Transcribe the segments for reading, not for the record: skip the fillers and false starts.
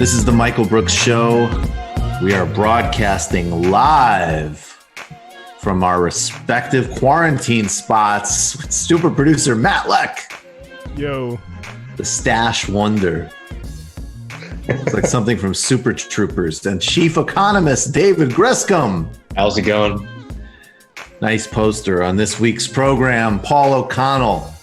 This is the Michael Brooks Show. We are broadcasting live from our respective quarantine spots with super producer Matt Leck. Yo. The Stash Wonder. It's like something from Super Troopers. And Chief Economist David Griscom. How's it going? Nice poster on this week's program. Paul O'Connell,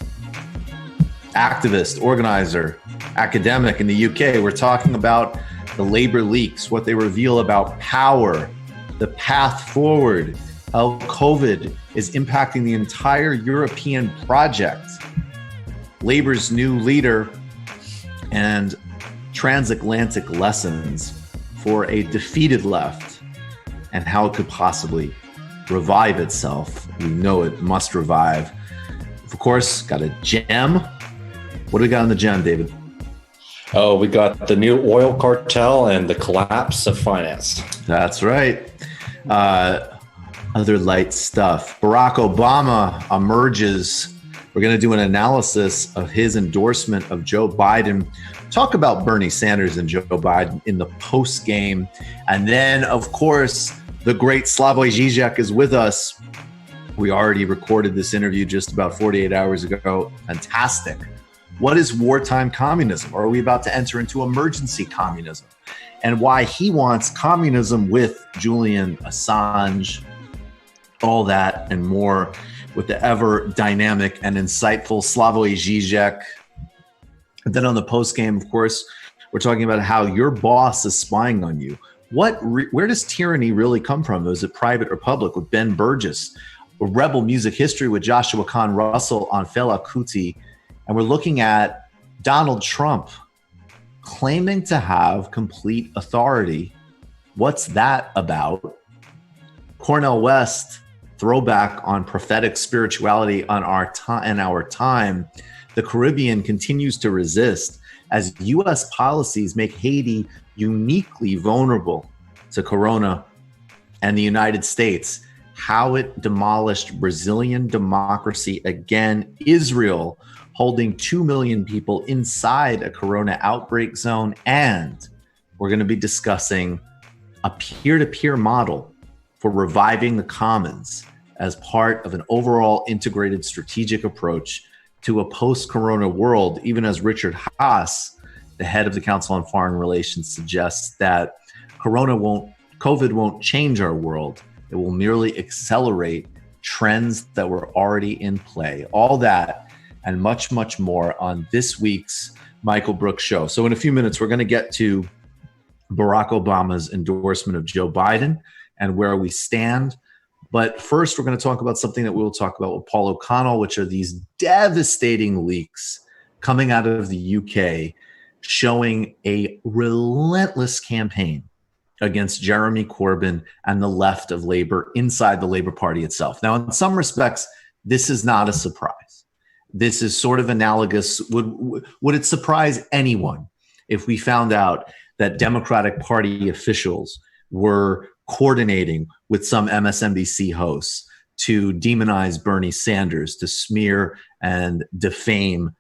activist, organizer, academic in the UK. We're talking about the labor leaks, what they reveal about power, the path forward, how COVID is impacting the entire European project, labor's new leader, and transatlantic lessons for a defeated left and how it could possibly revive itself. We know it must revive. Of course, got a gem. What do we got on the gem, David? Oh, we got the new oil cartel and the collapse of finance. That's right. Other light stuff. Barack Obama emerges. We're going to do an analysis of his endorsement of Joe Biden. Talk about Bernie Sanders and Joe Biden in the post game. And then, of course, the great Slavoj Žižek is with us. We already recorded this interview just about 48 hours ago. Fantastic. What is wartime communism? Or are we about to enter into emergency communism? And why he wants communism with Julian Assange, all that and more with the ever dynamic and insightful Slavoj Žižek. And then on the post game, of course, we're talking about how your boss is spying on you. Where does tyranny really come from? Is it private or public? With Ben Burgess, Rebel Music History with Joshua Kahn Russell on Fela Kuti. And we're looking at Donald Trump claiming to have complete authority. What's that about? Cornel West, throwback on prophetic spirituality on our time. The Caribbean continues to resist as U.S. policies make Haiti uniquely vulnerable to Corona, and the United States, how it demolished Brazilian democracy again. Israel holding 2 million people inside a Corona outbreak zone. And we're going to be discussing a peer-to-peer model for reviving the commons as part of an overall integrated strategic approach to a post-Corona world, even as Richard Haas, the head of the Council on Foreign Relations, suggests that COVID won't change our world. It will merely accelerate trends that were already in play. All that and much, much more on this week's Michael Brooks Show. So in a few minutes, we're going to get to Barack Obama's endorsement of Joe Biden and where we stand. But first, we're going to talk about something that we'll talk about with Paul O'Connell, which are these devastating leaks coming out of the UK showing a relentless campaign against Jeremy Corbyn and the left of Labour inside the Labour Party itself. Now, in some respects, this is not a surprise. This is sort of analogous. Would it surprise anyone if we found out that Democratic Party officials were coordinating with some MSNBC hosts to demonize Bernie Sanders, to smear and defame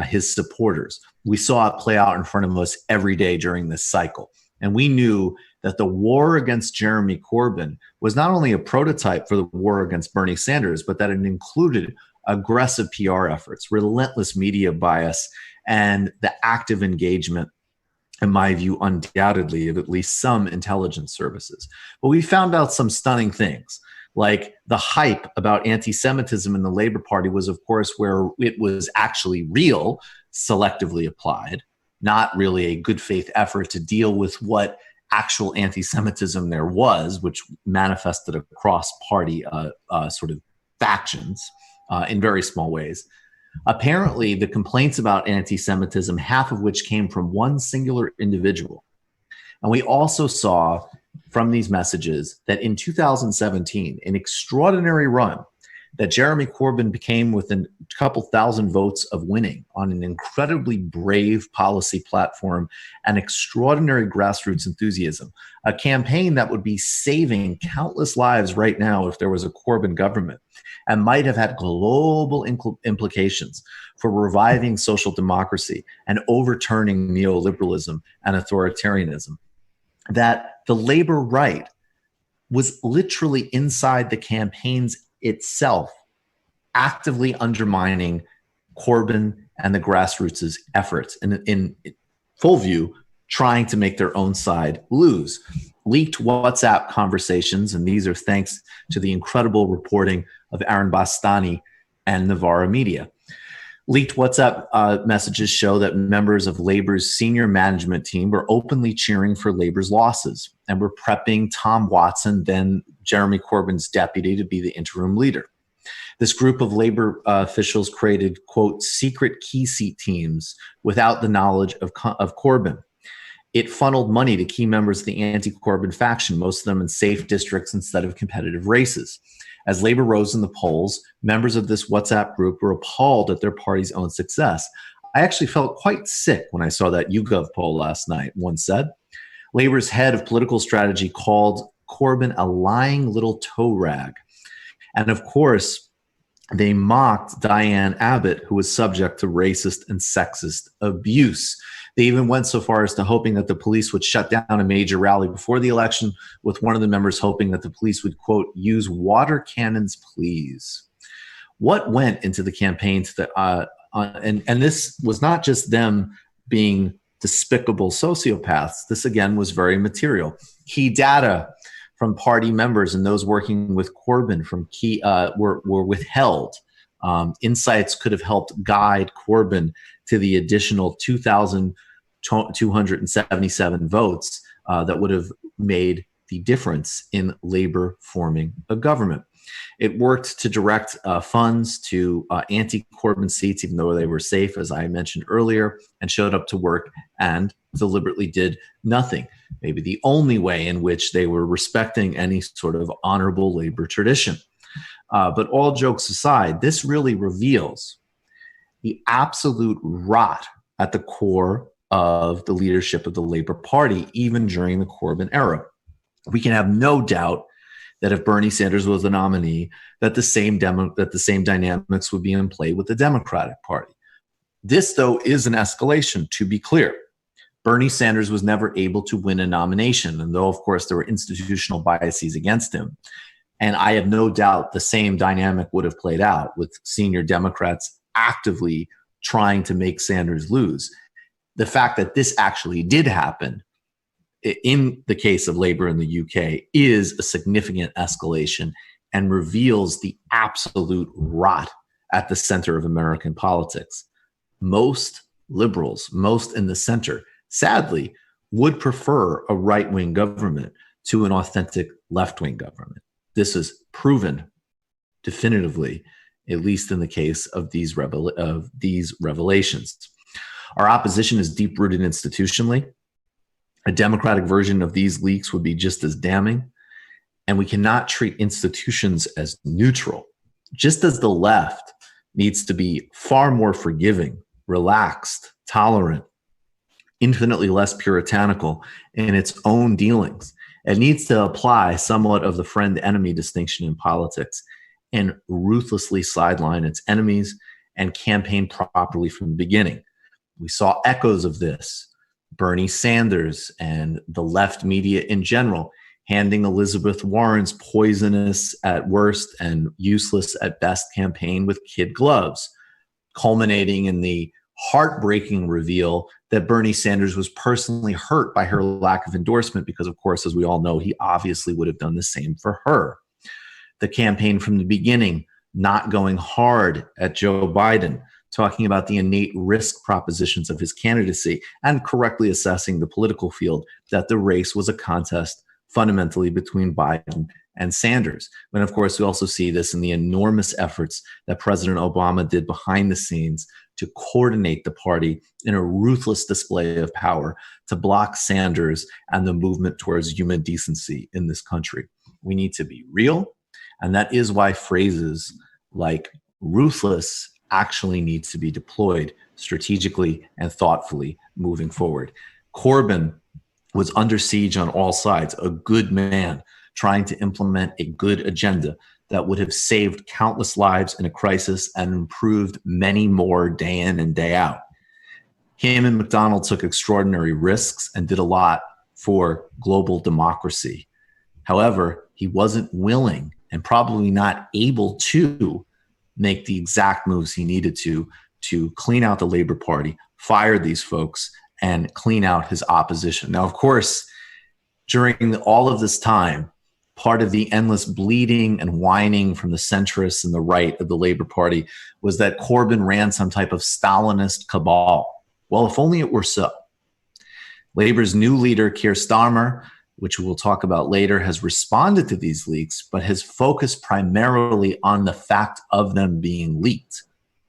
his supporters? We saw it play out in front of us every day during this cycle. And we knew that the war against Jeremy Corbyn was not only a prototype for the war against Bernie Sanders, but that it included aggressive PR efforts, relentless media bias, and the active engagement, in my view, undoubtedly, of at least some intelligence services. But we found out some stunning things, like the hype about anti-Semitism in the Labour Party was, of course, where it was actually real, selectively applied, not really a good faith effort to deal with what actual anti-Semitism there was, which manifested across party sort of factions in very small ways. Apparently, the complaints about anti-Semitism, half of which came from one singular individual. And we also saw from these messages that in 2017, an extraordinary run that Jeremy Corbyn became within a couple thousand votes of winning on an incredibly brave policy platform and extraordinary grassroots enthusiasm, a campaign that would be saving countless lives right now if there was a Corbyn government, and might have had global implications for reviving social democracy and overturning neoliberalism and authoritarianism. That the labor right was literally inside the campaigns itself, actively undermining Corbyn and the grassroots' efforts, and in full view, trying to make their own side lose. Leaked WhatsApp conversations, and these are thanks to the incredible reporting of Aaron Bastani and Navarra Media. Leaked WhatsApp messages show that members of Labor's senior management team were openly cheering for Labor's losses and were prepping Tom Watson, then Jeremy Corbyn's deputy, to be the interim leader. This group of Labor officials created, quote, secret key seat teams without the knowledge of Corbyn. It funneled money to key members of the anti-Corbyn faction, most of them in safe districts instead of competitive races. As Labor rose in the polls, members of this WhatsApp group were appalled at their party's own success. I actually felt quite sick when I saw that YouGov poll last night. One said, Labor's head of political strategy called Corbyn a lying little toe rag. And of course, they mocked Diane Abbott, who was subject to racist and sexist abuse. They even went so far as to hoping that the police would shut down a major rally before the election, with one of the members hoping that the police would, quote, use water cannons, please. What went into the campaign to the, and this was not just them being despicable sociopaths. This, again, was very material. Key data from party members and those working with Corbyn from key were withheld. Insights could have helped guide Corbyn to the additional 2,277 votes that would have made the difference in Labor forming a government. It worked to direct funds to anti-Corbyn seats, even though they were safe, as I mentioned earlier, and showed up to work and deliberately did nothing. Maybe the only way in which they were respecting any sort of honorable labor tradition. But all jokes aside, this really reveals the absolute rot at the core of the leadership of the Labor Party, even during the Corbyn era. We can have no doubt that if Bernie Sanders was the nominee, that the same dynamics would be in play with the Democratic Party. This, though, is an escalation, to be clear. Bernie Sanders was never able to win a nomination, and though, of course, there were institutional biases against him, and I have no doubt the same dynamic would have played out with senior Democrats actively trying to make Sanders lose. The fact that this actually did happen in the case of Labor in the UK is a significant escalation and reveals the absolute rot at the center of American politics. Most liberals, most in the center, sadly, would prefer a right-wing government to an authentic left-wing government. This is proven definitively, at least in the case of these revelations. Our opposition is deep-rooted institutionally. A democratic version of these leaks would be just as damning, and we cannot treat institutions as neutral. Just as the left needs to be far more forgiving, relaxed, tolerant, infinitely less puritanical in its own dealings, it needs to apply somewhat of the friend-enemy distinction in politics and ruthlessly sideline its enemies and campaign properly from the beginning. We saw echoes of this. Bernie Sanders and the left media in general handing Elizabeth Warren's poisonous at worst and useless at best campaign with kid gloves, culminating in the heartbreaking reveal that Bernie Sanders was personally hurt by her lack of endorsement because, of course, as we all know, he obviously would have done the same for her. The campaign from the beginning not going hard at Joe Biden, talking about the innate risk propositions of his candidacy and correctly assessing the political field that the race was a contest fundamentally between Biden and Sanders. And of course, we also see this in the enormous efforts that President Obama did behind the scenes to coordinate the party in a ruthless display of power to block Sanders and the movement towards human decency in this country. We need to be real, and that is why phrases like ruthless actually needs to be deployed strategically and thoughtfully moving forward. Corbyn was under siege on all sides, a good man trying to implement a good agenda that would have saved countless lives in a crisis and improved many more day in and day out. Him and McDonnell took extraordinary risks and did a lot for global democracy. However, he wasn't willing and probably not able to make the exact moves he needed to clean out the Labor Party, fire these folks, and clean out his opposition. Now, of course, during all of this time, part of the endless bleeding and whining from the centrists and the right of the Labor Party was that Corbyn ran some type of Stalinist cabal. Well, if only it were so. Labor's new leader, Keir Starmer, which we'll talk about later, has responded to these leaks, but has focused primarily on the fact of them being leaked,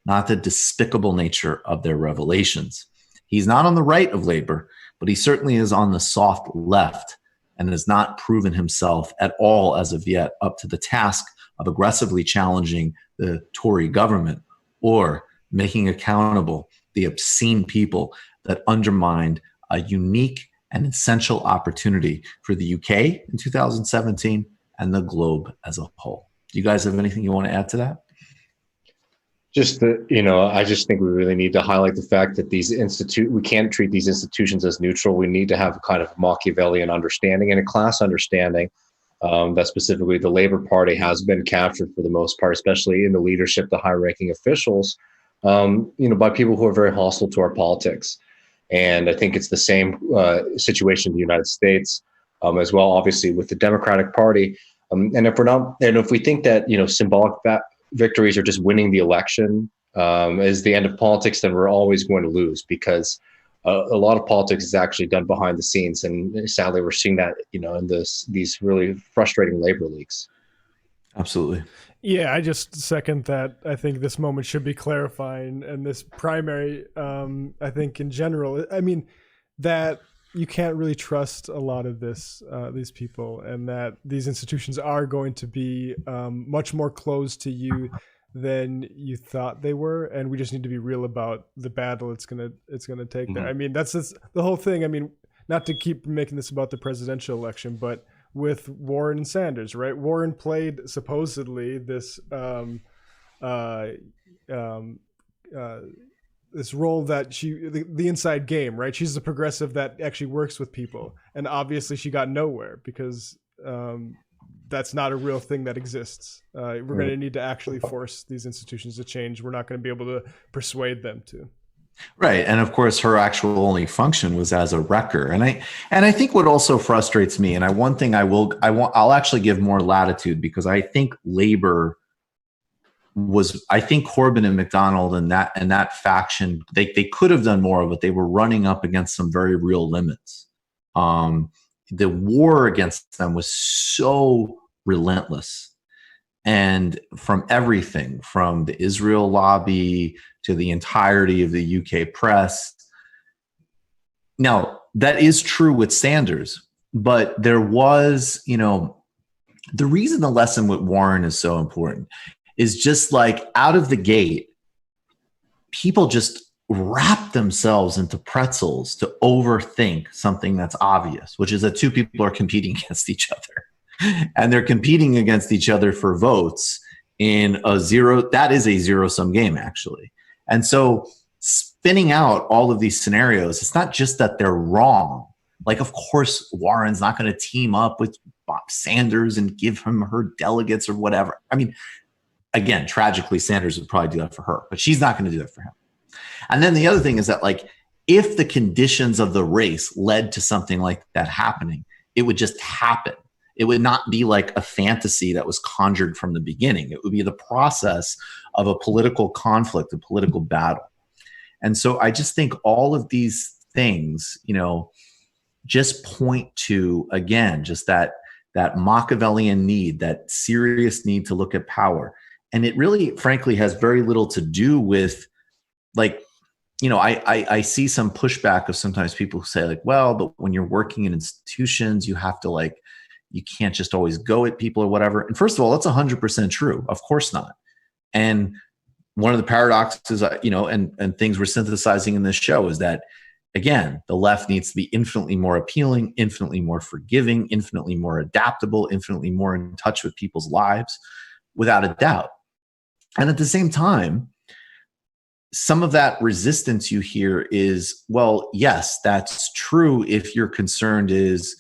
not the despicable nature of their revelations. He's not on the right of Labor, but he certainly is on the soft left and has not proven himself at all as of yet up to the task of aggressively challenging the Tory government or making accountable the obscene people that undermined a unique and essential opportunity for the UK in 2017 and the globe as a whole. Do you guys have anything you want to add to that? Just that, I just think we really need to highlight the fact that we can't treat these institutions as neutral. We need to have a kind of Machiavellian understanding and a class understanding that specifically the Labor Party has been captured for the most part, especially in the leadership, the high-ranking officials, by people who are very hostile to our politics. And I think it's the same situation in the United States as well, obviously, with the Democratic Party. And if we think that, symbolic victories are just winning the election is the end of politics, then we're always going to lose, because a lot of politics is actually done behind the scenes. And sadly, we're seeing that, in these really frustrating labor leaks. Absolutely. Yeah, I just second that. I think this moment should be clarifying, and this primary, I think in general, that you can't really trust a lot of these people, and that these institutions are going to be much more closed to you than you thought they were, and we just need to be real about the battle it's gonna take there. That's just the whole thing. Not to keep making this about the presidential election, but with Warren and Sanders, right? Warren played supposedly this this role that the inside game, right? She's the progressive that actually works with people, and obviously she got nowhere because that's not a real thing that exists. We're going to need to actually force these institutions to change. We're not going to be able to persuade them to. Right. And of course, her actual only function was as a wrecker. And I think what also frustrates me, and one thing I'll actually give more latitude, because I think Labor I think Corbyn and McDonnell and that faction, they could have done more, but they were running up against some very real limits. The war against them was so relentless. And from everything from the Israel lobby to the entirety of the UK press. Now, that is true with Sanders, but there was, the reason the lesson with Warren is so important is just like out of the gate, people just wrap themselves into pretzels to overthink something that's obvious, which is that two people are competing against each other. And they're competing against each other for votes in a zero-sum game, actually. And so spinning out all of these scenarios, it's not just that they're wrong. Like, of course, Warren's not going to team up with Bob Sanders and give him her delegates or whatever. Again, tragically, Sanders would probably do that for her, but she's not going to do that for him. And then the other thing is that, like, if the conditions of the race led to something like that happening, it would just happen. It would not be like a fantasy that was conjured from the beginning. It would be the process of a political conflict, a political battle. And so I just think all of these things, just point to, again, just that Machiavellian need, that serious need to look at power. And it really, frankly, has very little to do with, like, I see some pushback of sometimes people who say, like, well, but when you're working in institutions, you have to, like, you can't just always go at people or whatever. And first of all, that's 100% true. Of course not. And one of the paradoxes, and things we're synthesizing in this show is that, again, the left needs to be infinitely more appealing, infinitely more forgiving, infinitely more adaptable, infinitely more in touch with people's lives, without a doubt. And at the same time, some of that resistance you hear is, well, yes, that's true if your concern is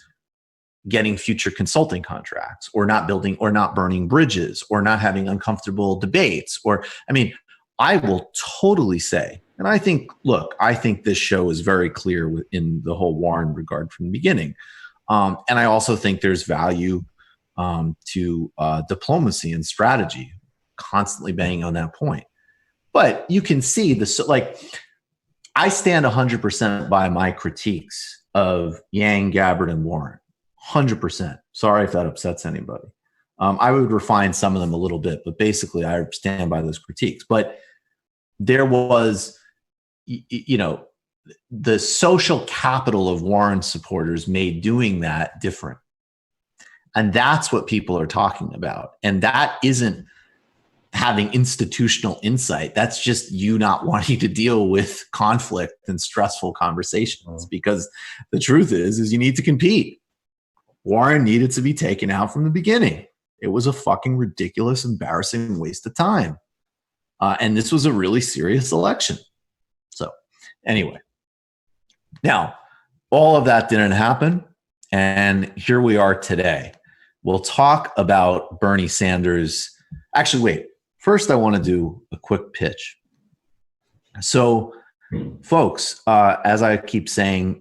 getting future consulting contracts, or not building or not burning bridges, or not having uncomfortable debates. I will totally say, and I think this show is very clear in the whole Warren regard from the beginning. And I also think there's value to diplomacy and strategy, constantly banging on that point. But you can see I stand 100% by my critiques of Yang, Gabbard, and Warren. 100%. Sorry if that upsets anybody. I would refine some of them a little bit, but basically I stand by those critiques. But there was, the social capital of Warren supporters made doing that different. And that's what people are talking about. And that isn't having institutional insight. That's just you not wanting to deal with conflict and stressful conversations, because the truth is you need to compete. Warren needed to be taken out from the beginning. It was a fucking ridiculous, embarrassing waste of time. And this was a really serious election. So anyway, now all of that didn't happen. And here we are today. We'll talk about Bernie Sanders. Actually, wait. First, I want to do a quick pitch. So, folks, as I keep saying,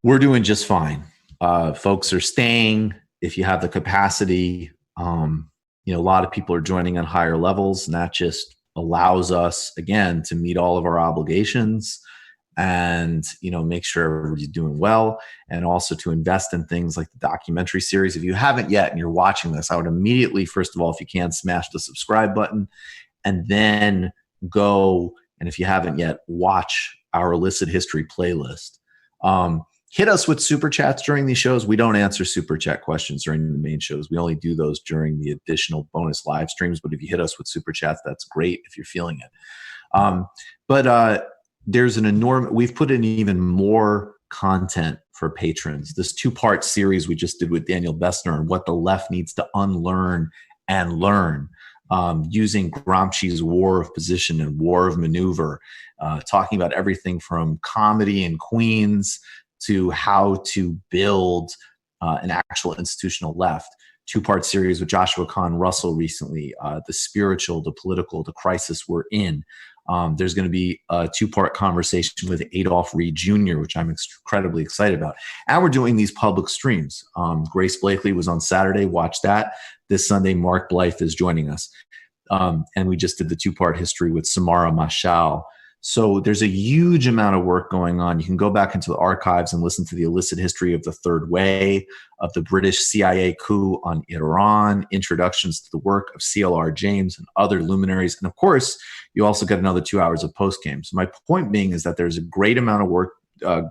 we're doing just fine. Folks are staying if you have the capacity. A lot of people are joining on higher levels, and that just allows us, again, to meet all of our obligations and, make sure everybody's doing well, and also to invest in things like the documentary series. If you haven't yet and you're watching this, I would immediately, first of all, if you can, smash the subscribe button, and then go, and if you haven't yet, watch our illicit history playlist. Hit us with super chats during these shows. We don't answer super chat questions during the main shows. We only do those during the additional bonus live streams. But if you hit us with super chats, that's great if you're feeling it. But there's we've put in even more content for patrons. This 2-part series we just did with Daniel Bessner on what the left needs to unlearn and learn, using Gramsci's war of position and war of maneuver, talking about everything from comedy in Queens to how to build an actual institutional left. 2-part series with Joshua Kahn Russell recently, the spiritual, the political, the crisis we're in. There's going to be a 2-part conversation with Adolph Reed Jr., which I'm incredibly excited about. And we're doing these public streams. Grace Blakely was on Saturday. Watch that. This Sunday, Mark Blythe is joining us. And we just did the 2-part history with Samara Mashal. So there's a huge amount of work going on. You can go back into the archives and listen to the illicit history of the Third Way, of the British CIA coup on Iran, introductions to the work of CLR James and other luminaries. And of course, you also get another 2 hours of post-game. So my point being is that there's a great amount of work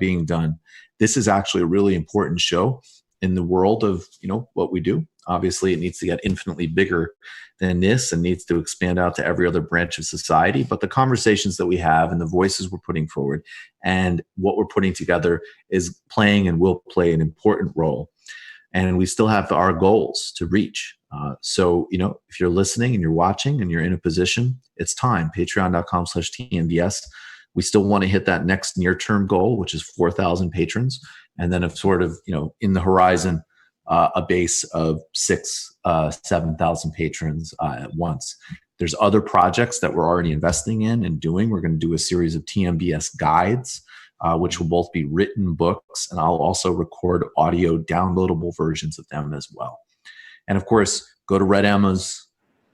being done. This is actually a really important show in the world of, what we do. Obviously, it needs to get infinitely bigger than this and needs to expand out to every other branch of society. But the conversations that we have and the voices we're putting forward and what we're putting together is playing and will play an important role. And we still have our goals to reach. So, if you're listening and you're watching and you're in a position, it's time. Patreon.com/TNBS. We still want to hit that next near-term goal, which is 4,000 patrons. And then in the horizon, a base of 7,000 patrons at once. There's other projects that we're already investing in and doing. We're going to do a series of TMBS guides, which will both be written books, and I'll also record audio downloadable versions of them as well. And of course, go to Red Emma's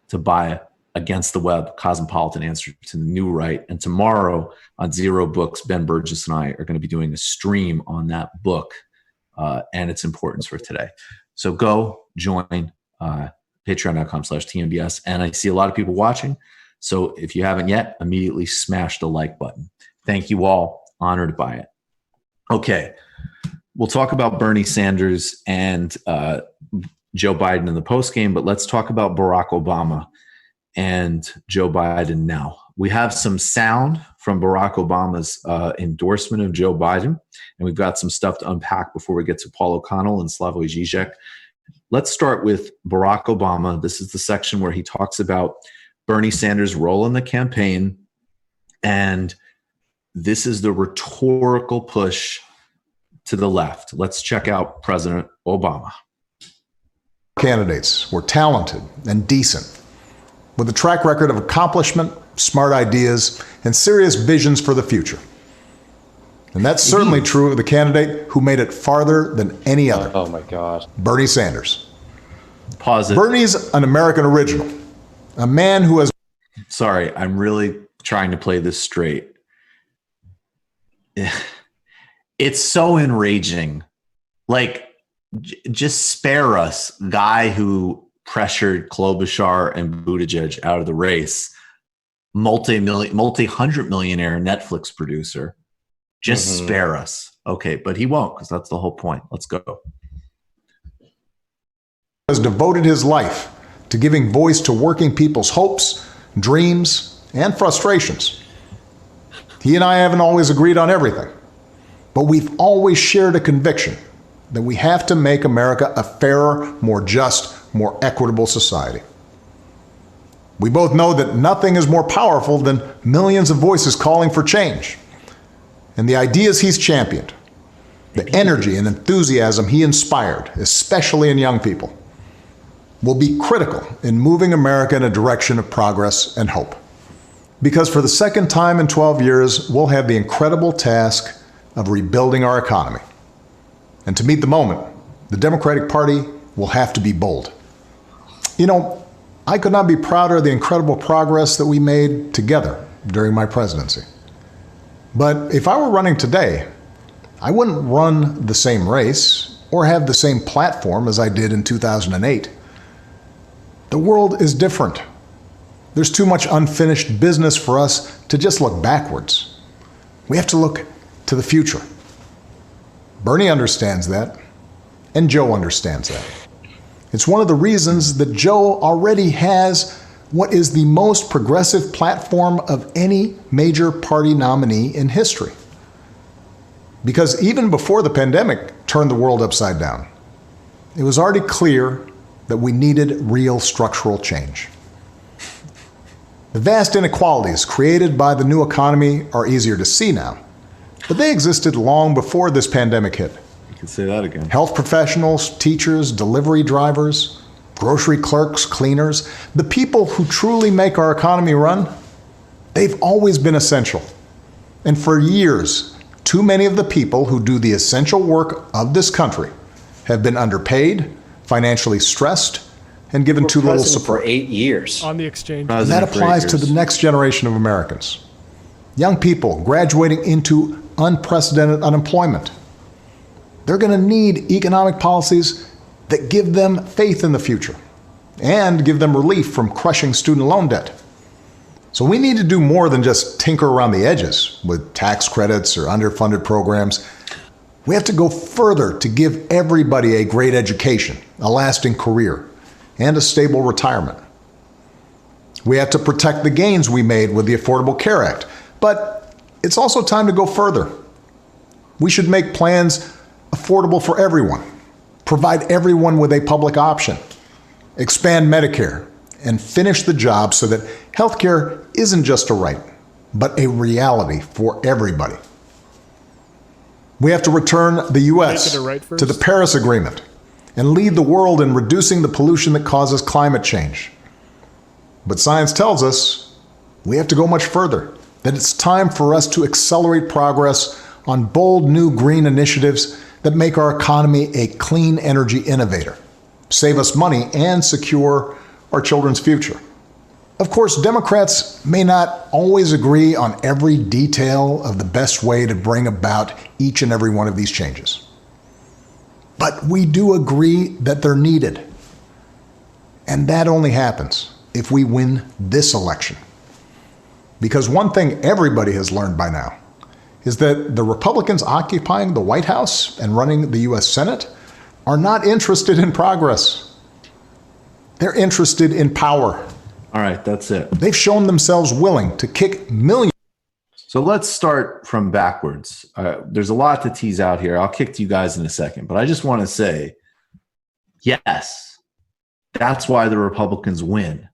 to buy Against the Web, Cosmopolitan Answer to the New Right. And tomorrow on Zero Books, Ben Burgess and I are going to be doing a stream on that book and its importance for today. So go join patreon.com/TNBS. And I see a lot of people watching. So if you haven't yet, immediately smash the like button. Thank you all. Honored by it. Okay. We'll talk about Bernie Sanders and Joe Biden in the post game, but let's talk about Barack Obama and Joe Biden now. We have some sound from Barack Obama's endorsement of Joe Biden, and we've got some stuff to unpack before we get to Paul O'Connell and Slavoj Žižek. Let's start with Barack Obama. This is the section where he talks about Bernie Sanders' role in the campaign, and this is the rhetorical push to the left. Let's check out President Obama. Candidates were talented and decent, with a track record of accomplishment, smart ideas, and serious visions for the future. And that's certainly true of the candidate who made it farther than any other. Oh my God. Bernie Sanders. Pause it. Bernie's an American original, a man who has... Sorry, I'm really trying to play this straight. It's so enraging. Like, just spare us, guy who pressured Klobuchar and Buttigieg out of the race, multi-hundred millionaire Netflix producer. Just spare us. Okay, but he won't, because that's the whole point. Let's go. Has devoted his life to giving voice to working people's hopes, dreams, and frustrations. He and I haven't always agreed on everything, but we've always shared a conviction that we have to make America a fairer, more just, more equitable society. We both know that nothing is more powerful than millions of voices calling for change. And the ideas he's championed, the energy and enthusiasm he inspired, especially in young people, will be critical in moving America in a direction of progress and hope. Because for the second time in 12 years, we'll have the incredible task of rebuilding our economy. And to meet the moment, the Democratic Party will have to be bold. You know, I could not be prouder of the incredible progress that we made together during my presidency. But if I were running today, I wouldn't run the same race or have the same platform as I did in 2008. The world is different. There's too much unfinished business for us to just look backwards. We have to look to the future. Bernie understands that, and Joe understands that. It's one of the reasons that Joe already has what is the most progressive platform of any major party nominee in history. Because even before the pandemic turned the world upside down, it was already clear that we needed real structural change. The vast inequalities created by the new economy are easier to see now, but they existed long before this pandemic hit. You can say that again. Health professionals, teachers, delivery drivers, grocery clerks, cleaners, the people who truly make our economy run, they've always been essential. And for years, too many of the people who do the essential work of this country have been underpaid, financially stressed, and given too little support. For 8 years. On the exchange. And that applies to the next generation of Americans. Young people graduating into unprecedented unemployment. They're going to need economic policies that give them faith in the future and give them relief from crushing student loan debt. So we need to do more than just tinker around the edges with tax credits or underfunded programs. We have to go further to give everybody a great education, a lasting career, and a stable retirement. We have to protect the gains we made with the Affordable Care Act, but it's also time to go further. We should make plans affordable for everyone, provide everyone with a public option, expand Medicare, and finish the job so that healthcare isn't just a right, but a reality for everybody. We have to return the U.S. to the Paris Agreement and lead the world in reducing the pollution that causes climate change. But science tells us we have to go much further, that it's time for us to accelerate progress on bold new green initiatives that make our economy a clean energy innovator, save us money, and secure our children's future. Of course, Democrats may not always agree on every detail of the best way to bring about each and every one of these changes. But we do agree that they're needed. And that only happens if we win this election. Because one thing everybody has learned by now is that the Republicans occupying the White House and running the U.S. Senate are not interested in progress. They're interested in power. All right, that's it. They've shown themselves willing to kick millions. So let's start from backwards. There's a lot to tease out here. I'll kick to you guys in a second, but I just want to say, yes, that's why the Republicans win,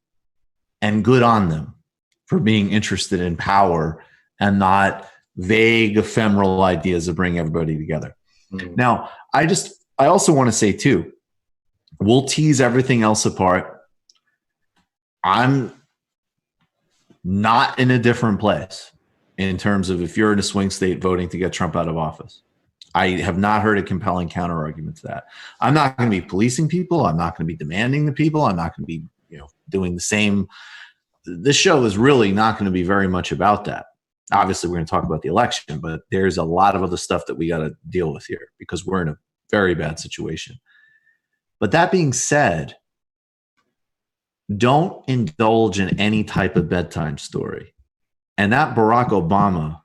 and good on them for being interested in power and not vague, ephemeral ideas that bring everybody together. Mm-hmm. Now, I also want to say too, we'll tease everything else apart. I'm not in a different place in terms of if you're in a swing state voting to get Trump out of office. I have not heard a compelling counter argument to that. I'm not going to be policing people. I'm not going to be demanding the people. I'm not going to be, doing the same. This show is really not going to be very much about that. Obviously, we're going to talk about the election, but there's a lot of other stuff that we got to deal with here because we're in a very bad situation. But that being said, don't indulge in any type of bedtime story. And that Barack Obama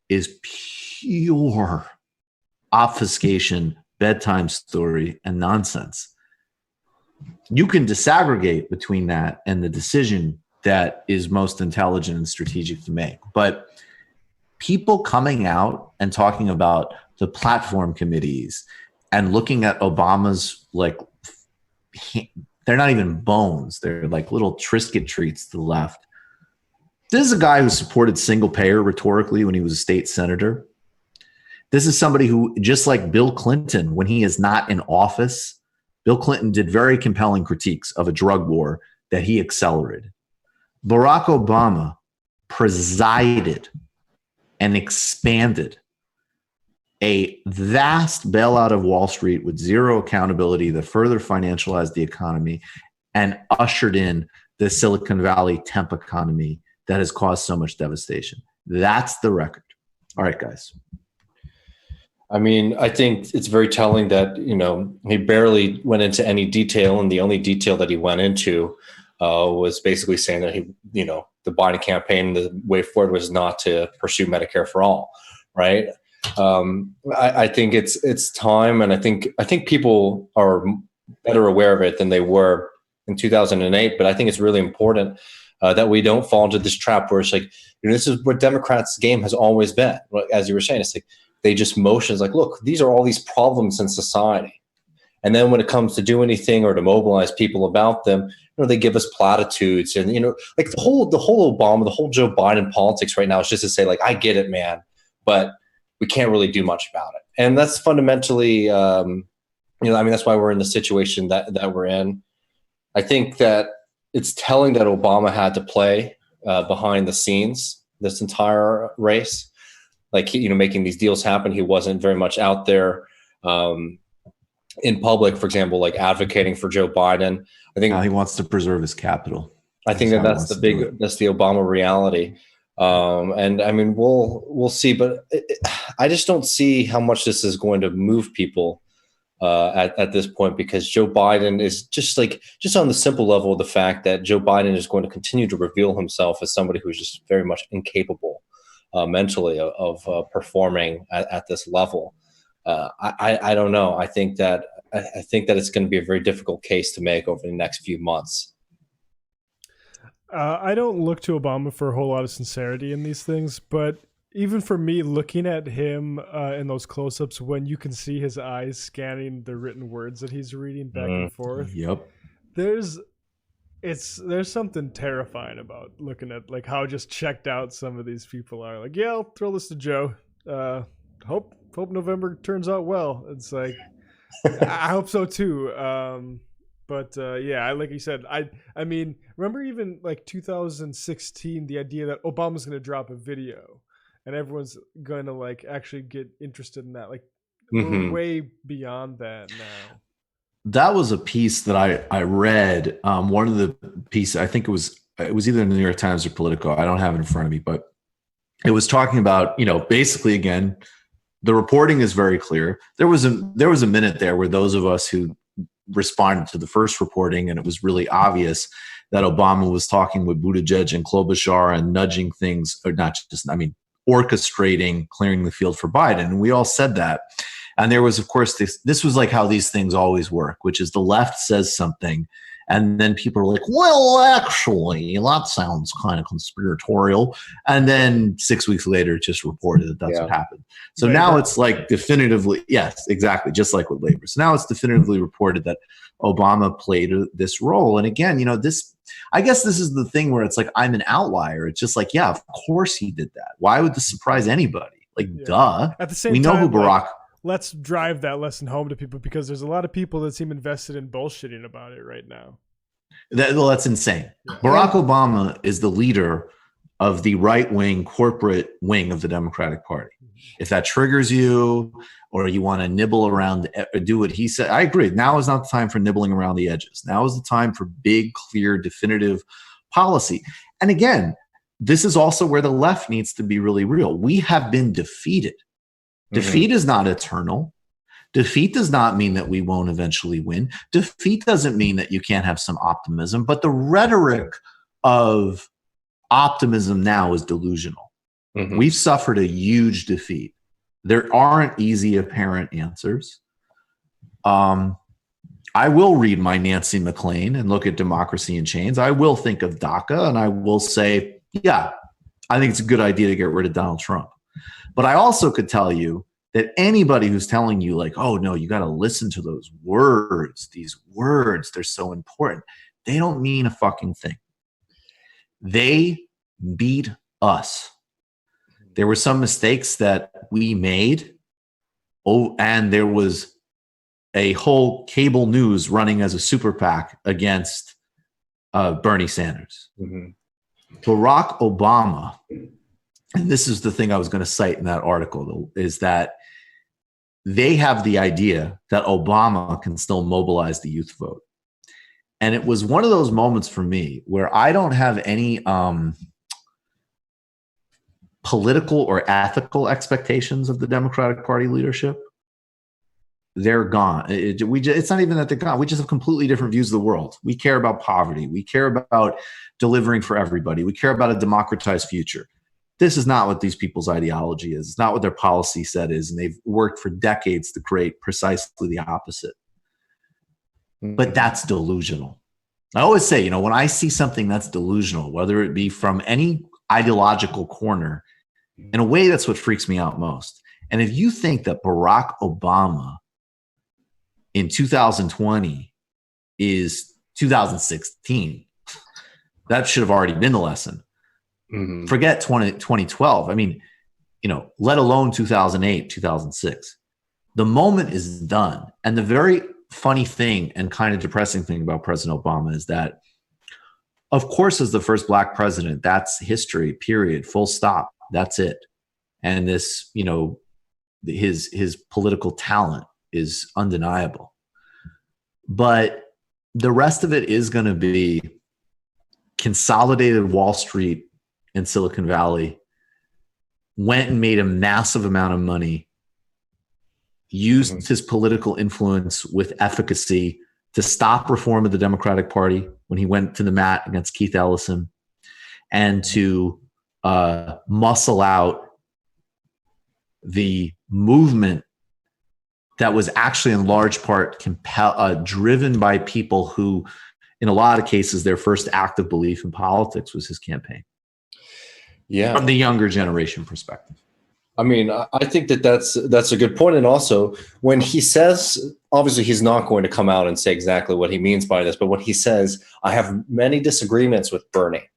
is pure obfuscation, bedtime story, and nonsense. You can disaggregate between that and the decision that is most intelligent and strategic to make. But people coming out and talking about the platform committees and looking at Obama's, they're not even bones. They're like little Triscuit treats to the left. This is a guy who supported single payer rhetorically when he was a state senator. This is somebody who, just like Bill Clinton, when he is not in office, Bill Clinton did very compelling critiques of a drug war that he accelerated. Barack Obama presided and expanded a vast bailout of Wall Street with zero accountability that further financialized the economy and ushered in the Silicon Valley temp economy that has caused so much devastation. That's the record. All right, guys. I mean, I think it's very telling that, he barely went into any detail, and the only detail that he went into was basically saying that the Biden campaign, the way forward was not to pursue Medicare for all, right? I think it's time, and I think people are better aware of it than they were in 2008. But I think it's really important that we don't fall into this trap where it's like, this is what Democrats' game has always been. As you were saying, it's like they just motions like, look, these are all these problems in society. And then when it comes to do anything or to mobilize people about them, they give us platitudes. And, like the whole Obama, the whole Joe Biden politics right now is just to say, like, I get it, man, but we can't really do much about it. And that's fundamentally, that's why we're in the situation that we're in. I think that it's telling that Obama had to play behind the scenes this entire race, like, making these deals happen. He wasn't very much out there in public, for example, like advocating for Joe Biden. I think he wants to preserve his capital. I think that's the Obama reality. And I mean, we'll see, but I just don't see how much this is going to move people at this point, because Joe Biden is just on the simple level of the fact that Joe Biden is going to continue to reveal himself as somebody who's just very much incapable mentally of performing at this level. I don't know. I think that it's going to be a very difficult case to make over the next few months. I don't look to Obama for a whole lot of sincerity in these things, but even for me, looking at him in those close-ups, when you can see his eyes scanning the written words that he's reading back and forth, yep, there's something terrifying about looking at like how just checked out some of these people are. Like, yeah, I'll throw this to Joe. Hope November turns out well. It's like I hope so too. But yeah, like you said, I mean, remember even like 2016, the idea that Obama's going to drop a video and everyone's going to like actually get interested in that. Like we're way beyond that now. That was a piece that I read. One of the pieces, I think it was either in the New York Times or Politico. I don't have it in front of me, but it was talking about, basically, again, the reporting is very clear. There was a minute there where those of us who responded to the first reporting, and it was really obvious that Obama was talking with Buttigieg and Klobuchar and nudging things, or not just, orchestrating clearing the field for Biden. And we all said that. And there was, of course, this was like how these things always work, which is the left says something And then people are like, well, actually, that sounds kind of conspiratorial. And then 6 weeks later, it just reported that that's what happened. So now it's like definitively, yes, exactly, just like with labor. So now it's definitively reported that Obama played this role. And again, I guess this is the thing where it's like, I'm an outlier. It's just like, yeah, of course he did that. Why would this surprise anybody? Like, duh. At the same we know time, who Barack. Let's drive that lesson home to people, because there's a lot of people that seem invested in bullshitting about it right now. That's insane. Yeah. Barack Obama is the leader of the right-wing corporate wing of the Democratic Party. If that triggers you, or you want to nibble around, do what he said, I agree. Now is not the time for nibbling around the edges. Now is the time for big, clear, definitive policy. And again, this is also where the left needs to be really real. We have been defeated. Defeat is not eternal. Defeat does not mean that we won't eventually win. Defeat doesn't mean that you can't have some optimism. But the rhetoric of optimism now is delusional. We've suffered a huge defeat. There aren't easy, apparent answers. I will read my Nancy McLean and look at Democracy in Chains. I will think of DACA, and I will say, yeah, I think it's a good idea to get rid of Donald Trump. But I also could tell you that anybody who's telling you like, oh, no, you got to listen to those words, these words, they're so important. They don't mean a fucking thing. They beat us. There were some mistakes that we made. Oh, and there was a whole cable news running as a super PAC against Bernie Sanders. Barack Obama, and this is the thing I was going to cite in that article, is that they have the idea that Obama can still mobilize the youth vote. And it was one of those moments for me where I don't have any political or ethical expectations of the Democratic Party leadership. They're gone. It's not even that they're gone. We just have completely different views of the world. We care about poverty. We care about delivering for everybody. We care about a democratized future. This is not what these people's ideology is. It's not what their policy set is. And they've worked for decades to create precisely the opposite. But that's delusional. I always say, when I see something that's delusional, whether it be from any ideological corner, in a way, that's what freaks me out most. And if you think that Barack Obama in 2020 is 2016, that should have already been the lesson. Forget 2012. I mean, let alone 2008, 2006. The moment is done. And the very funny thing and kind of depressing thing about President Obama is that, of course, as the first Black president, that's history, period, full stop. That's it. And this, his political talent is undeniable. But the rest of it is going to be consolidated Wall Street and Silicon Valley, went and made a massive amount of money, used his political influence with efficacy to stop reform of the Democratic Party when he went to the mat against Keith Ellison, and to muscle out the movement that was actually in large part driven by people who, in a lot of cases, their first act of belief in politics was his campaign. Yeah, from the younger generation perspective. I mean, I think that's a good point. And also, when he says, obviously he's not going to come out and say exactly what he means by this, but when he says, I have many disagreements with Bernie,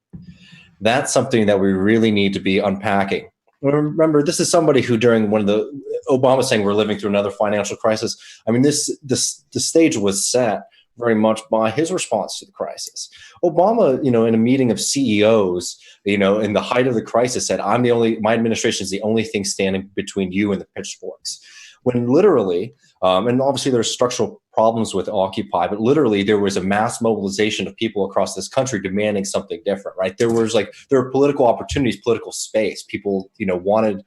that's something that we really need to be unpacking. Remember, this is somebody who, during one of the Obama saying we're living through another financial crisis. I mean, the stage was set very much by his response to the crisis. Obama, in a meeting of CEOs, in the height of the crisis, said, my administration is the only thing standing between you and the pitchforks. When literally, and obviously there's structural problems with Occupy, but literally there was a mass mobilization of people across this country demanding something different, right? There were political opportunities, political space. People, wanted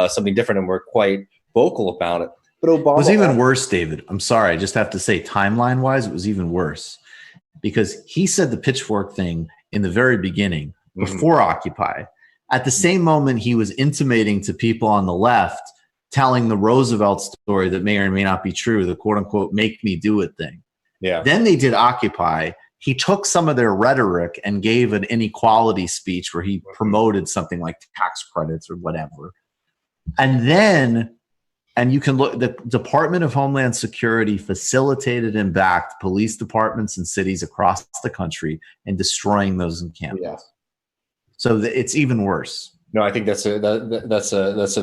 something different and were quite vocal about it. But Obama— It was even worse, David. I'm sorry. I just have to say, timeline-wise, it was even worse. Because he said the pitchfork thing in the very beginning, before Occupy. At the same moment, he was intimating to people on the left, telling the Roosevelt story that may or may not be true, the quote-unquote make me do it thing. Yeah. Then they did Occupy. he took some of their rhetoric and gave an inequality speech where he promoted something like tax credits or whatever. And you can look, the Department of Homeland Security facilitated and backed police departments in cities across the country and destroying those encampments. Yeah. So it's even worse. No, I think that's an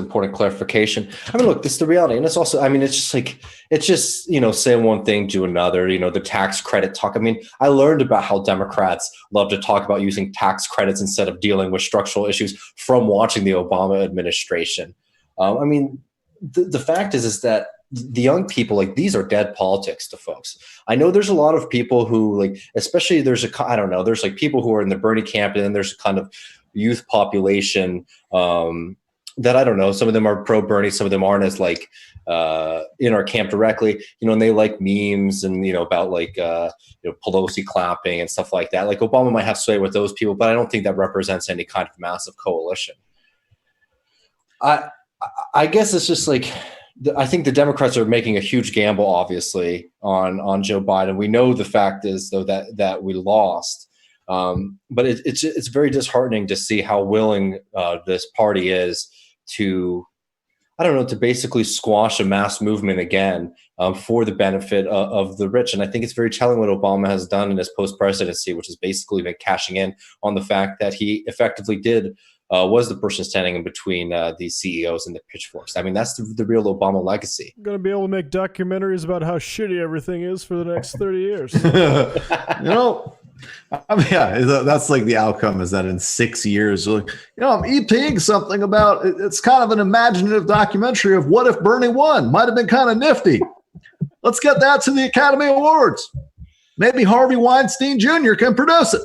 important clarification. I mean, look, this is the reality, and it's also, I mean, it's just saying one thing to another. The tax credit talk. I mean, I learned about how Democrats love to talk about using tax credits instead of dealing with structural issues from watching the Obama administration. I mean, the fact is that the young people, like, these are dead politics to folks. I know there's a lot of people who, like, especially there's like people who are in the Bernie camp, and then there's a kind of youth population that, I don't know, some of them are pro Bernie, some of them aren't as, like, in our camp directly, and they like memes and, about, like, Pelosi clapping and stuff like that. Like, Obama might have sway with those people, but I don't think that represents any kind of massive coalition. I guess it's just like, I think the Democrats are making a huge gamble, obviously, on Joe Biden. We know the fact is, though, that we lost. But it's very disheartening to see how willing this party is to, I don't know, to basically squash a mass movement again for the benefit of the rich. And I think it's very telling what Obama has done in his post-presidency, which has basically been cashing in on the fact that he effectively was the person standing in between these CEOs and the pitchforks. I mean, that's the real Obama legacy. I'm going to be able to make documentaries about how shitty everything is for the next 30 years. I mean, yeah, that's like the outcome, is that in 6 years, like, I'm EPing something about, it's kind of an imaginative documentary of what if Bernie won. Might have been kind of nifty. Let's get that to the Academy Awards. Maybe Harvey Weinstein Jr. can produce it.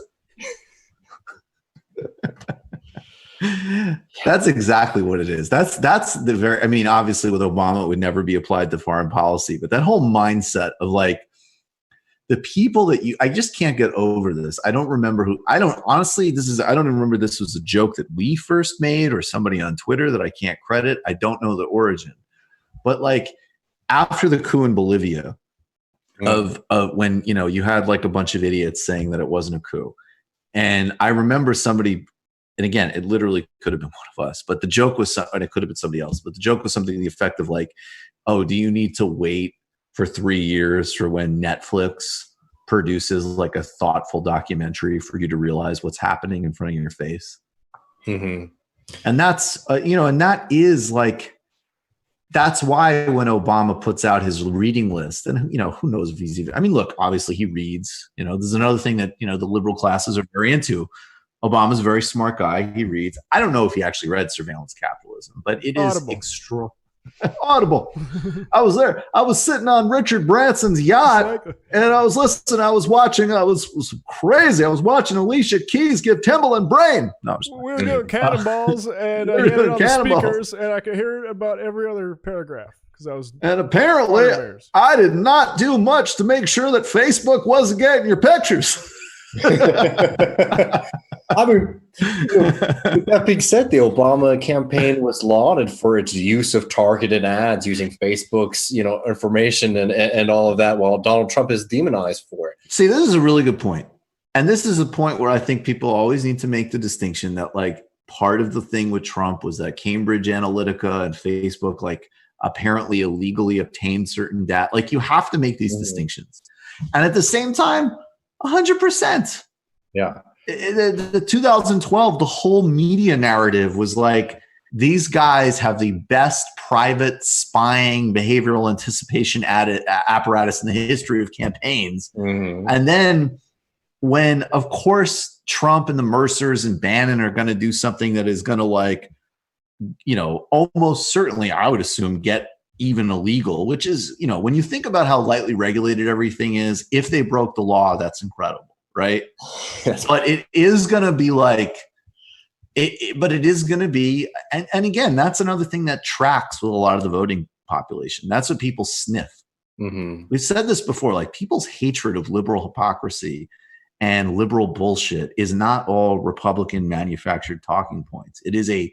That's exactly what it is. That's the very, I mean, obviously with Obama, it would never be applied to foreign policy, but that whole mindset of, like, the people that I just can't get over this. I don't remember I don't even remember this was a joke that we first made or somebody on Twitter that I can't credit. I don't know the origin, but, like, after the coup in Bolivia of when, you had, like, a bunch of idiots saying that it wasn't a coup. And I remember somebody, and again, it literally could have been one of us, but the joke was, and it could have been somebody else, but the joke was something to the effect of, like, oh, do you need to wait for 3 years for when Netflix produces, like, a thoughtful documentary for you to realize what's happening in front of your face? Mm-hmm. And that's, and that is, like, that's why when Obama puts out his reading list, and, who knows if he's even, I mean, look, obviously he reads, there's another thing that, the liberal classes are very into. Obama's a very smart guy. He reads. I don't know if he actually read Surveillance Capitalism, but it is extraordinary. Audible. I was there. I was sitting on Richard Branson's yacht, and I was listening. I was watching. I was crazy. I was watching Alicia Keys give Timbaland brain. No, we were doing cannonballs, and I had it on the speakers, and I could hear about every other paragraph because I was. And apparently, I did not do much to make sure that Facebook wasn't getting your pictures. I mean, with that being said, the Obama campaign was lauded for its use of targeted ads using Facebook's, information and all of that, while Donald Trump is demonized for it. See, this is a really good point. And this is a point where I think people always need to make the distinction that, like, part of the thing with Trump was that Cambridge Analytica and Facebook, like, apparently illegally obtained certain data. Like, you have to make these distinctions. And at the same time, 100%. Yeah. The 2012, the whole media narrative was like, these guys have the best private spying behavioral anticipation apparatus in the history of campaigns. Mm-hmm. And then when, of course, Trump and the Mercers and Bannon are going to do something that is going to, like, almost certainly, I would assume, get even illegal, which is, when you think about how lightly regulated everything is, if they broke the law, that's incredible. Right. Yes. But it is going to be like, but it is going to be. And again, that's another thing that tracks with a lot of the voting population. That's what people sniff. Mm-hmm. We've said this before, like, people's hatred of liberal hypocrisy and liberal bullshit is not all Republican manufactured talking points. It is a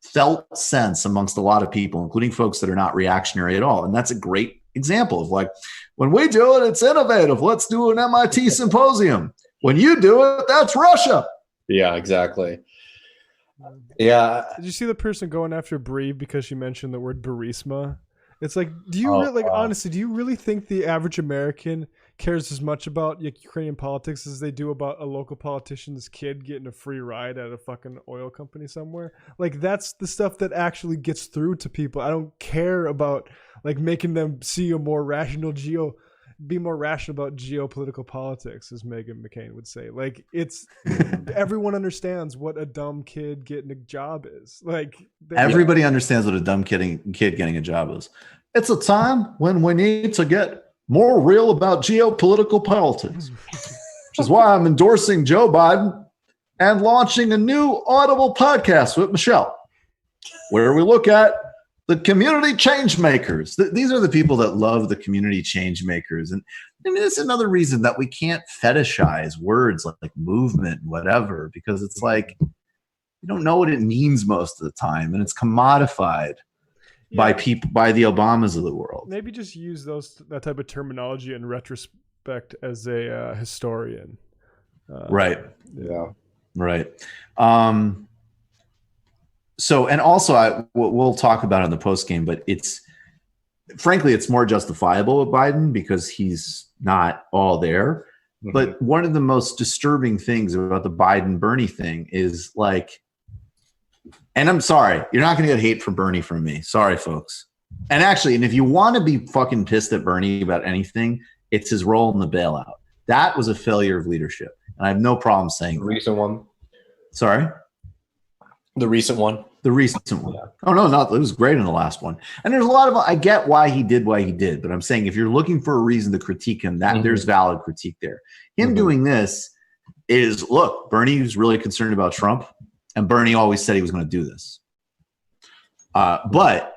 felt sense amongst a lot of people, including folks that are not reactionary at all. And that's a great example of like, when we do it, it's innovative. Let's do an MIT symposium. When you do it, that's Russia. Yeah, exactly. Yeah. Did you see the person going after Brie because she mentioned the word Burisma? It's like, do you really, honestly, do you really think the average American cares as much about Ukrainian politics as they do about a local politician's kid getting a free ride at a fucking oil company somewhere? Like, that's the stuff that actually gets through to people. I don't care about like making them see a more rational be more rational about geopolitical politics, as Meghan McCain would say. Like, it's everyone understands what a dumb kid getting a job is. Like, everybody understands what a dumb kid getting a job is. It's a time when we need to get more real about geopolitical politics, which is why I'm endorsing Joe Biden and launching a new Audible podcast with Michelle, where we look at the community change makers. These are the people that love the community change makers. And I mean, it's another reason that we can't fetishize words like movement and whatever, because it's like, you don't know what it means most of the time. And it's commodified by people, by the Obamas of the world. Maybe just use that type of terminology in retrospect as a historian. Right. Yeah. Right. So, and also we'll talk about it in the post game, but frankly, it's more justifiable with Biden because he's not all there. Mm-hmm. But one of the most disturbing things about the Biden Bernie thing is like, and I'm sorry, you're not going to get hate for Bernie from me. Sorry, folks. And actually, and if you want to be fucking pissed at Bernie about anything, it's his role in the bailout. That was a failure of leadership. And I have no problem saying the recent one. Sorry? The recent one. The recent one. Yeah. Oh, no, it was great in the last one. And there's a lot of, I get why he did, but I'm saying if you're looking for a reason to critique him, there's valid critique there. Him doing this is, look, Bernie was really concerned about Trump, and Bernie always said he was going to do this. But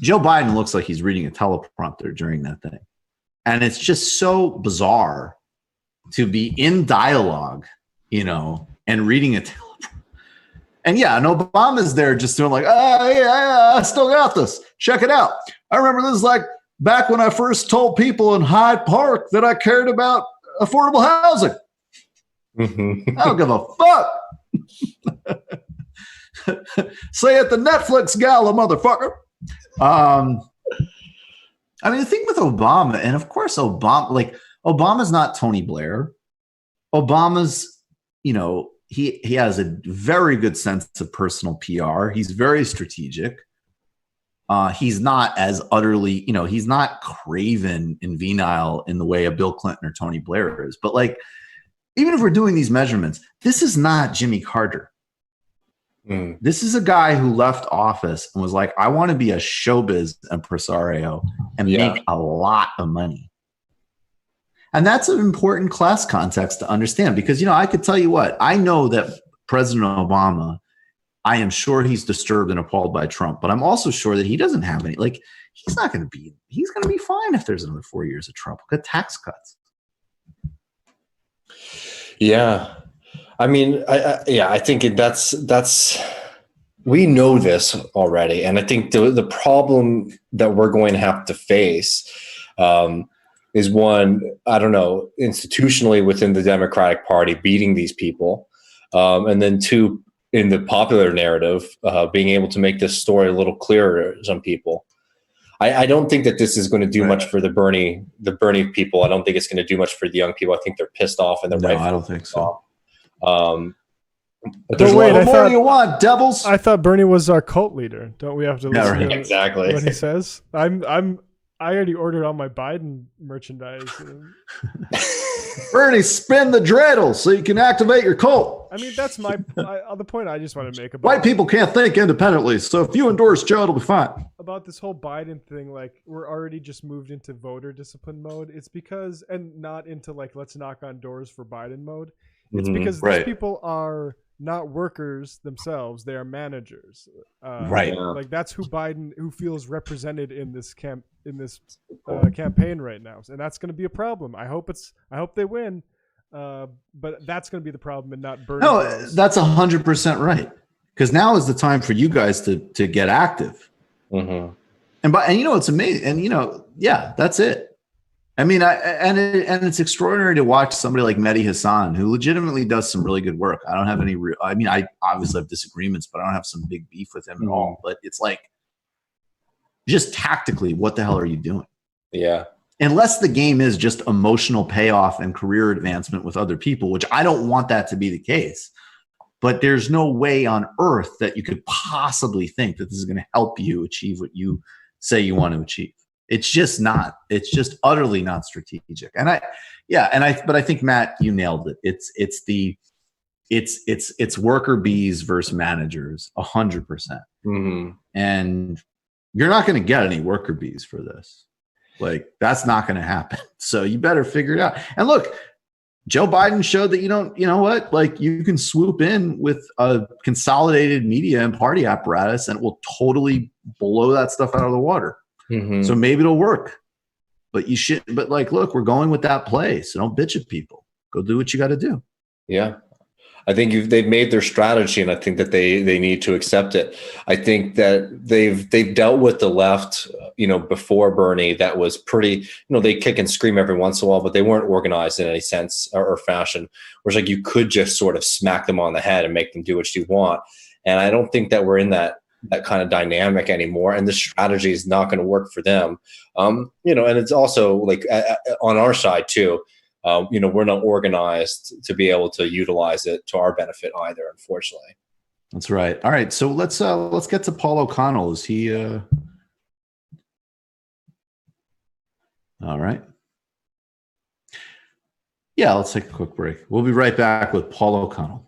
Joe Biden looks like he's reading a teleprompter during that thing. And it's just so bizarre to be in dialogue, and reading a teleprompter. And yeah, and Obama's there just doing like, I still got this. Check it out. I remember this like back when I first told people in Hyde Park that I cared about affordable housing. I don't give a fuck. Say at the Netflix gala, motherfucker. I mean, the thing with Obama, and of course Obama's not Tony Blair. Obama's, he has a very good sense of personal PR. He's very strategic. He's not as utterly, he's not craven and venile in the way a Bill Clinton or Tony Blair is. But like, even if we're doing these measurements, this is not Jimmy Carter. This is a guy who left office and was like, I want to be a showbiz impresario and make a lot of money. And that's an important class context to understand because, I could tell you what, I know that President Obama, I am sure he's disturbed and appalled by Trump, but I'm also sure that he doesn't have any, he's going to be fine if there's another 4 years of Trump. Look at tax cuts. Yeah. I mean, I think that's we know this already. And I think the problem that we're going to have to face, is one, I don't know, institutionally within the Democratic Party beating these people. And then two, in the popular narrative, being able to make this story a little clearer to some people. I don't think that this is going to do much for the Bernie people. I don't think it's going to do much for the young people. I think they're pissed off and they're No, I don't think so. But there's what more do you want, devils? I thought Bernie was our cult leader. Don't we have to listen to exactly what he says? I already ordered all my Biden merchandise. Bernie, spin the dreidel so you can activate your cult. I mean, that's the point I just want to make about white people can't think independently. So if you endorse Joe, it'll be fine. About this whole Biden thing, like we're already just moved into voter discipline mode. It's because, and not into let's knock on doors for Biden mode. It's because these people are not workers themselves; they are managers. Like that's who feels represented in this campaign right now, and that's going to be a problem. I hope they win, but that's going to be the problem, and not Bernie. No, that's 100% right. Because now is the time for you guys to get active. And it's amazing. And yeah, that's it. I mean, and it's extraordinary to watch somebody like Mehdi Hassan, who legitimately does some really good work. I don't have any real, I mean, I obviously have disagreements, but I don't have some big beef with him at all. But it's like, just tactically, what the hell are you doing? Yeah. Unless the game is just emotional payoff and career advancement with other people, which I don't want that to be the case. But there's no way on earth that you could possibly think that this is going to help you achieve what you say you want to achieve. It's just not. It's just utterly not strategic. And but I think, Matt, you nailed it. It's worker bees versus managers, 100%. And you're not going to get any worker bees for this. Like, that's not going to happen. So you better figure it out. And look, Joe Biden showed that you know what? Like, you can swoop in with a consolidated media and party apparatus and it will totally blow that stuff out of the water. So maybe it'll work, but you should. But like, look, we're going with that play. So don't bitch at people. Go do what you got to do. Yeah, I think they've made their strategy, and I think that they need to accept it. I think that they've dealt with the left, before Bernie. That was pretty. They kick and scream every once in a while, but they weren't organized in any sense or fashion. Whereas like you could just sort of smack them on the head and make them do what you want. And I don't think that we're in that kind of dynamic anymore, and the strategy is not going to work for them. And it's also like on our side too. We're not organized to be able to utilize it to our benefit either, unfortunately. That's right. All right, so let's get to Paul O'Connell. Is he? All right. Yeah, let's take a quick break. We'll be right back with Paul O'Connell.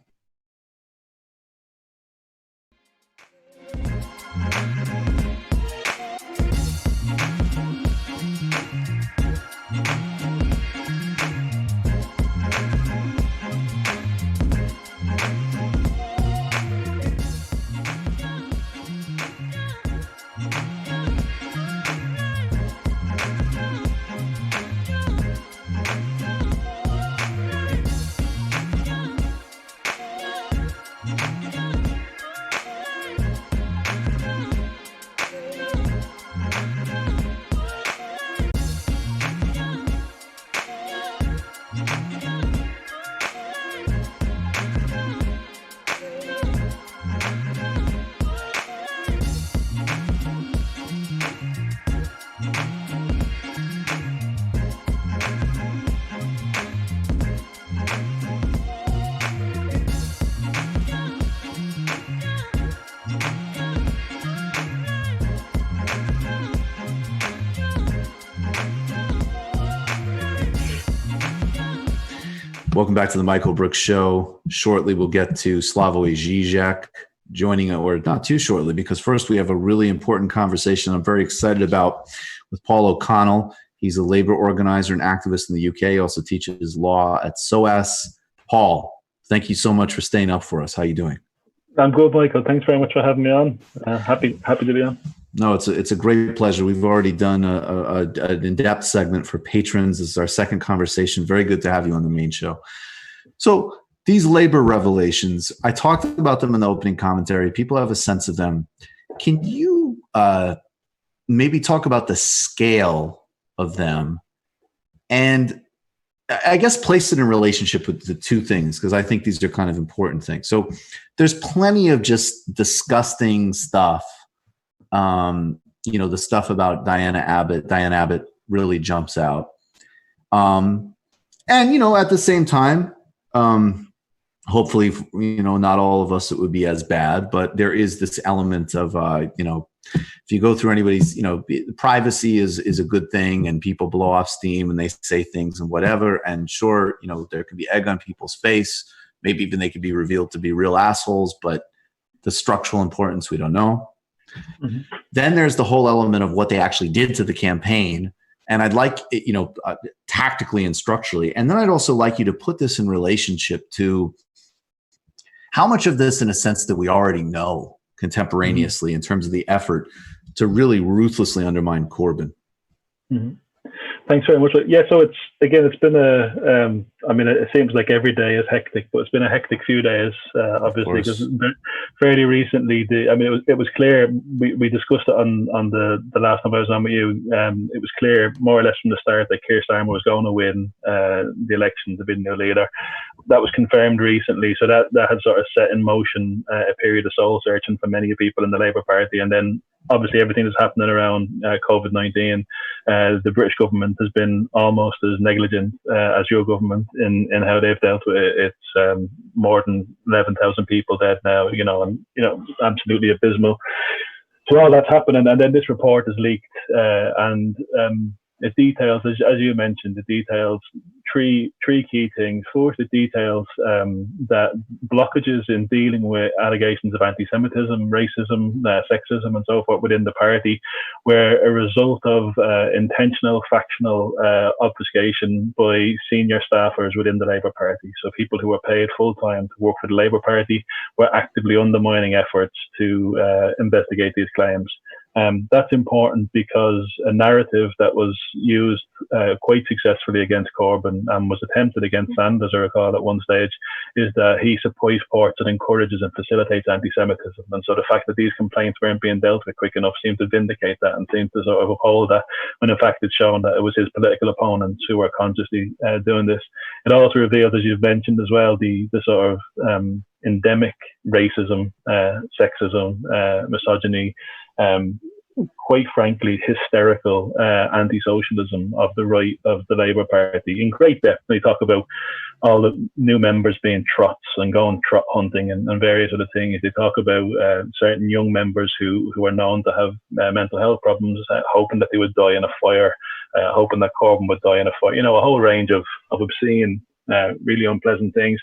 Welcome back to the Michael Brooks Show. Shortly, we'll get to Slavoj Žižek joining, or not too shortly, because first we have a really important conversation I'm very excited about with Paul O'Connell. He's a labor organizer and activist in the UK. He also teaches law at SOAS. Paul, thank you so much for staying up for us. How are you doing? I'm good, Michael. Thanks very much for having me on. Happy to be on. No, it's a great pleasure. We've already done an in-depth segment for patrons. This is our second conversation. Very good to have you on the main show. So these labor revelations, I talked about them in the opening commentary. People have a sense of them. Can you maybe talk about the scale of them and I guess place it in relationship with the two things, because I think these are kind of important things. So there's plenty of just disgusting stuff. The stuff about Diane Abbott really jumps out. And, at the same time, hopefully, not all of us, it would be as bad, but there is this element of, if you go through anybody's, privacy is a good thing, and people blow off steam and they say things and whatever. And sure, there could be egg on people's face. Maybe even they could be revealed to be real assholes, but the structural importance, we don't know. Mm-hmm. Then there's the whole element of what they actually did to the campaign. And I'd like, tactically and structurally. And then I'd also like you to put this in relationship to how much of this, in a sense, that we already know contemporaneously in terms of the effort to really ruthlessly undermine Corbyn. Mm-hmm. Thanks very much. Yeah, so it's been it seems like every day is hectic, but it's been a hectic few days, obviously, because fairly recently, it was clear, we discussed it on the last time I was on with you, it was clear more or less from the start that Keir Starmer was going to win the election to be the new leader. That was confirmed recently, so that had sort of set in motion a period of soul searching for many people in the Labour Party, and then obviously everything that's happening around COVID-19. The British government has been almost as negligent as your government in how they've dealt with it. It's more than 11,000 people dead now, and absolutely abysmal. So all that's happening, and then this report is leaked, and it details, as you mentioned, it details three key things. First, it details that blockages in dealing with allegations of anti-Semitism, racism, sexism, and so forth within the party were a result of intentional factional obfuscation by senior staffers within the Labour Party. So people who were paid full-time to work for the Labour Party were actively undermining efforts to investigate these claims. That's important because a narrative that was used quite successfully against Corbyn and was attempted against Sanders, I recall at one stage, is that he supports and encourages and facilitates anti-Semitism. And so the fact that these complaints weren't being dealt with quick enough seemed to vindicate that and seemed to sort of uphold that, when in fact it's shown that it was his political opponents who were consciously doing this. It also revealed, as you've mentioned as well, the sort of endemic racism, sexism, misogyny, quite frankly, hysterical anti-socialism of the right of the Labour Party in great depth. They talk about all the new members being trots and going trot hunting and various other things. They talk about certain young members who are known to have mental health problems, hoping that they would die in a fire, hoping that Corbyn would die in a fire. A whole range of obscene, really unpleasant things.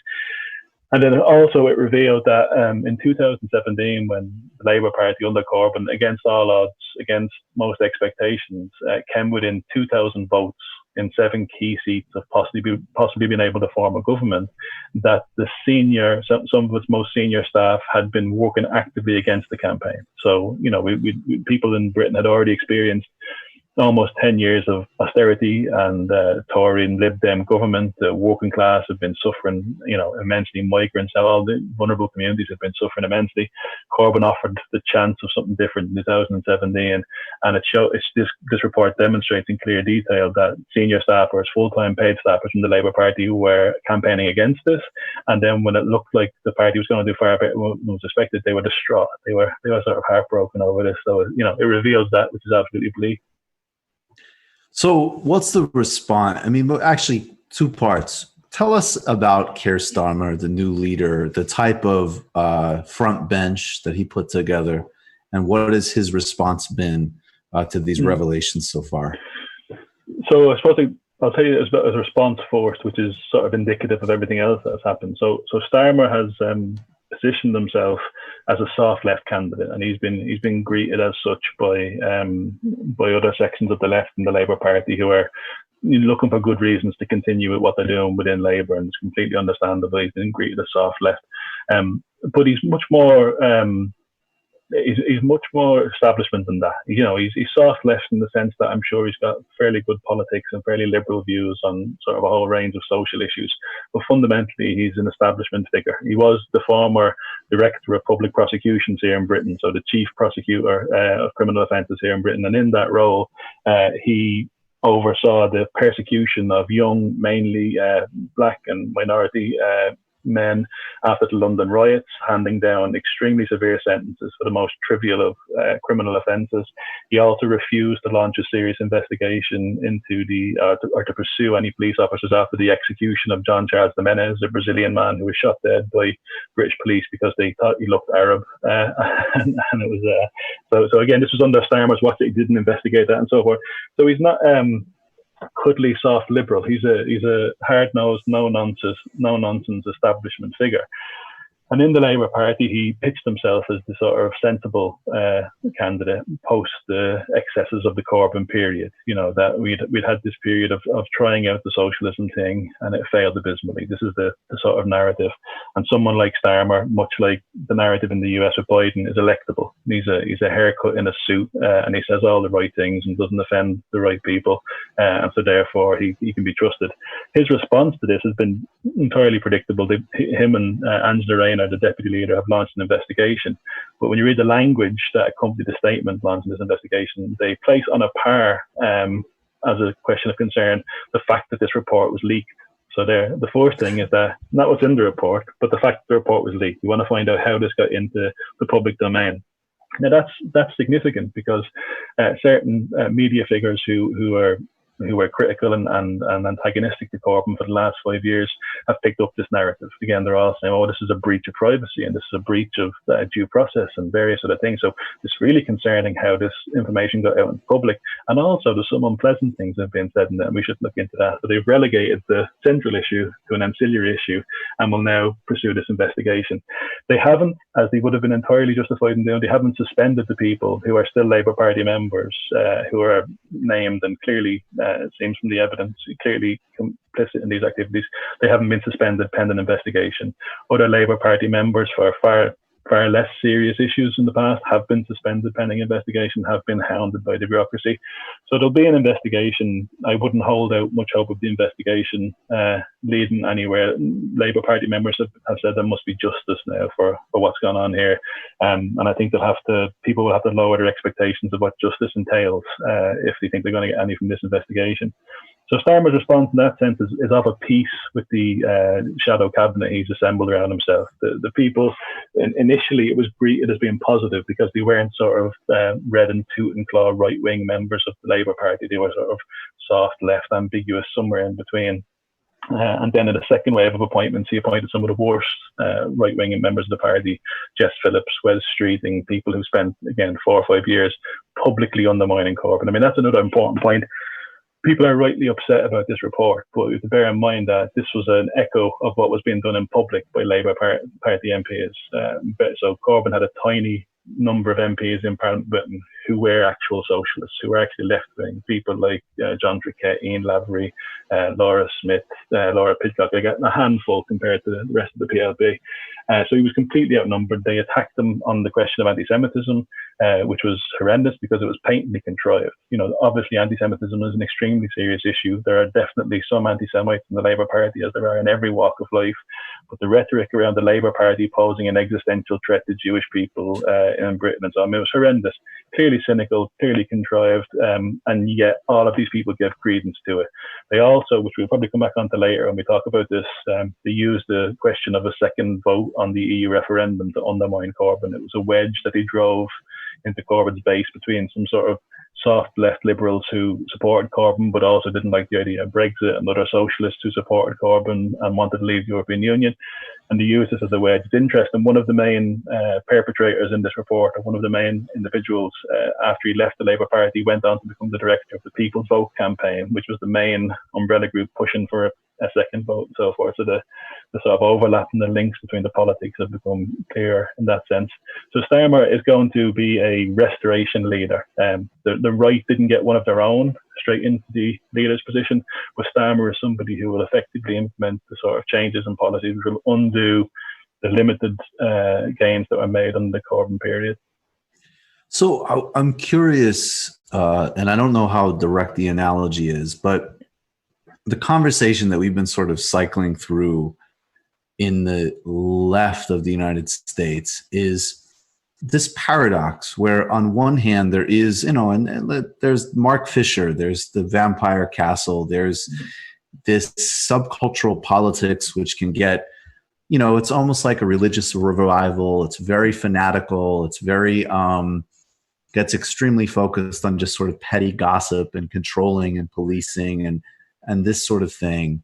And then also it revealed that in 2017, when the Labour Party under Corbyn, against all odds, against most expectations, came within 2,000 votes in 7 key seats of possibly being able to form a government, that some of its most senior staff had been working actively against the campaign. So, people in Britain had already experienced almost 10 years of austerity and Tory and Lib Dem government. The working class have been suffering, immensely. Migrants, all the vulnerable communities have been suffering immensely. Corbyn offered the chance of something different in 2017, and this report demonstrates in clear detail that senior staffers, full-time paid staffers from the Labour Party who were campaigning against this, and then when it looked like the party was going to do far better than was expected, they were distraught. They were sort of heartbroken over this. So it reveals that, which is absolutely bleak. So what's the response? Actually, 2 parts. Tell us about Keir Starmer, the new leader, the type of front bench that he put together, and what has his response been to these revelations so far? So I suppose I'll tell you as a response first, which is sort of indicative of everything else that has happened. So Starmer has positioned himself as a soft left candidate, and he's been greeted as such by other sections of the left in the Labour Party who are looking for good reasons to continue with what they're doing within Labour, and it's completely understandable. He's been greeted as soft left, but he's much more he's much more establishment than that. He's soft left in the sense that I'm sure he's got fairly good politics and fairly liberal views on sort of a whole range of social issues. But fundamentally, he's an establishment figure. He was the former Director of Public Prosecutions here in Britain, so the Chief Prosecutor of Criminal Offences here in Britain. And in that role, he oversaw the persecution of young, mainly black and minority men after the London riots, handing down extremely severe sentences for the most trivial of criminal offences. He also refused to launch a serious investigation into or to pursue any police officers after the execution of John Charles Jimenez, a Brazilian man who was shot dead by British police because they thought he looked Arab. And it was so again, this was under Starmer's watch that he didn't investigate that and so forth. So he's not cuddly, soft liberal. He's a hard-nosed, no nonsense establishment figure. And in the Labour Party, he pitched himself as the sort of sensible candidate post the excesses of the Corbyn period. That we'd had this period of trying out the socialism thing, and it failed abysmally. This is the sort of narrative. And someone like Starmer, much like the narrative in the US with Biden, is electable. He's a haircut in a suit, and he says all the right things and doesn't offend the right people, and so therefore he can be trusted. His response to this has been entirely predictable. Him and Angela Rayner, the deputy leader, have launched an investigation. But when you read the language that accompanied the statement launching this investigation, they place on a par, as a question of concern, the fact that this report was leaked. So the first thing is that not what's in the report, but the fact that the report was leaked. You want to find out how this got into the public domain. Now that's significant because certain media figures who are critical and antagonistic to Corbyn for the last 5 years have picked up this narrative. Again, they're all saying, oh, this is a breach of privacy and this is a breach of due process and various other things. So it's really concerning how this information got out in public. And also there's some unpleasant things that have been said in that, and we should look into that. So they've relegated the central issue to an ancillary issue and will now pursue this investigation. They haven't, as they would have been entirely justified in doing, they haven't suspended the people who are still Labour Party members, who are named and clearly, it seems from the evidence, clearly complicit in these activities. They haven't been suspended pending investigation. Other Labour Party members for far less serious issues in the past have been suspended pending investigation, have been hounded by the bureaucracy. So there'll be an investigation. I wouldn't hold out much hope of the investigation leading anywhere. Labour Party members have said there must be justice now for what's gone on here. And I think people will have to lower their expectations of what justice entails if they think they're going to get any from this investigation. So Starmer's response in that sense is of a piece with the shadow cabinet he's assembled around himself. The people, initially it was greeted as being positive because they weren't sort of red and toot and claw right-wing members of the Labour Party. They were sort of soft left, ambiguous, somewhere in between. And then in a second wave of appointments, he appointed some of the worst right-wing members of the party, Jess Phillips, Wes Streeting, people who spent, again, 4 or 5 years publicly undermining Corbyn. I mean, that's another important point. People are rightly upset about this report, but we have to bear in mind that this was an echo of what was being done in public by Labour Party MPs. So Corbyn had a tiny number of MPs in Parliament Britain who were actual socialists, who were actually left-wing, people like John Triquet, Ian Lavery, Laura Smith, Laura Pidcock. They got a handful compared to the rest of the PLP. So he was completely outnumbered. They attacked him on the question of anti-Semitism, which was horrendous because it was patently contrived. Obviously anti-Semitism is an extremely serious issue. There are definitely some anti-Semites in the Labour Party, as there are in every walk of life. But the rhetoric around the Labour Party posing an existential threat to Jewish people in Britain and so on, it was horrendous. Clearly cynical, clearly contrived, and yet all of these people give credence to it. They also, which we'll probably come back onto later when we talk about this, they used the question of a second vote on the EU referendum to undermine Corbyn. It was a wedge that he drove into Corbyn's base between some sort of soft left liberals who supported Corbyn but also didn't like the idea of Brexit, and other socialists who supported Corbyn and wanted to leave the European Union. And they used this as a wedge. It's interesting. One of the main perpetrators in this report, or one of the main individuals, after he left the Labour Party, went on to become the director of the People's Vote campaign, which was the main umbrella group pushing for a second vote and so forth. So the sort of overlap and the links between the politics have become clear in that sense. So Starmer is going to be a restoration leader. The right didn't get one of their own straight into the leader's position, but Starmer is somebody who will effectively implement the sort of changes in policies which will undo the limited gains that were made under the Corbyn period. So I'm curious, and I don't know how direct the analogy is, but the conversation that we've been sort of cycling through in the left of the United States is this paradox where on one hand there is, and there's Mark Fisher, there's the Vampire Castle, there's this subcultural politics which can get, it's almost like a religious revival. It's very fanatical. It's very, gets extremely focused on just sort of petty gossip and controlling and policing and this sort of thing.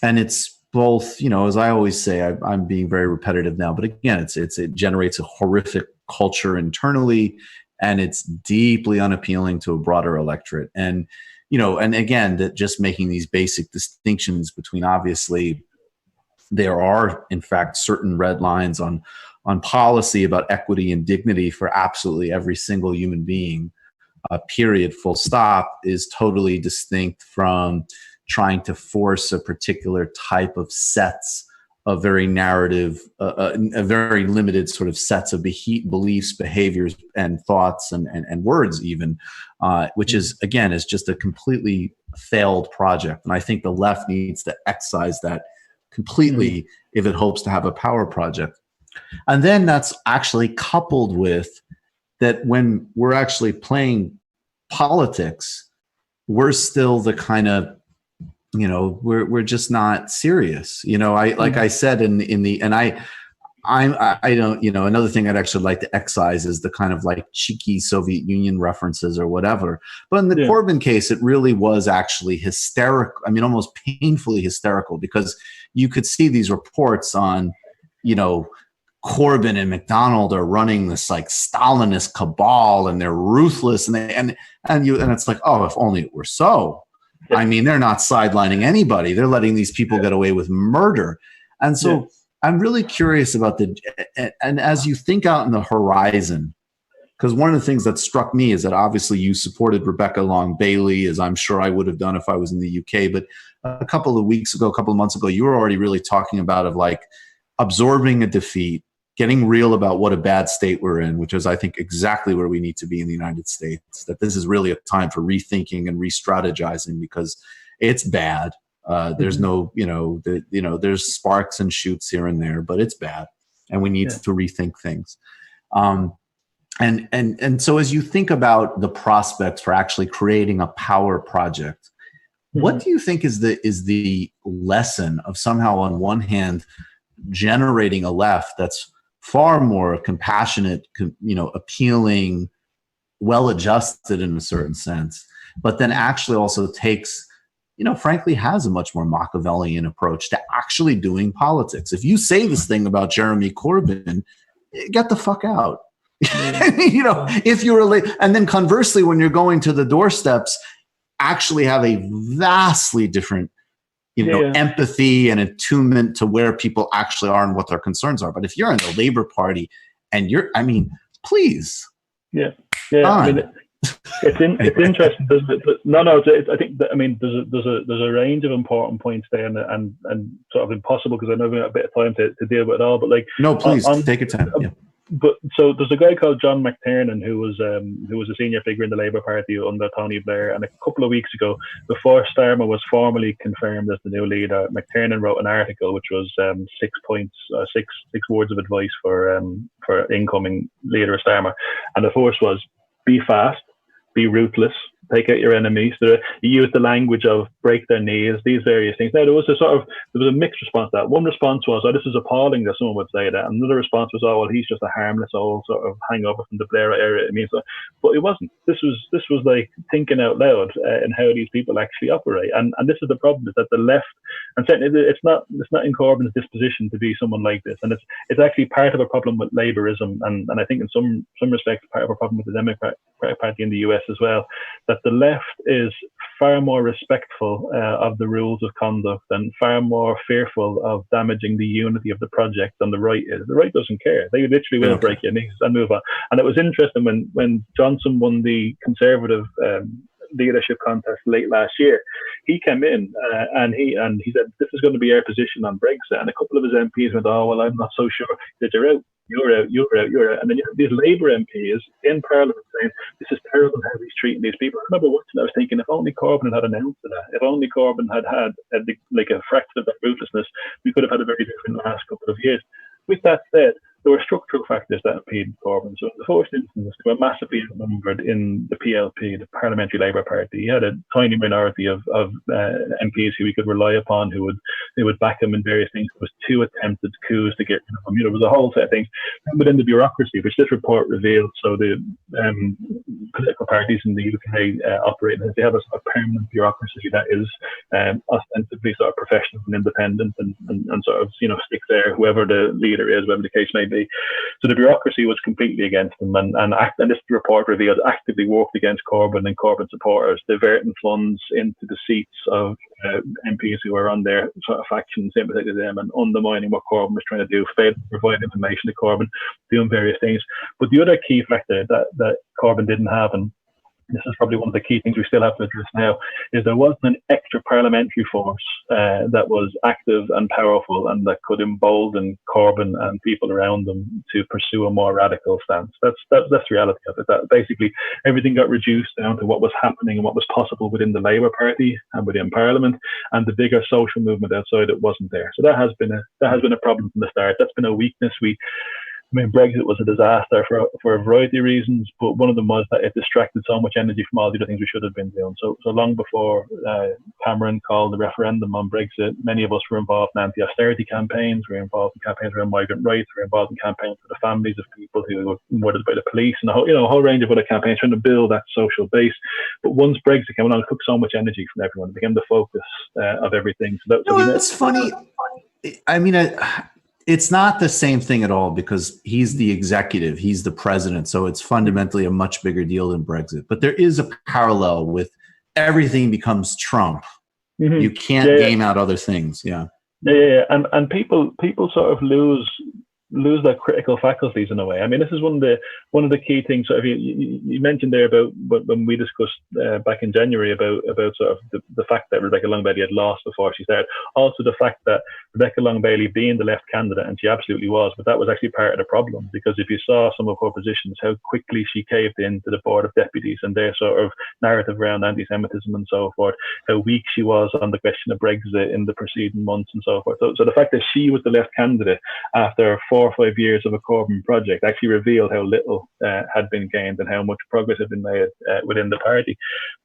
And it's both, as I always say, I'm being very repetitive now, but again, it generates a horrific culture internally, and it's deeply unappealing to a broader electorate. And, and again, that just making these basic distinctions between obviously there are, in fact, certain red lines on policy about equity and dignity for absolutely every single human being, period, full stop, is totally distinct from trying to force a particular type of sets of very narrative, a very limited sort of sets of beliefs, behaviors, and thoughts and words even, which is, again, is just a completely failed project. And I think the left needs to excise that completely if it hopes to have a power project. And then that's actually coupled with that when we're actually playing politics, we're still the kind of, we're just not serious. Like I said I don't, another thing I'd actually like to excise is the kind of like cheeky Soviet Union references or whatever. But in the Corbyn case, it really was actually hysterical. I mean, almost painfully hysterical, because you could see these reports on, Corbyn and McDonald are running this like Stalinist cabal, and they're ruthless, and it's like, oh, if only it were so. I mean, they're not sidelining anybody. They're letting these people get away with murder. And so I'm really curious about and as you think out in the horizon, because one of the things that struck me is that obviously you supported Rebecca Long Bailey, as I'm sure I would have done if I was in the UK. But a couple of months ago, you were already really talking about absorbing a defeat, getting real about what a bad state we're in, which is, I think, exactly where we need to be in the United States, that this is really a time for rethinking and re-strategizing, because it's bad. There's there's sparks and shoots here and there, but it's bad, and we need to rethink things. And so as you think about the prospects for actually creating a power project, what do you think is the lesson of somehow, on one hand, generating a left that's far more compassionate, appealing, well-adjusted in a certain sense, but then actually also takes, frankly, has a much more Machiavellian approach to actually doing politics? If you say this thing about Jeremy Corbyn, get the fuck out. If you're and then conversely, when you're going to the doorsteps, actually have a vastly different empathy and attunement to where people actually are and what their concerns are. But if you're in the Labour Party and please. I mean, it's interesting, doesn't it? But I think that, I mean, there's a range of important points there, and sort of impossible, because I know we have a bit of time to deal with it all. But no, please take your time. But so there's a guy called John McTiernan who was a senior figure in the Labour Party under Tony Blair, and a couple of weeks ago, before Starmer was formally confirmed as the new leader, McTiernan wrote an article which was 6 points, six words of advice for incoming leader Starmer, and the first was: be fast, be ruthless, take out your enemies. He used the language of break their knees, these various things. Now, there was a mixed response to that. One response was, oh, this is appalling that someone would say that. Another response was, oh, well, he's just a harmless old sort of hangover from the Blair era. I mean, but it wasn't. This was like thinking out loud in how these people actually operate. And this is the problem, is that the left, and certainly it's not in Corbyn's disposition to be someone like this. And it's actually part of a problem with Labourism, and I think in some respects part of a problem with the Democratic Party in the US as well, that the left is far more respectful of the rules of conduct and far more fearful of damaging the unity of the project than the right is. The right doesn't care. They literally will break your knees and move on. And it was interesting when Johnson won the Conservative leadership contest late last year, he came in and he said, this is going to be our position on Brexit. And a couple of his MPs went, oh, well, I'm not so sure. He said, you're out. And then you have these Labour MPs in Parliament saying, this is terrible how he's treating these people. I remember watching, I was thinking, if only Corbyn had announced that, if only Corbyn had a fraction of that ruthlessness, we could have had a very different last couple of years. With that said, there were structural factors that impeded Corbyn. So in the first instance, they were massively outnumbered in the PLP, the Parliamentary Labour Party. He had a tiny minority of MPs who he could rely upon, who would back him in various things. There was 2 attempted coups to get rid of him. There was a whole set of things. And within the bureaucracy, which this report revealed, so the political parties in the UK operate, they have a sort of permanent bureaucracy that is ostensibly sort of professional and independent and sort of, sticks there, whoever the leader is, whatever the case may be. be. So the bureaucracy was completely against them, and this report revealed actively worked against Corbyn and Corbyn supporters, diverting funds into the seats of MPs who were on their sort of faction sympathetic to them, and undermining what Corbyn was trying to do, failed to provide information to Corbyn, doing various things. But the other key factor that Corbyn didn't have, and this is probably one of the key things we still have to address now, is there wasn't an extra parliamentary force that was active and powerful and that could embolden Corbyn and people around them to pursue a more radical stance. That's the reality of it. That basically everything got reduced down to what was happening and what was possible within the Labour Party and within Parliament, and the bigger social movement outside it wasn't there. So that has been a problem from the start. That's been a weakness. Brexit was a disaster for a variety of reasons, but one of them was that it distracted so much energy from all the other things we should have been doing. So long before Cameron called the referendum on Brexit, many of us were involved in anti-austerity campaigns, we were involved in campaigns around migrant rights, we were involved in campaigns for the families of people who were murdered by the police, and a whole range of other campaigns trying to build that social base. But once Brexit came along, it took so much energy from everyone. It became the focus of everything. So it's funny. I mean, it's not the same thing at all, because he's the executive, he's the president. So it's fundamentally a much bigger deal than Brexit. But there is a parallel with everything becomes Trump. Mm-hmm. You can't game out other things. Yeah. And people sort of lose their critical faculties in a way. I mean, this is one of the key things. Sort of you mentioned there about when we discussed back in January about sort of the fact that Rebecca Long Bailey had lost before she started. Also the fact that Rebecca Long Bailey being the left candidate, and she absolutely was, but that was actually part of the problem, because if you saw some of her positions, how quickly she caved into the Board of Deputies and their sort of narrative around anti-Semitism and so forth, how weak she was on the question of Brexit in the preceding months and so forth. So the fact that she was the left candidate after 4 or 5 years of a Corbyn project actually revealed how little had been gained and how much progress had been made within the party.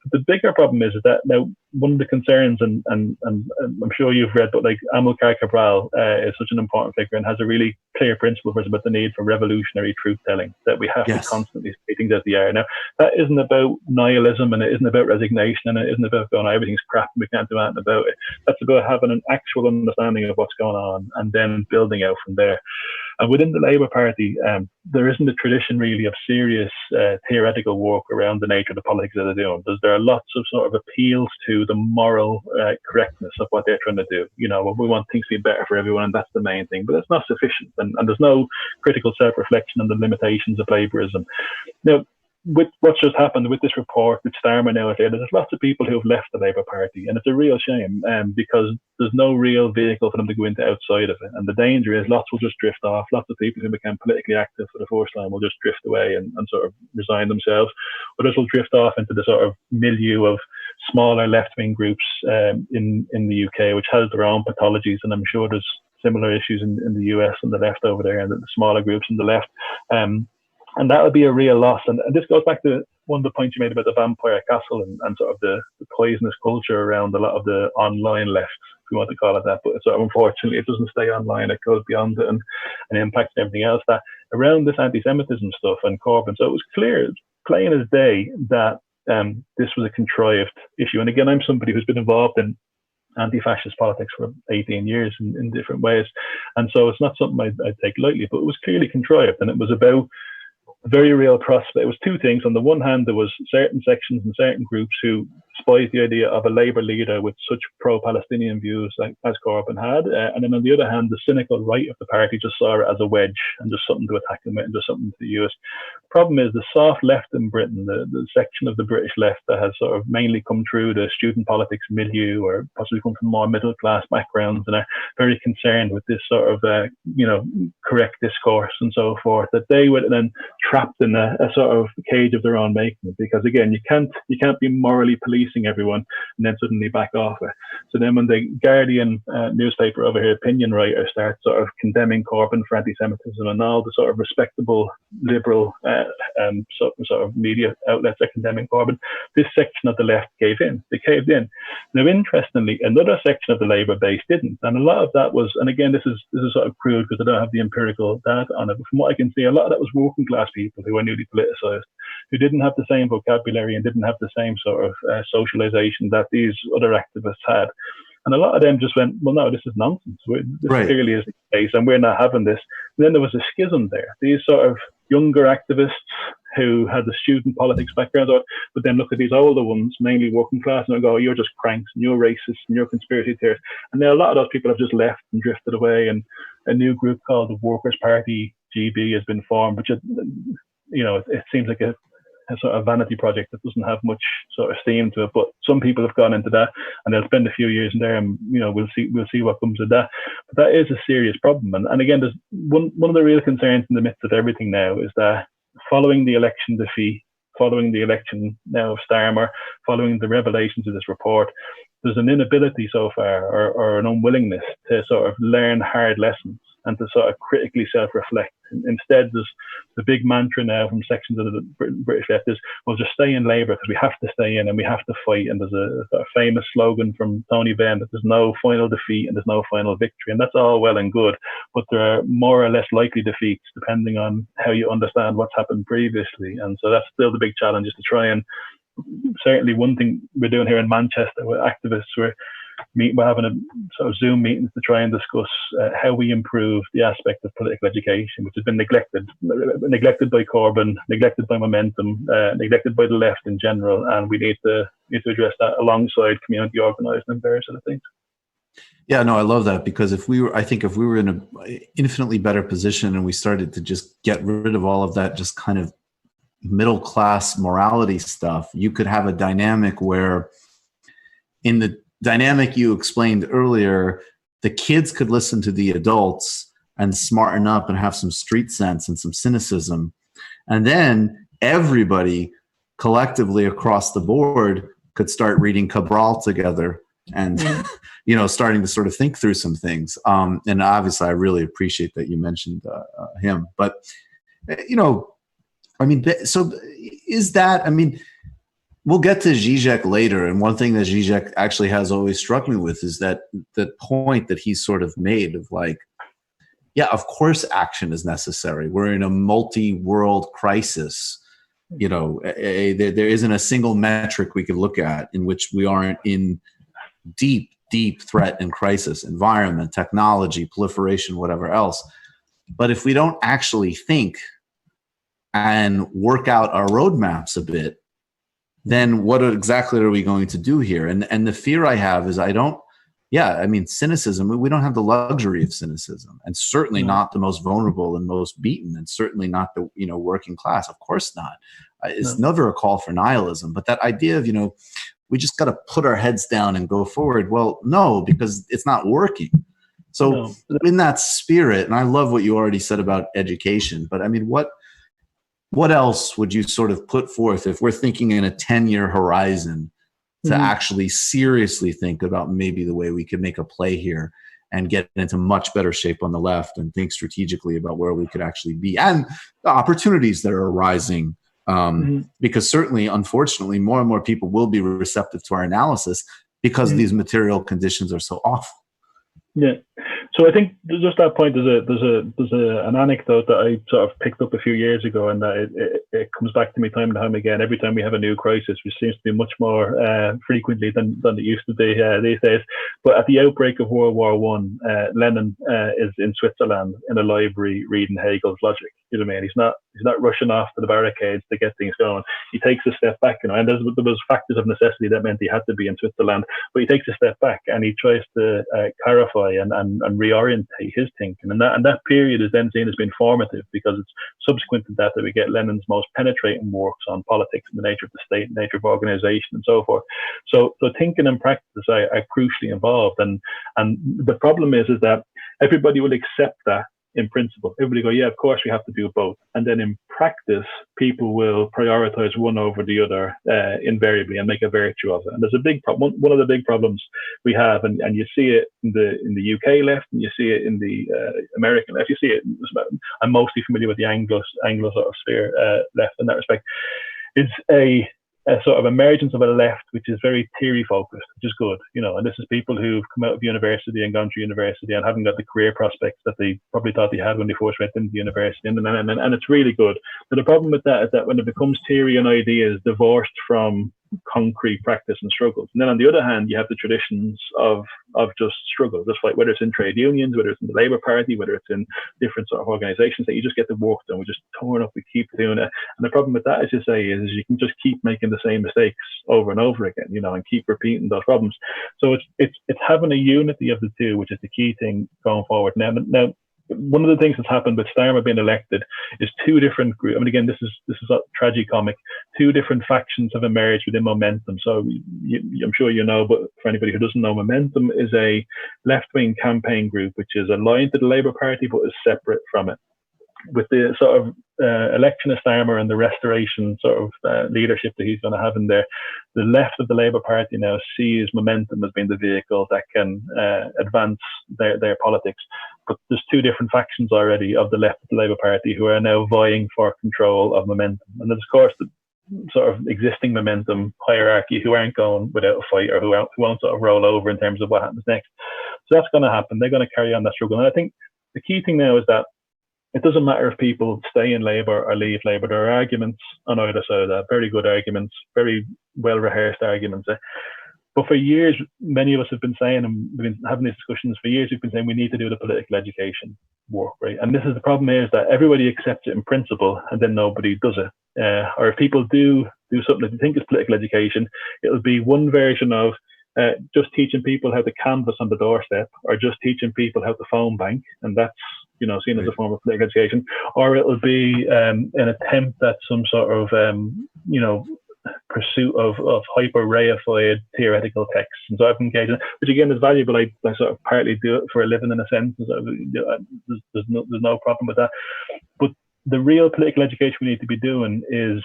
But the bigger problem is that now one of the concerns, and I'm sure you've read, but like Amilcar Cabral is such an important figure and has a really clear principle for us about the need for revolutionary truth-telling, that we have to constantly say things as they are. Now, that isn't about nihilism, and it isn't about resignation, and it isn't about going, everything's crap and we can't do anything about it. That's about having an actual understanding of what's going on and then building out from there. And within the Labour Party, there isn't a tradition really of serious theoretical work around the nature of the politics that they're doing. There are lots of sort of appeals to the moral correctness of what they're trying to do. We want things to be better for everyone, and that's the main thing. But that's not sufficient, and there's no critical self-reflection on the limitations of Labourism. Now, with what's just happened with this report, which Starmer now has said, there's lots of people who have left the Labour Party, and it's a real shame because there's no real vehicle for them to go into outside of it. And the danger is lots will just drift off. Lots of people who become politically active for the first time will just drift away and sort of resign themselves. Others will drift off into the sort of milieu of smaller left-wing groups in the UK, which has their own pathologies, and I'm sure there's similar issues in the US and the left over there, and the smaller groups in the left. And that would be a real loss. And this goes back to one of the points you made about the vampire castle and sort of the poisonous culture around a lot of the online left, if you want to call it that. But sort of unfortunately, it doesn't stay online. It goes beyond it and impacts everything else. That around this anti-Semitism stuff and Corbyn. So it was clear, plain as day, that this was a contrived issue. And again, I'm somebody who's been involved in anti-fascist politics for 18 years in different ways. And so it's not something I'd take lightly, but it was clearly contrived. And it was about very real prospect. It was two things. On the one hand, there was certain sections and certain groups who despised the idea of a Labour leader with such pro-Palestinian views as Corbyn had. And then on the other hand, the cynical right of the party just saw it as a wedge and just something to attack them with and just something to use. Problem is the soft left in Britain, the section of the British left that has sort of mainly come through the student politics milieu or possibly come from more middle class backgrounds and are very concerned with this sort of, correct discourse and so forth, that they were then trapped in a sort of cage of their own making, because again, you can't be morally policing everyone and then suddenly back off it. So then when the Guardian newspaper over here, opinion writer, starts sort of condemning Corbyn for anti-Semitism, and all the sort of respectable liberal sort of media outlets are condemning Corbyn, this section of the left gave in. They caved in. Now, interestingly, another section of the Labour base didn't, and a lot of that was, and again, this is sort of crude because I don't have the empirical data on it, but from what I can see, a lot of that was working class people who were newly politicised, who didn't have the same vocabulary and didn't have the same sort of socialisation that these other activists had. And a lot of them just went, well, no, this is nonsense. This Right. clearly is the case, and we're not having this. And then there was a schism there. These sort of younger activists who had the student politics background, but then look at these older ones, mainly working class, and go, you're just cranks, and you're racist, and you're conspiracy theorists. And then a lot of those people have just left and drifted away, and a new group called the Workers' Party, GB, has been formed, which, it seems like a sort of vanity project that doesn't have much sort of steam to it. But some people have gone into that, and they'll spend a few years in there, and we'll see what comes of that. But that is a serious problem. And again, there's one of the real concerns in the midst of everything now is that following the election defeat, following the election now of Starmer, following the revelations of this report, there's an inability so far, or an unwillingness to sort of learn hard lessons and to sort of critically self-reflect. Instead, there's the big mantra now from sections of the British left is, well, just stay in Labour because we have to stay in and we have to fight. And there's a famous slogan from Tony Benn that there's no final defeat and there's no final victory. And that's all well and good, but there are more or less likely defeats depending on how you understand what's happened previously. And so that's still the big challenge, is to try and, certainly one thing we're doing here in Manchester with activists, we're having a sort of Zoom meetings to try and discuss how we improve the aspect of political education, which has been neglected by Corbyn, neglected by Momentum, neglected by the left in general, and we need to address that alongside community organising and various other things. Yeah, no, I love that, because if we were in an infinitely better position and we started to just get rid of all of that just kind of middle class morality stuff, you could have a dynamic where, in the dynamic you explained earlier, the kids could listen to the adults and smarten up and have some street sense and some cynicism. And then everybody collectively across the board could start reading Cabral together and, starting to sort of think through some things. And obviously I really appreciate that you mentioned him, but, so is that, we'll get to Žižek later, and one thing that Žižek actually has always struck me with is that the point that he's sort of made of like, yeah, of course action is necessary. We're in a multi-world crisis. There isn't a single metric we could look at in which we aren't in deep threat and crisis, environment, technology, proliferation, whatever else. But if we don't actually think and work out our roadmaps a bit, then what exactly are we going to do here? And the fear I have is cynicism, we don't have the luxury of cynicism, and certainly not the most vulnerable and most beaten, and certainly not the, working class. Of course not. It's never a call for nihilism, but that idea of, we just got to put our heads down and go forward. Well, no, because it's not working. So in that spirit, and I love what you already said about education, but what else would you sort of put forth if we're thinking in a 10-year horizon to actually seriously think about maybe the way we could make a play here and get into much better shape on the left and think strategically about where we could actually be and the opportunities that are arising? Because certainly, unfortunately, more and more people will be receptive to our analysis because these material conditions are so awful. Yeah. So I think just that point, there's an anecdote that I sort of picked up a few years ago, and that it comes back to me time and time again every time we have a new crisis, which seems to be much more frequently than it used to be these days. But at the outbreak of World War One, Lenin is in Switzerland in a library reading Hegel's Logic. You know what I mean? He's not rushing off to the barricades to get things going. He takes a step back, and there was factors of necessity that meant he had to be in Switzerland, but he takes a step back and he tries to clarify and reorientate his thinking. And that period is then seen as being formative, because it's subsequent to that we get Lenin's most penetrating works on politics and the nature of the state, nature of organization, and so forth. So thinking and practice are crucially involved. And the problem is that everybody will accept that in principle. Everybody go, yeah, of course we have to do both. And then in practice, people will prioritize one over the other invariably and make a virtue of it. And there's a big problem. One of the big problems we have, and you see it in the UK left, and you see it in the American left. You see it. I'm mostly familiar with the Anglo sort of sphere left in that respect. It's a sort of emergence of a left which is very theory focused, which is good, and this is people who've come out of university and gone through university and haven't got the career prospects that they probably thought they had when they first went into university, and it's really good. But the problem with that is that when it becomes theory and ideas divorced from concrete practice and struggles. And then on the other hand, you have the traditions of just struggle, just like whether it's in trade unions, whether it's in the Labour Party, whether it's in different sort of organisations, that you just get the work done. We just torn up, we keep doing it. And the problem with that, as you say, is you can just keep making the same mistakes over and over again, and keep repeating those problems. So it's having a unity of the two, which is the key thing going forward. Now, one of the things that's happened with Starmer being elected is two different groups. I mean, again, this is a tragicomic. Two different factions have emerged within Momentum. So I'm sure you know, but for anybody who doesn't know, Momentum is a left-wing campaign group which is aligned to the Labour Party but is separate from it. With the sort of election of Starmer and the restoration sort of leadership that he's going to have in there, the left of the Labour Party now sees Momentum as being the vehicle that can advance their politics. But there's two different factions already of the left of the Labour Party who are now vying for control of Momentum. And there's, of course, the sort of existing Momentum hierarchy who aren't going without a fight, or who won't sort of roll over in terms of what happens next. So that's going to happen. They're going to carry on that struggle. And I think the key thing now is that it doesn't matter if people stay in Labour or leave Labour. There are arguments on either side of that, very good arguments, very well-rehearsed arguments. But for years, many of us have been saying, and we've been having these discussions for years, we've been saying we need to do the political education work, right? And this is the problem is that everybody accepts it in principle and then nobody does it. Or if people do something that they think is political education, it'll be one version of just teaching people how to canvass on the doorstep, or just teaching people how to phone bank, and that's seen as a form of political education, or it'll be an attempt at some sort of pursuit of hyper reified theoretical texts. And so I've engaged in, which again is valuable. I sort of partly do it for a living in a sense. There's no problem with that. But the real political education we need to be doing is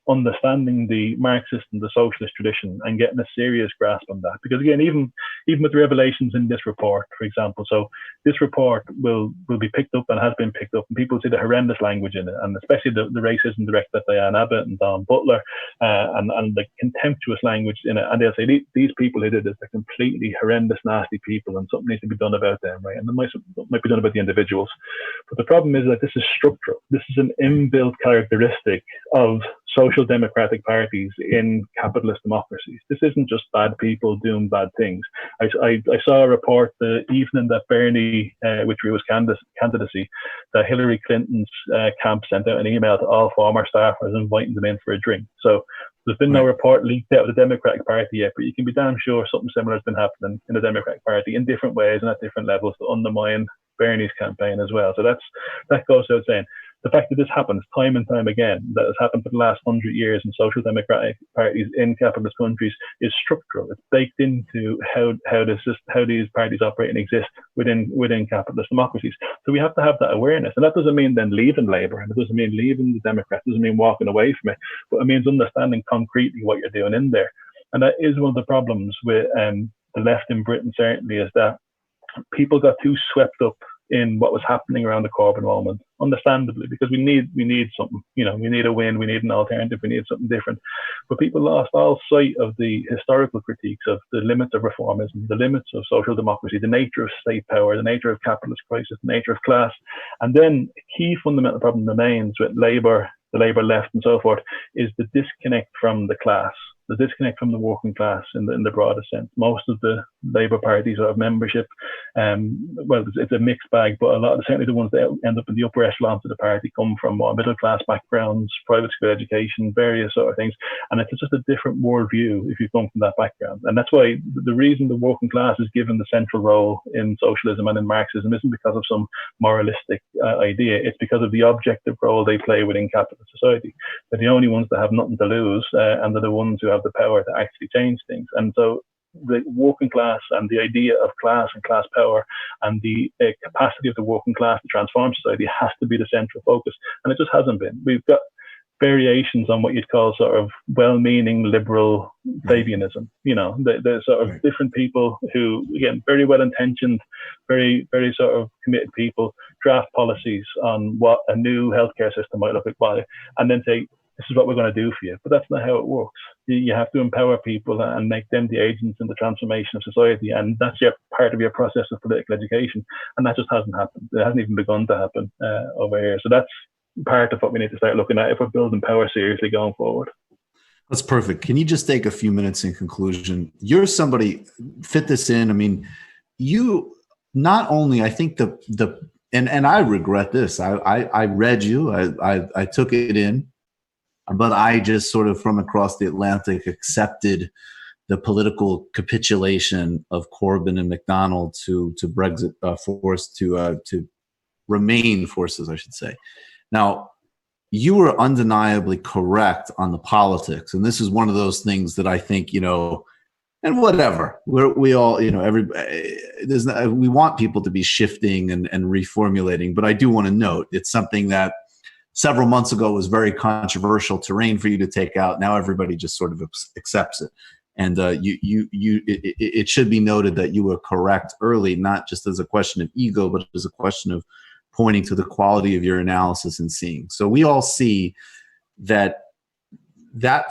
understanding the Marxist and the socialist tradition and getting a serious grasp on that. Because again, even with the revelations in this report, for example, so this report will be picked up and has been picked up, and people see the horrendous language in it, and especially the racism directed at Diane Abbott and Don Butler, and the contemptuous language in it. And they'll say these people who did this are completely horrendous, nasty people, and something needs to be done about them, right? And it might be done about the individuals. But the problem is that this is structural. This is an inbuilt characteristic of social democratic parties in capitalist democracies. This isn't just bad people doing bad things. I saw a report the evening that Bernie withdrew his candidacy, that Hillary Clinton's camp sent out an email to all former staffers inviting them in for a drink. So there's been no report leaked out of the Democratic Party yet, but you can be damn sure something similar has been happening in the Democratic Party in different ways and at different levels to undermine Bernie's campaign as well. So that goes without saying. The fact that this happens time and time again, that has happened for the last 100 years in social democratic parties in capitalist countries, is structural. It's baked into how these parties operate and exist within capitalist democracies. So we have to have that awareness. And that doesn't mean then leaving Labour, and it doesn't mean leaving the Democrats, it doesn't mean walking away from it, but it means understanding concretely what you're doing in there. And that is one of the problems with the left in Britain, certainly, is that people got too swept up in what was happening around the Corbyn moment, understandably, because we need something, we need a win, we need an alternative, we need something different. But people lost all sight of the historical critiques of the limits of reformism, the limits of social democracy, the nature of state power, the nature of capitalist crisis, the nature of class. And then a key fundamental problem remains with Labour, the Labour left and so forth, is the disconnect from the class. The disconnect from the working class in the broadest sense. Most of the Labour parties have membership. Well, it's a mixed bag, but certainly the ones that end up in the upper echelons of the party come from more middle class backgrounds, private school education, various sort of things. And it's just a different worldview if you come from that background. And that's why the reason the working class is given the central role in socialism and in Marxism isn't because of some moralistic idea. It's because of the objective role they play within capitalist society. They're the only ones that have nothing to lose, and they're the ones who have the power to actually change things. And so the working class and the idea of class and class power and the capacity of the working class to transform society has to be the central focus. And it just hasn't been. We've got variations on what you'd call sort of well-meaning liberal Fabianism. The sort of different people who, again, very well-intentioned, very, very sort of committed people, draft policies on what a new healthcare system might look like, and then say, this is what we're going to do for you. But that's not how it works. You have to empower people and make them the agents in the transformation of society. And that's part of your process of political education. And that just hasn't happened. It hasn't even begun to happen over here. So that's part of what we need to start looking at if we're building power seriously going forward. That's perfect. Can you just take a few minutes in conclusion? You're somebody, fit this in. I mean, you not only, I think and I regret this. I read you, I took it in, but I just sort of from across the Atlantic accepted the political capitulation of Corbyn and McDonnell to Brexit to Remain forces, I should say. Now, you were undeniably correct on the politics, and this is one of those things that I think, and whatever, we all, everybody, we want people to be shifting and reformulating, but I do want to note it's something that several months ago was very controversial terrain for you to take out. Now everybody just sort of accepts it. And it should be noted that you were correct early, not just as a question of ego, but as a question of pointing to the quality of your analysis and seeing. So we all see that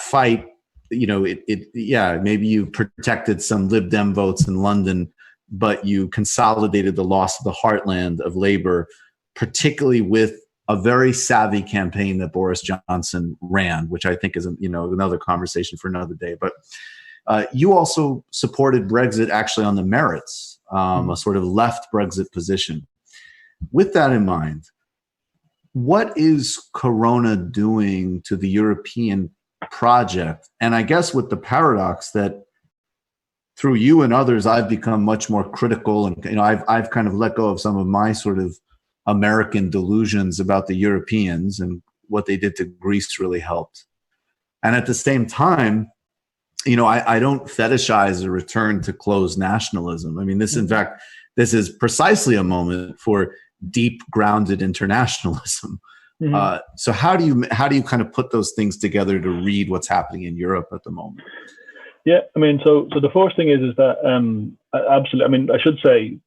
fight, maybe you protected some Lib Dem votes in London, but you consolidated the loss of the heartland of Labour, particularly with a very savvy campaign that Boris Johnson ran, which I think is another conversation for another day. But you also supported Brexit actually on the merits, a sort of left Brexit position. With that in mind, what is Corona doing to the European project? And I guess with the paradox that through you and others, I've become much more critical, and I've kind of let go of some of my sort of American delusions about the Europeans, and what they did to Greece really helped. And at the same time, I don't fetishize a return to closed nationalism. I mean, this is precisely a moment for deep grounded internationalism. Mm-hmm. So how do you kind of put those things together to read what's happening in Europe at the moment? Yeah, I mean, so the first thing is that absolutely. I mean, I should say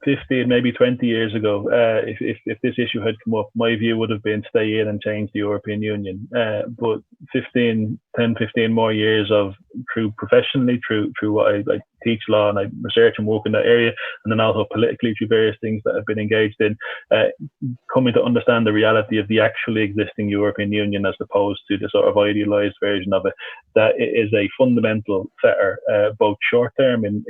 15, maybe 20 years ago, if this issue had come up, my view would have been stay in and change the European Union. But 10, 15 more years of professionally through what I teach law and I research and work in that area, and then also politically through various things that I've been engaged in, coming to understand the reality of the actually existing European Union as opposed to the sort of idealized version of it, that it is a fundamental fetter, both short term in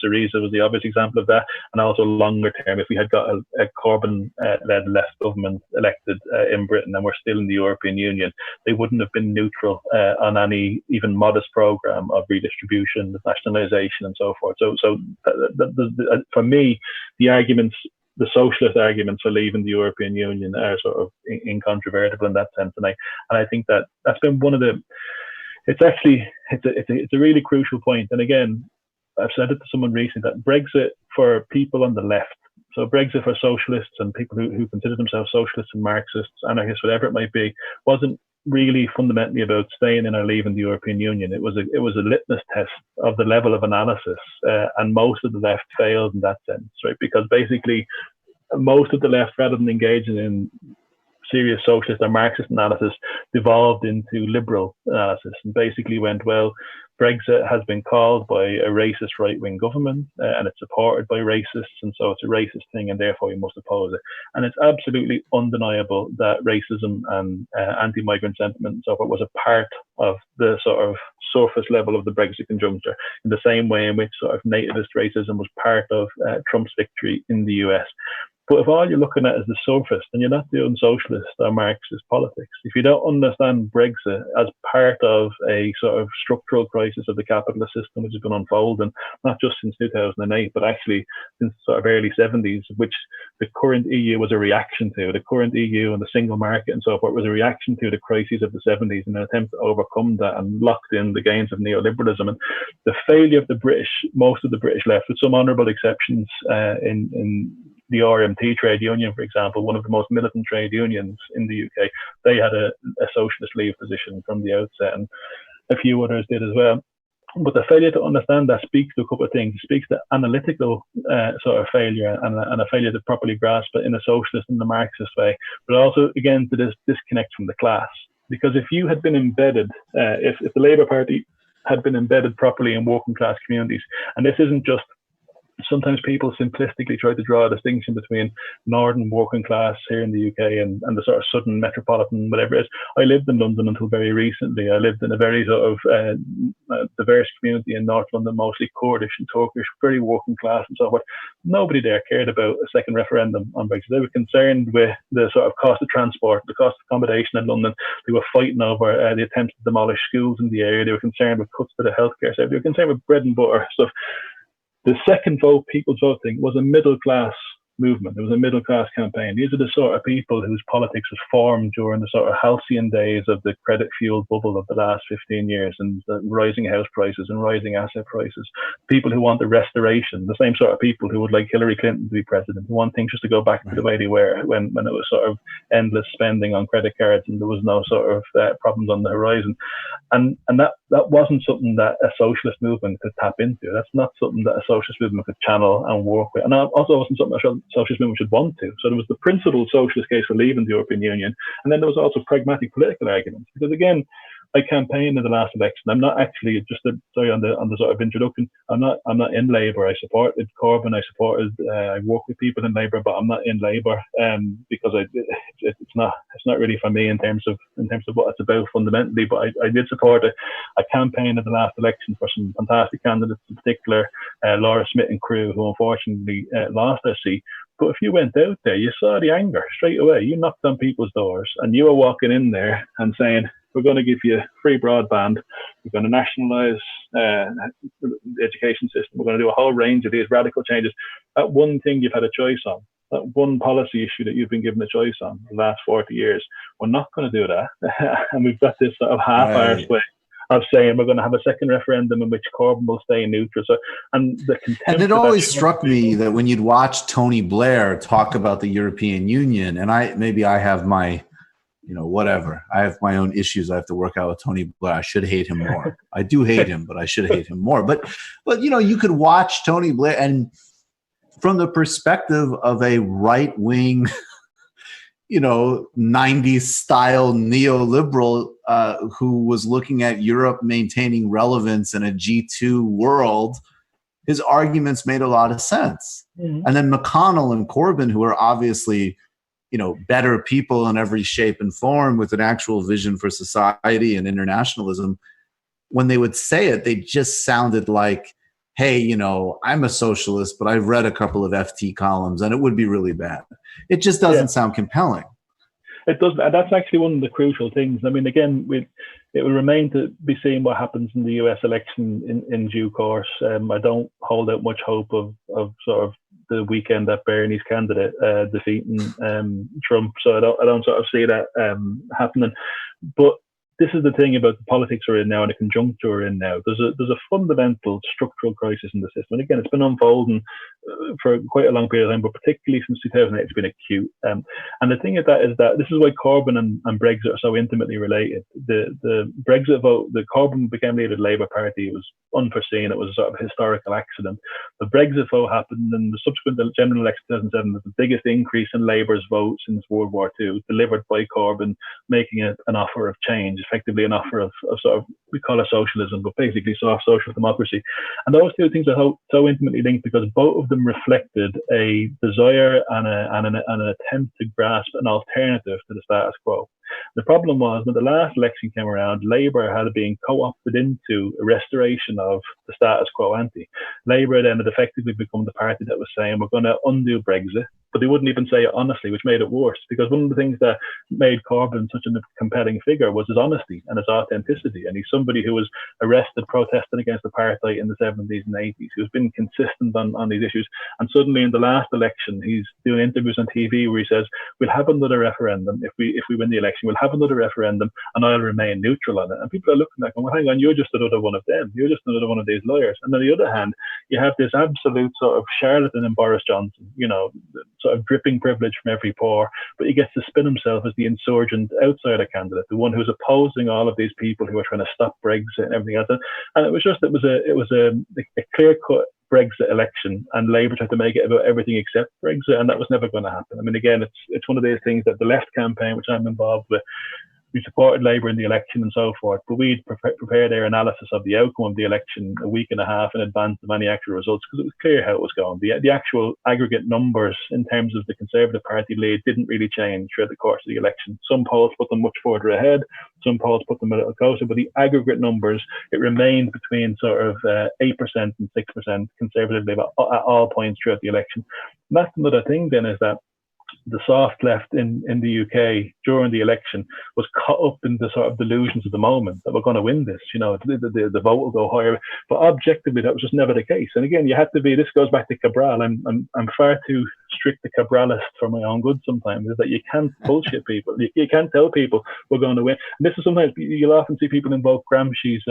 Syriza was the obvious example of that, and also longer term. If we had got a Corbyn-led left government elected in Britain and we're still in the European Union, they wouldn't have been neutral on any even modest program of redistribution, nationalization, and so forth. So for me, the socialist arguments for leaving the European Union are sort of incontrovertible in that sense, and I think that's been one of the. It's a really crucial point. And again, I've said it to someone recently that Brexit for people on the left, so Brexit for socialists and people who consider themselves socialists and Marxists, anarchists, whatever it might be, wasn't really fundamentally about staying in or leaving the European Union. It was a litmus test of the level of analysis, and most of the left failed in that sense, right? Because basically, most of the left, rather than engaging in serious socialist or Marxist analysis, devolved into liberal analysis and basically went, well, Brexit has been called by a racist right-wing government, and it's supported by racists, and so it's a racist thing, and therefore we must oppose it. And it's absolutely undeniable that racism and anti-migrant sentiment and so forth was a part of the sort of surface level of the Brexit conjuncture, in the same way in which sort of nativist racism was part of Trump's victory in the US. But if all you're looking at is the surface, then you're not doing socialist or Marxist politics. If you don't understand Brexit as part of a sort of structural crisis of the capitalist system, which has been unfolding, not just since 2008, but actually since sort of early 70s, which the current EU was a reaction to. The current EU and the single market and so forth was a reaction to the crises of the 70s in an attempt to overcome that and locked in the gains of neoliberalism. And the failure of most of the British left, with some honourable exceptions in the RMT trade union, for example, one of the most militant trade unions in the UK, they had a socialist leave position from the outset, and a few others did as well. But the failure to understand that speaks to a couple of things. It speaks to analytical sort of failure and a failure to properly grasp it in a socialist and a Marxist way, but also, again, to this disconnect from the class. Because if you had been embedded, if the Labour Party had been embedded properly in working class communities, and this isn't just sometimes people simplistically try to draw a distinction between northern working class here in the UK and the sort of southern metropolitan, whatever it is. I lived in London until very recently. I lived in a very sort of diverse community in North London, mostly Kurdish and Turkish, very working class and so forth. Nobody there cared about a second referendum on Brexit. They were concerned with the sort of cost of transport, the cost of accommodation in London. They were fighting over the attempts to demolish schools in the area. They were concerned with cuts to the healthcare sector. They were concerned with bread and butter stuff. The second vote, people's voting, was a middle class movement. It was a middle class campaign. These are the sort of people whose politics was formed during the sort of halcyon days of the credit fueled bubble of the last 15 years and the rising house prices and rising asset prices. People who want the restoration, the same sort of people who would like Hillary Clinton to be president, who want things just to go back to the way they were when it was sort of endless spending on credit cards and there was no sort of problems on the horizon. And that wasn't something that a socialist movement could tap into. That's not something that a socialist movement could channel and work with. And that also wasn't something a socialist movement should want to. So there was the principled socialist case for leaving the European Union. And then there was also pragmatic political arguments. Because again, I campaigned in the last election. I'm not actually, just sorry on the sort of introduction, I'm not in Labour. I supported Corbyn. I work with people in Labour, but I'm not in Labour because it's not really for me in terms of what it's about fundamentally. But I did support a campaign in the last election for some fantastic candidates, in particular Laura Smith and crew, who unfortunately lost their seat. But if you went out there, you saw the anger straight away. You knocked on people's doors and you were walking in there and saying, we're going to give you free broadband. We're going to nationalise the education system. We're going to do a whole range of these radical changes. That one thing you've had a choice on, that one policy issue that you've been given a choice on the last 40 years, we're not going to do that. And we've got this sort of half-arsed way of saying we're going to have a second referendum in which Corbyn will stay neutral. So, and it always struck me that when you'd watch Tony Blair talk about the European Union, and I have my, whatever. I have my own issues I have to work out with Tony Blair. I should hate him more. I do hate him, but I should hate him more. But you could watch Tony Blair, and from the perspective of a right-wing, 90s style neoliberal who was looking at Europe maintaining relevance in a G2 world, his arguments made a lot of sense. Mm-hmm. And then McConnell and Corbyn, who are obviously better people in every shape and form with an actual vision for society and internationalism, when they would say it, they just sounded like, hey, I'm a socialist, but I've read a couple of FT columns and it would be really bad. It just doesn't sound compelling. It does. And that's actually one of the crucial things. I mean, again, it will remain to be seen what happens in the US election in due course. I don't hold out much hope of sort of the weekend that Bernie's candidate defeating Trump. So I don't sort of see that happening. But this is the thing about the politics we're in now and the conjuncture we're in now. There's a fundamental structural crisis in the system. And again, it's been unfolding for quite a long period of time, but particularly since 2008, it's been acute. And the thing is that this is why Corbyn and Brexit are so intimately related. The Brexit vote, the Corbyn became leader of the Labour Party. It was unforeseen. It was a sort of historical accident. The Brexit vote happened, and the subsequent general election 2007 was the biggest increase in Labour's vote since World War II, delivered by Corbyn, making it an offer of change, effectively an offer of sort of, we call it socialism, but basically soft social democracy. And those two things are so intimately linked because both of them reflected a desire and an attempt to grasp an alternative to the status quo. The problem was when the last election came around, Labour had been co-opted into a restoration of the status quo ante. Labour then had effectively become the party that was saying we're going to undo Brexit, but they wouldn't even say it honestly, which made it worse, because one of the things that made Corbyn such a compelling figure was his honesty and his authenticity. And he's somebody who was arrested protesting against apartheid in the 70s and 80s, who's been consistent on these issues. And suddenly in the last election, he's doing interviews on TV where he says, we'll have another referendum if we win the election. We'll have another referendum and I'll remain neutral on it. And people are looking at it going, well, hang on, you're just another one of them. You're just another one of these lawyers. And on the other hand, you have this absolute sort of charlatan in Boris Johnson, sort of dripping privilege from every pore, but he gets to spin himself as the insurgent outsider candidate, the one who's opposing all of these people who are trying to stop Brexit and everything else. And it was a clear-cut Brexit election, and Labour tried to make it about everything except Brexit, and that was never going to happen. I mean, again, it's one of those things that the left campaign, which I'm involved with, we supported Labour in the election and so forth, but we'd prepared their analysis of the outcome of the election a week and a half in advance of any actual results, because it was clear how it was going. The actual aggregate numbers in terms of the Conservative Party lead didn't really change throughout the course of the election. Some polls put them much further ahead, some polls put them a little closer, but the aggregate numbers, it remained between sort of 8% and 6% Conservative Labour at all points throughout the election. And that's another thing then, is that the soft left in the UK during the election was caught up in the sort of delusions of the moment that we're going to win this, the vote will go higher. But objectively, that was just never the case. And again, you had to be, this goes back to Cabral. I'm far too strict a Cabralist for my own good sometimes, is that you can't bullshit people. You can't tell people we're going to win. And this is sometimes, you'll often see people invoke Gramsci's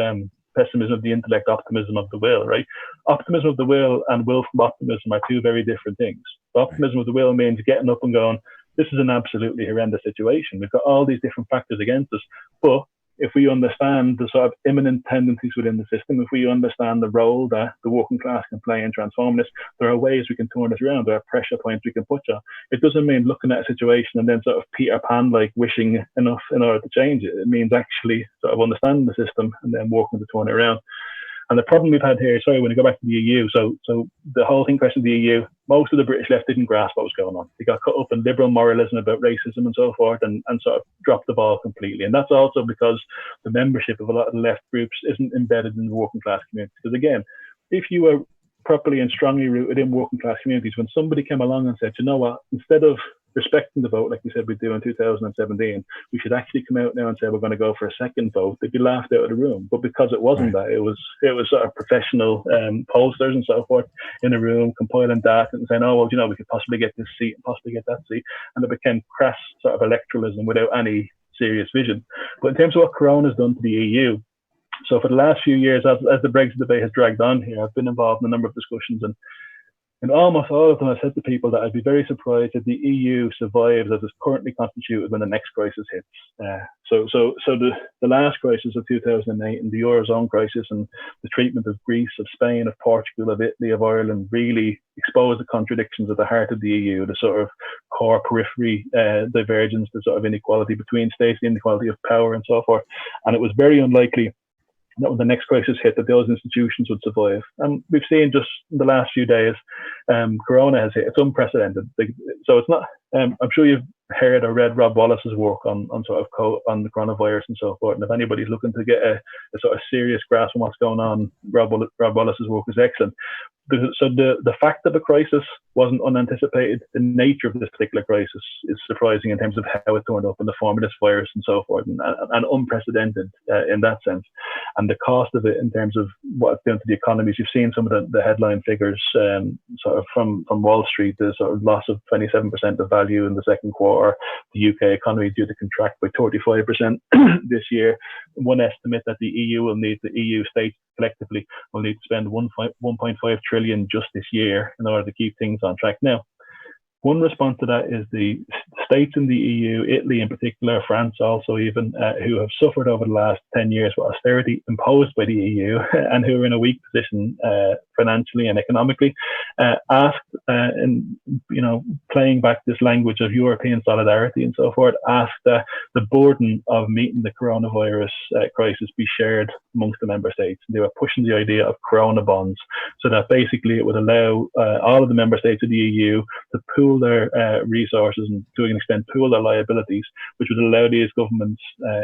pessimism of the intellect, optimism of the will, right? Optimism of the will and willful optimism are two very different things. The optimism of the will means getting up and going, this is an absolutely horrendous situation. We've got all these different factors against us. But if we understand the sort of imminent tendencies within the system, if we understand the role that the working class can play in transforming this, there are ways we can turn this around. There are pressure points we can put on. It doesn't mean looking at a situation and then sort of Peter Pan like wishing enough in order to change it. It means actually sort of understanding the system and then working to turn it around. And the problem we've had here, when we go back to the EU, so the whole thing question of the EU, most of the British left didn't grasp what was going on. They got caught up in liberal moralism about racism and so forth, and sort of dropped the ball completely. And that's also because the membership of a lot of the left groups isn't embedded in the working class community. Because again, if you were properly and strongly rooted in working class communities, when somebody came along and said, you know what, instead of respecting the vote like we said we'd do in 2017, we should actually come out now and say we're going to go for a second vote, they'd be laughed out of the room. But because it wasn't that, it was sort of professional pollsters and so forth in a room compiling data and saying, oh well, we could possibly get this seat and possibly get that seat, and it became crass sort of electoralism without any serious vision. But in terms of what Corona has done to the EU, so for the last few years, as the Brexit debate has dragged on here, I've been involved in a number of discussions, and in almost all of them, I said to people that I'd be very surprised if the EU survives as it's currently constituted when the next crisis hits. So the last crisis of 2008 and the Eurozone crisis and the treatment of Greece, of Spain, of Portugal, of Italy, of Ireland really exposed the contradictions at the heart of the EU, the sort of core periphery divergence, the sort of inequality between states, the inequality of power and so forth. And it was very unlikely that when the next crisis hit, that those institutions would survive. And we've seen just in the last few days, Corona has hit. It's unprecedented. So it's not. I'm sure you've heard or read Rob Wallace's work on the coronavirus and so forth. And if anybody's looking to get a sort of serious grasp on what's going on, Rob Wallace's work is excellent. So the fact that the crisis wasn't unanticipated, the nature of this particular crisis is surprising in terms of how it turned up in the form of this virus and so forth, and unprecedented in that sense. And the cost of it in terms of what it's done to the economies. You've seen some of the headline figures sort of from Wall Street, the sort of loss of 27% of value in the second quarter. The UK economy is due to contract by 35% this year. One estimate that the EU states collectively will need to spend 1.5 trillion just this year in order to keep things on track. Now, one response to that is the states in the EU, Italy in particular, France also even, who have suffered over the last 10 years with austerity imposed by the EU and who are in a weak position financially and economically, asked, playing back this language of European solidarity and so forth, asked the burden of meeting the coronavirus crisis be shared amongst the member states. They were pushing the idea of corona bonds, so that basically it would allow all of the member states of the EU to pool their resources and to an extent pool their liabilities, which would allow these governments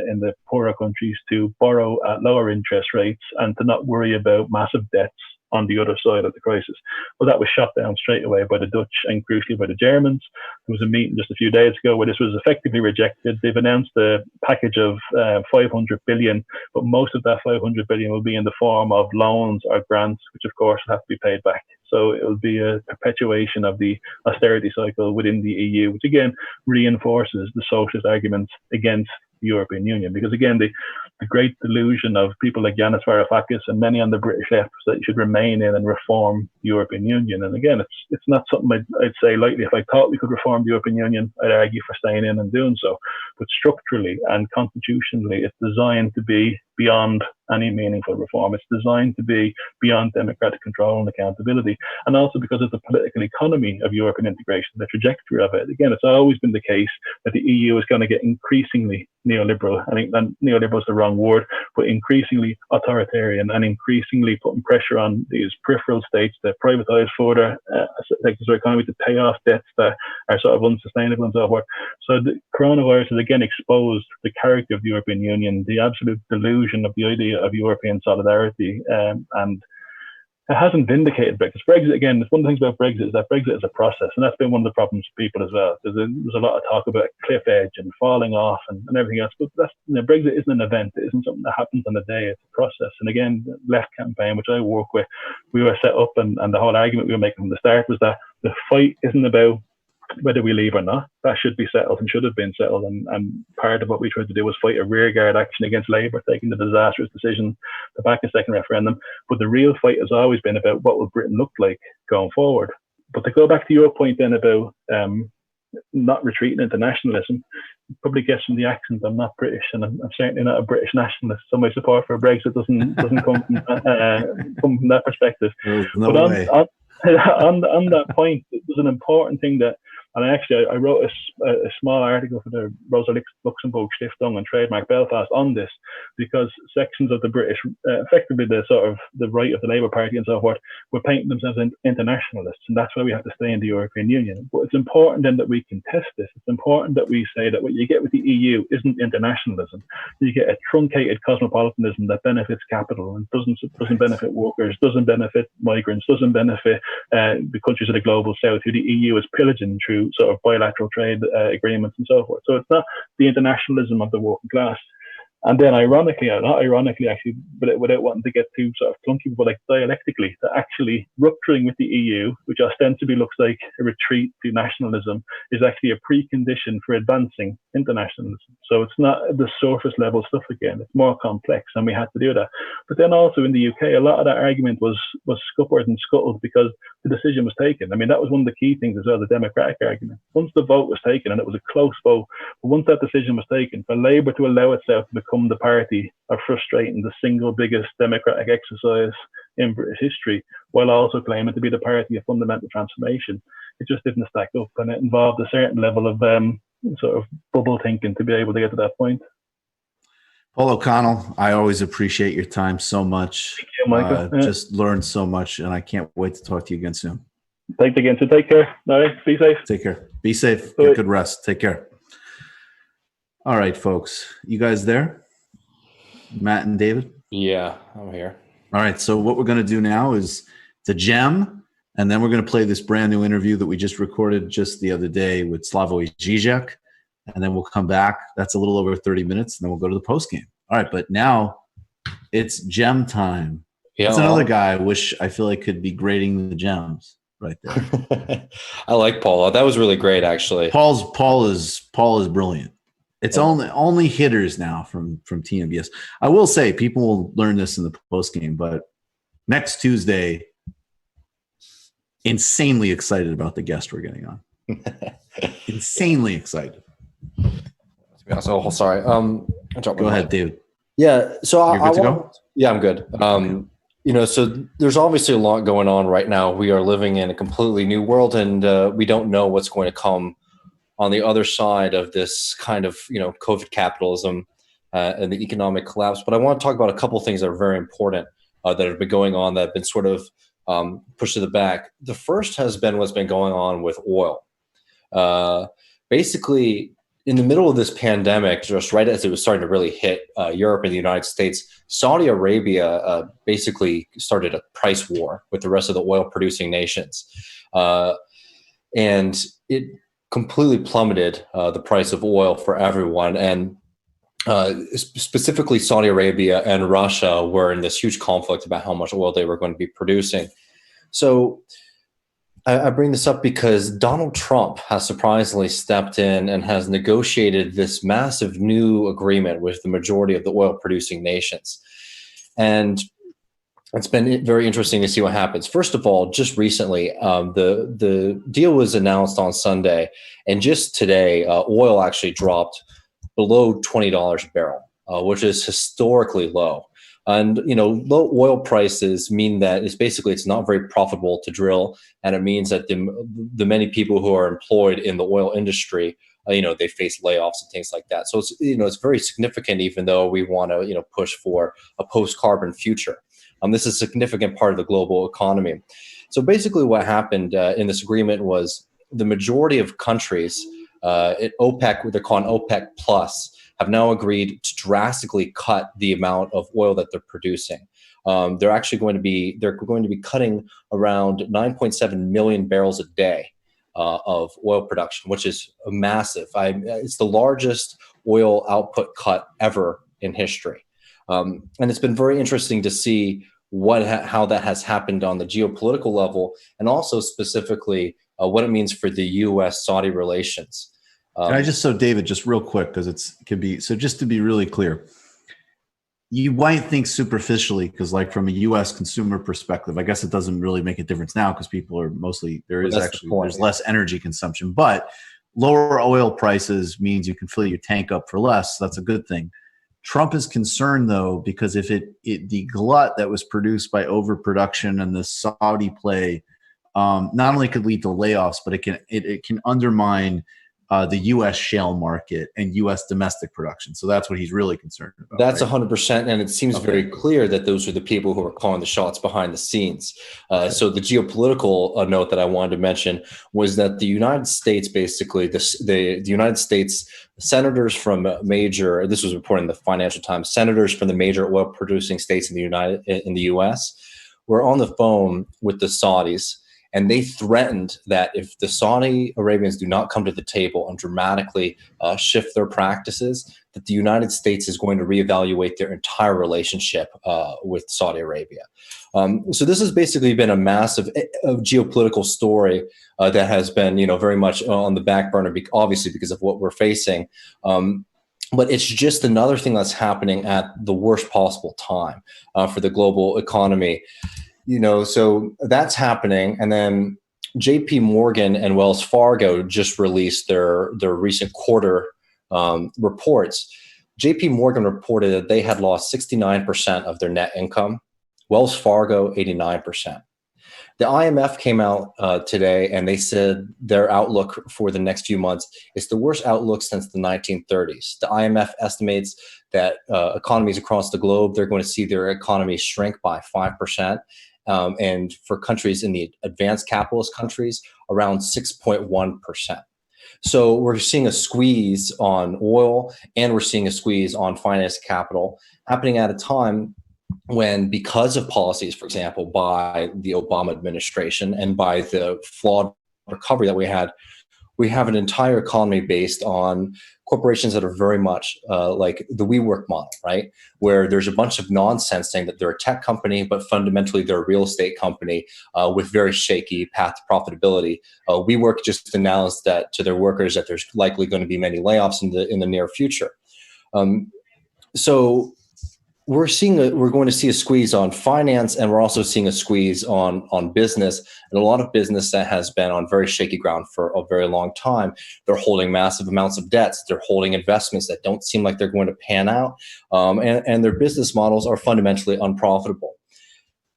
in the poorer countries to borrow at lower interest rates and to not worry about massive debts on the other side of the crisis. Well, that was shot down straight away by the Dutch and crucially by the Germans. There was a meeting just a few days ago where this was effectively rejected. They've announced a package of 500 billion, but most of that 500 billion will be in the form of loans or grants, which of course will have to be paid back. So it will be a perpetuation of the austerity cycle within the EU, which again reinforces the socialist arguments against the European Union. Because again, the great delusion of people like Yanis Varoufakis and many on the British left was that you should remain in and reform the European Union. And again, it's not something I'd say lightly. If I thought we could reform the European Union, I'd argue for staying in and doing so. But structurally and constitutionally, it's designed to be beyond any meaningful reform. It's designed to be beyond democratic control and accountability. And also because of the political economy of European integration, the trajectory of it. Again, it's always been the case that the EU is going to get increasingly neoliberal. I think that neoliberal is the wrong word, but increasingly authoritarian and increasingly putting pressure on these peripheral states to privatize further sectors of our economy, to pay off debts that are sort of unsustainable and so forth. So the coronavirus has again exposed the character of the European Union, the absolute delusion of the idea of European solidarity, and it hasn't vindicated Brexit. Brexit, again, one of the things about Brexit is that Brexit is a process, and that's been one of the problems for people as well. There's a lot of talk about cliff edge and falling off and everything else, but Brexit isn't an event. It isn't something that happens on a day. It's a process. And again, the Left campaign, which I work with, we were set up, and the whole argument we were making from the start was that the fight isn't about whether we leave or not. That should be settled and should have been settled. And part of what we tried to do was fight a rearguard action against Labour taking the disastrous decision to back a second referendum. But the real fight has always been about what will Britain look like going forward. But to go back to your point then about not retreating into nationalism, probably guess from the accent I'm not British, and I'm certainly not a British nationalist. So my support for Brexit doesn't come from that perspective. No but way. On that point, there's an important thing that, and I wrote a small article for the Rosa Luxemburg Stiftung and Trademark Belfast on this, because sections of the British, effectively the sort of the right of the Labour Party and so forth, were painting themselves as internationalists, and that's why we have to stay in the European Union. But it's important then that we contest this. It's important that we say that what you get with the EU isn't internationalism. You get a truncated cosmopolitanism that benefits capital and doesn't benefit workers, doesn't benefit migrants, doesn't benefit the countries of the global south, who the EU is pillaging through sort of bilateral trade agreements and so forth. So it's not the internationalism of the working class. And then ironically, not ironically actually, but without wanting to get too sort of clunky, but like dialectically, that actually rupturing with the EU, which ostensibly looks like a retreat to nationalism, is actually a precondition for advancing internationalism. So it's not the surface level stuff again, it's more complex, and we had to do that. But then also in the UK, a lot of that argument was scuppered and scuttled because the decision was taken. I mean, that was one of the key things as well, the democratic argument. Once the vote was taken, and it was a close vote, but once that decision was taken, for Labour to allow itself to become the party of frustrating the single biggest democratic exercise in British history, while also claiming to be the party of fundamental transformation, it just didn't stack up, and it involved a certain level of sort of bubble thinking to be able to get to that point. Paul O'Connell, I always appreciate your time so much. Thank you, Michael. Just learned so much, and I can't wait to talk to you again soon. Thanks again. So take care. All right. Be safe. Take care. Be safe. Bye. Get good rest. Take care. All right, folks. You guys there? Matt and David? Yeah, I'm here. All right. So what we're going to do now is the gem, and then we're going to play this brand new interview that we just recorded just the other day with Slavoj Žižek, and then we'll come back. That's a little over 30 minutes, and then we'll go to the post game. All right. But now it's gem time. Yeah, that's another guy I feel like could be grading the gems right there. I like Paul. That was really great, actually. Paul is brilliant. It's only hitters now from TMBS. I will say people will learn this in the post game, but next Tuesday, insanely excited about the guest we're getting on. Insanely excited. Oh, sorry. Go ahead, David. Yeah. So You're good to go? Yeah, I'm good. So there's obviously a lot going on right now. We are living in a completely new world, and we don't know what's going to come on the other side of this kind of, COVID capitalism and the economic collapse. But I want to talk about a couple of things that are very important that have been going on that have been sort of pushed to the back. The first has been what's been going on with oil. Basically, in the middle of this pandemic, just right as it was starting to really hit Europe and the United States, Saudi Arabia basically started a price war with the rest of the oil-producing nations. And it completely plummeted the price of oil for everyone. And specifically Saudi Arabia and Russia were in this huge conflict about how much oil they were going to be producing. So I bring this up because Donald Trump has surprisingly stepped in and has negotiated this massive new agreement with the majority of the oil-producing nations. And it's been very interesting to see what happens. First of all, just recently, the deal was announced on Sunday, and just today, oil actually dropped below $20 a barrel, which is historically low. And low oil prices mean that it's not very profitable to drill, and it means that the many people who are employed in the oil industry they face layoffs and things like that. So it's very significant, even though we want to push for a post-carbon future. This is a significant part of the global economy. So basically what happened in this agreement was the majority of countries at OPEC, what they're calling OPEC Plus, have now agreed to drastically cut the amount of oil that they're producing. They're going to be cutting around 9.7 million barrels a day of oil production, which is massive. It's the largest oil output cut ever in history. And it's been very interesting to see how that has happened on the geopolitical level, and also specifically what it means for the U.S.-Saudi relations. David, just real quick, because so just to be really clear, you might think superficially, because like from a U.S. consumer perspective, I guess it doesn't really make a difference now because people are there's less energy consumption, but lower oil prices means you can fill your tank up for less. So that's a good thing. Trump is concerned though, because if the glut that was produced by overproduction and the Saudi play not only could lead to layoffs, but it can undermine the U.S. shale market and U.S. domestic production. So that's what he's really concerned about. That's right? 100%. And it seems very clear that those are the people who are calling the shots behind the scenes. So the geopolitical note that I wanted to mention was that the United States, basically, the United States senators from this was reported in the Financial Times, senators from the major oil producing states in the U.S. were on the phone with the Saudis. And they threatened that if the Saudi Arabians do not come to the table and dramatically shift their practices, that the United States is going to reevaluate their entire relationship with Saudi Arabia. So this has basically been a massive geopolitical story that has been, very much on the back burner, obviously because of what we're facing. But it's just another thing that's happening at the worst possible time for the global economy. So that's happening. And then JP Morgan and Wells Fargo just released their recent quarter reports. JP Morgan reported that they had lost 69% of their net income. Wells Fargo, 89%. The IMF came out today and they said their outlook for the next few months is the worst outlook since the 1930s. The IMF estimates that economies across the globe, they're going to see their economy shrink by 5%. And for countries in the advanced capitalist countries, around 6.1%. So we're seeing a squeeze on oil and we're seeing a squeeze on finance capital happening at a time when, because of policies, for example, by the Obama administration and by the flawed recovery that we have an entire economy based on corporations that are very much like the WeWork model, right? Where there's a bunch of nonsense saying that they're a tech company, but fundamentally they're a real estate company with very shaky path to profitability. WeWork just announced that to their workers that there's likely going to be many layoffs in the near future. So we're going to see a squeeze on finance, and we're also seeing a squeeze on business, and a lot of business that has been on very shaky ground for a very long time. They're holding massive amounts of debts. They're holding investments that don't seem like they're going to pan out, and their business models are fundamentally unprofitable.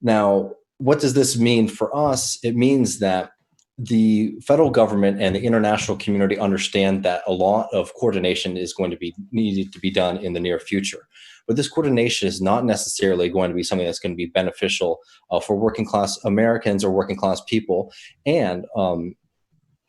Now, what does this mean for us? It means that the federal government and the international community understand that a lot of coordination is going to be needed to be done in the near future. But this coordination is not necessarily going to be something that's going to be beneficial for working class Americans or working class people. And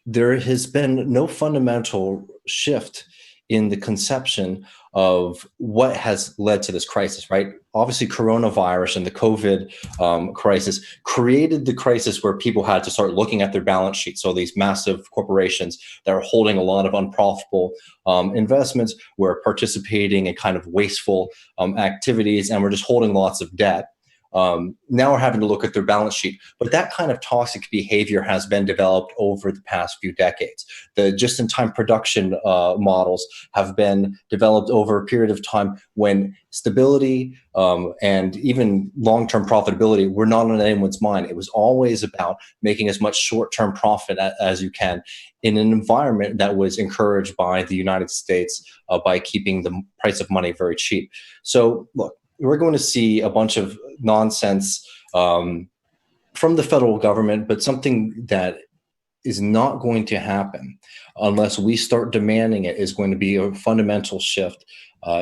there has been no fundamental shift in the conception of what has led to this crisis, right? Obviously, coronavirus and the COVID crisis created the crisis where people had to start looking at their balance sheets. So these massive corporations that are holding a lot of unprofitable investments were participating in kind of wasteful activities, and we're just holding lots of debt. Now we're having to look at their balance sheet. But that kind of toxic behavior has been developed over the past few decades. The just-in-time production models have been developed over a period of time when stability and even long-term profitability were not on anyone's mind. It was always about making as much short-term profit as you can in an environment that was encouraged by the United States by keeping the price of money very cheap. So look, we're going to see a bunch of nonsense from the federal government, but something that is not going to happen unless we start demanding it, is going to be a fundamental shift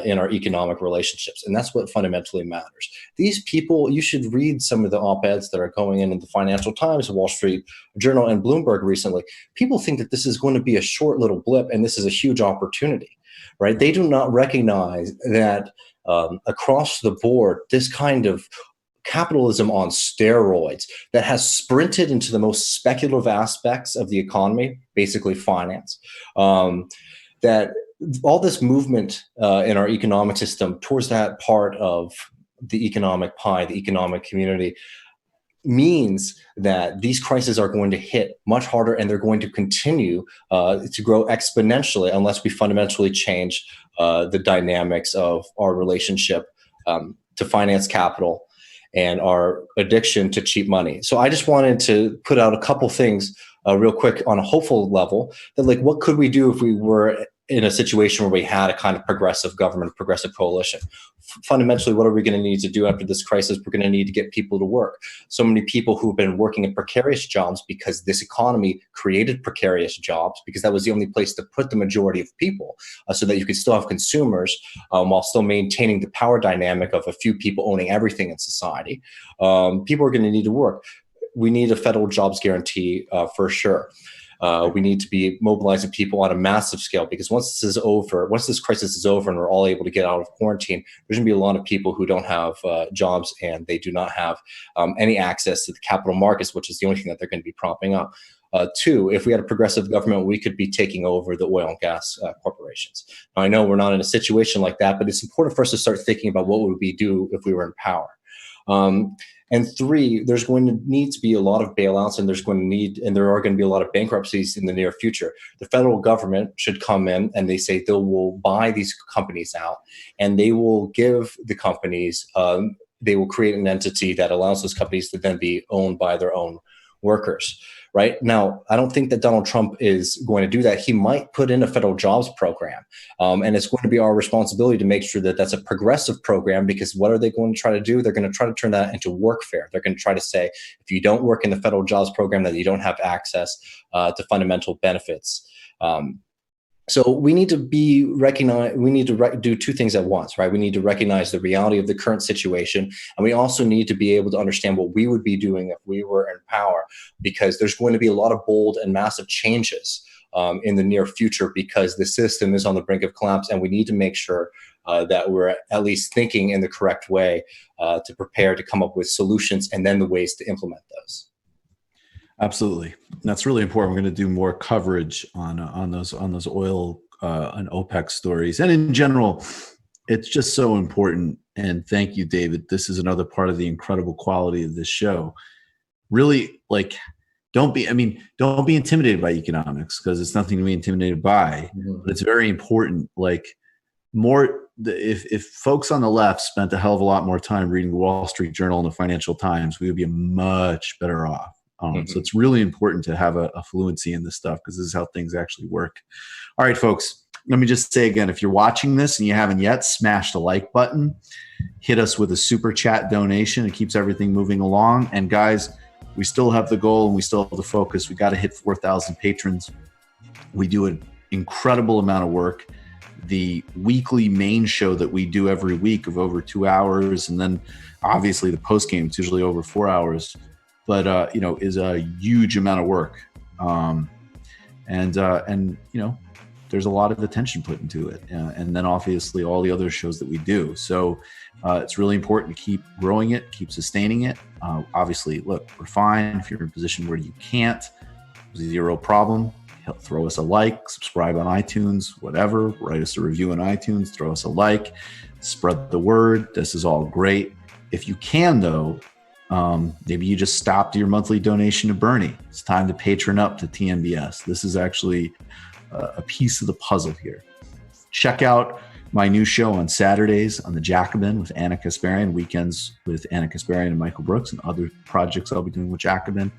in our economic relationships. And that's what fundamentally matters. These people, you should read some of the op-eds that are going in the Financial Times, Wall Street Journal, and Bloomberg recently. People think that this is going to be a short little blip and this is a huge opportunity, right? They do not recognize that across the board, this kind of capitalism on steroids that has sprinted into the most speculative aspects of the economy, basically finance, that all this movement in our economic system towards that part of the economic pie, the economic community, means that these crises are going to hit much harder, and they're going to continue to grow exponentially unless we fundamentally change the dynamics of our relationship to finance capital and our addiction to cheap money. So I just wanted to put out a couple things real quick on a hopeful level, that like, what could we do if we were in a situation where we had a kind of progressive government, progressive coalition? Fundamentally, what are we going to need to do after this crisis? We're going to need to get people to work. So many people who've been working in precarious jobs, because this economy created precarious jobs, because that was the only place to put the majority of people, so that you could still have consumers while still maintaining the power dynamic of a few people owning everything in society. People are going to need to work. We need a federal jobs guarantee for sure. We need to be mobilizing people on a massive scale, because once this is over, once this crisis is over and we're all able to get out of quarantine, there's going to be a lot of people who don't have jobs, and they do not have any access to the capital markets, which is the only thing that they're going to be propping up. Two, if we had a progressive government, we could be taking over the oil and gas corporations. Now, I know we're not in a situation like that, but it's important for us to start thinking about what would we do if we were in power. And three, there's going to need to be a lot of bailouts, and there are going to be a lot of bankruptcies in the near future. The federal government should come in, and they say they will buy these companies out, and they will give the companies, they will create an entity that allows those companies to then be owned by their own workers. Right now, I don't think that Donald Trump is going to do that. He might put in a federal jobs program, and it's going to be our responsibility to make sure that that's a progressive program, because what are they going to try to do? They're going to try to turn that into workfare. They're going to try to say, if you don't work in the federal jobs program, that you don't have access to fundamental benefits. So we need to do two things at once, right? We need to recognize the reality of the current situation, and we also need to be able to understand what we would be doing if we were in power, because there's going to be a lot of bold and massive changes in the near future, because the system is on the brink of collapse, and we need to make sure that we're at least thinking in the correct way to prepare to come up with solutions and then the ways to implement those. Absolutely. That's really important. We're going to do more coverage on those oil and OPEC stories. And in general, it's just so important. And thank you, David. This is another part of the incredible quality of this show. Really, like, don't be intimidated by economics, because it's nothing to be intimidated by. Mm-hmm. But it's very important. Like, if folks on the left spent a hell of a lot more time reading the Wall Street Journal and the Financial Times, we would be much better off. So it's really important to have a fluency in this stuff, because this is how things actually work. All right, folks, let me just say again, if you're watching this and you haven't yet, smash the like button, hit us with a super chat donation. It keeps everything moving along. And guys, we still have the goal and we still have the focus. We got to hit 4,000 patrons. We do an incredible amount of work. The weekly main show that we do every week of over 2 hours, and then obviously the post game, it's usually over 4 hours. But is a huge amount of work, and there's a lot of attention put into it, and then obviously all the other shows that we do. So it's really important to keep growing it, keep sustaining it. Obviously, look, we're fine if you're in a position where you can't. Zero problem. Throw us a like, subscribe on iTunes, whatever. Write us a review on iTunes. Throw us a like. Spread the word. This is all great. If you can, though. Maybe you just stopped your monthly donation to Bernie. It's time to patron up to TMBS. This is actually a piece of the puzzle here. Check out my new show on Saturdays on the Jacobin with Anna Kasparian, weekends with Anna Kasparian and Michael Brooks, and other projects I'll be doing with Jacobin,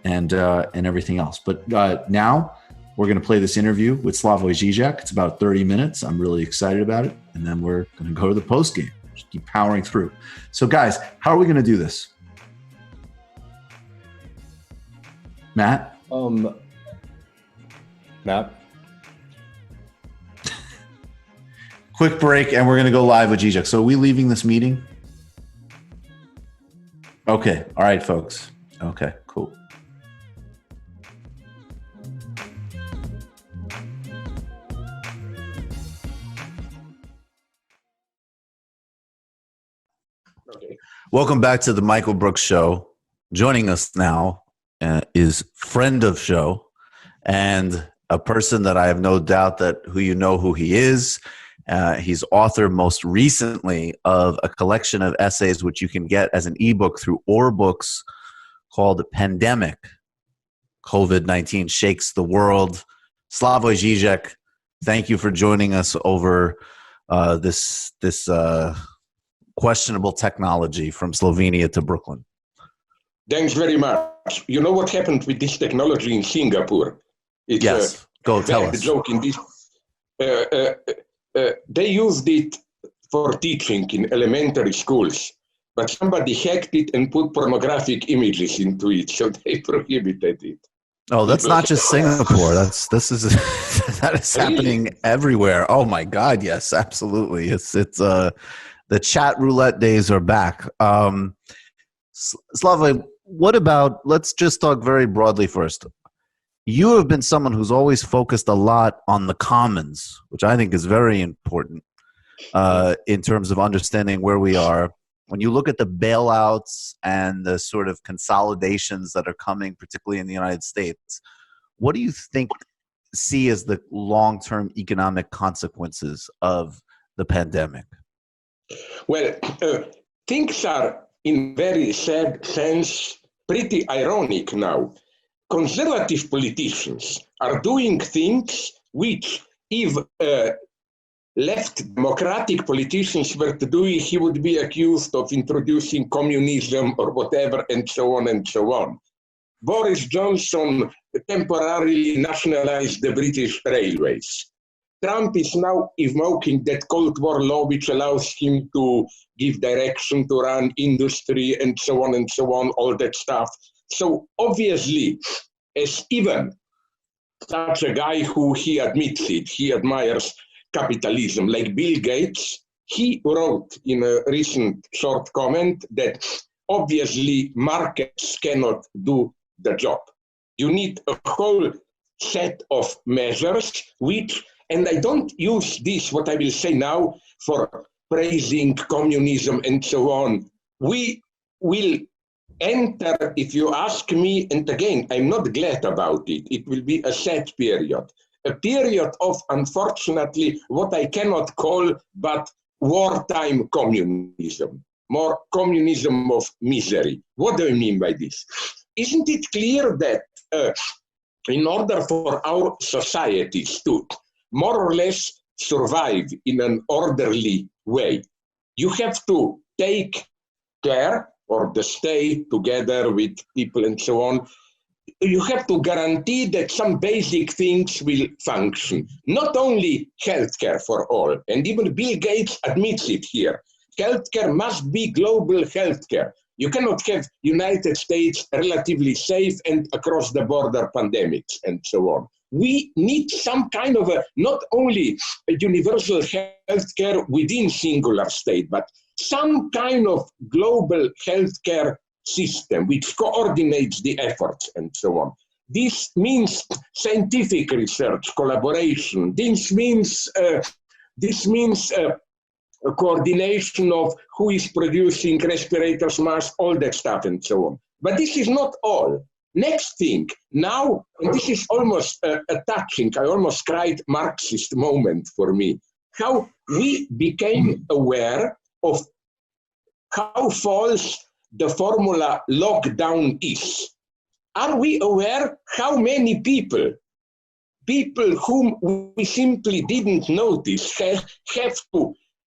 and everything else. But now we're going to play this interview with Slavoj Žižek. It's about 30 minutes. I'm really excited about it. And then we're going to go to the post game. Just keep powering through. So guys, how are we going to do this? Matt? Matt? Quick break, and we're going to go live with Žižek. So are we leaving this meeting? Okay. All right, folks. Okay, cool. Okay. Welcome back to the Michael Brooks Show. Joining us now is friend of show and a person that I have no doubt that who he is. He's author most recently of a collection of essays which you can get as an ebook through Or Books called Pandemic. COVID-19 Shakes the World. Slavoj Žižek, thank you for joining us over this questionable technology from Slovenia to Brooklyn. Thanks very much. You know what happened with this technology in Singapore? It's yes, go tell us. Joke in this. They used it for teaching in elementary schools, but somebody hacked it and put pornographic images into it, so they prohibited it. Oh, that's not just Singapore. That is happening everywhere. Oh my God, yes, absolutely. It's the chat roulette days are back. Slavoj, what about? Let's just talk very broadly first. You have been someone who's always focused a lot on the commons, which I think is very important in terms of understanding where we are. When you look at the bailouts and the sort of consolidations that are coming, particularly in the United States, what do you see as the long-term economic consequences of the pandemic? Well, things are, in very sad sense, pretty ironic now. Conservative politicians are doing things which, if left democratic politicians were to do it, he would be accused of introducing communism or whatever, and so on and so on. Boris Johnson temporarily nationalized the British railways. Trump is now invoking that Cold War law which allows him to give direction to run industry and so on, all that stuff. So obviously, as even such a guy who he admits it, he admires capitalism, like Bill Gates, he wrote in a recent short comment that obviously markets cannot do the job. You need a whole set of measures which, and I don't use this, what I will say now, for praising communism and so on. We will enter, if you ask me, and again, I'm not glad about it, it will be a sad period. A period of, unfortunately, what I cannot call but wartime communism. More communism of misery. What do I mean by this? Isn't it clear that in order for our societies to more or less survive in an orderly way, you have to take care, or the state together with people and so on, you have to guarantee that some basic things will function. Not only healthcare for all, and even Bill Gates admits it here. Healthcare must be global healthcare. You cannot have United States relatively safe and across the border pandemics and so on. We need some kind of not only a universal healthcare within singular state, but some kind of global healthcare system which coordinates the efforts and so on. This means scientific research, collaboration. This means a coordination of who is producing respirators, masks, all that stuff and so on. But this is not all. Next thing, now, and this is almost a touching, I almost cried Marxist moment for me, how we became aware of how false the formula lockdown is. Are we aware how many people whom we simply didn't notice have to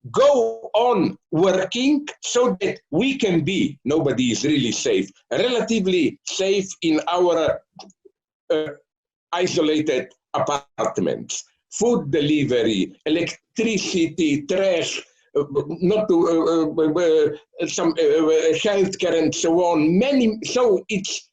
go on working so that we can be, nobody is really safe, relatively safe in our isolated apartments. Food delivery, electricity, trash, not to some healthcare and so on. So it's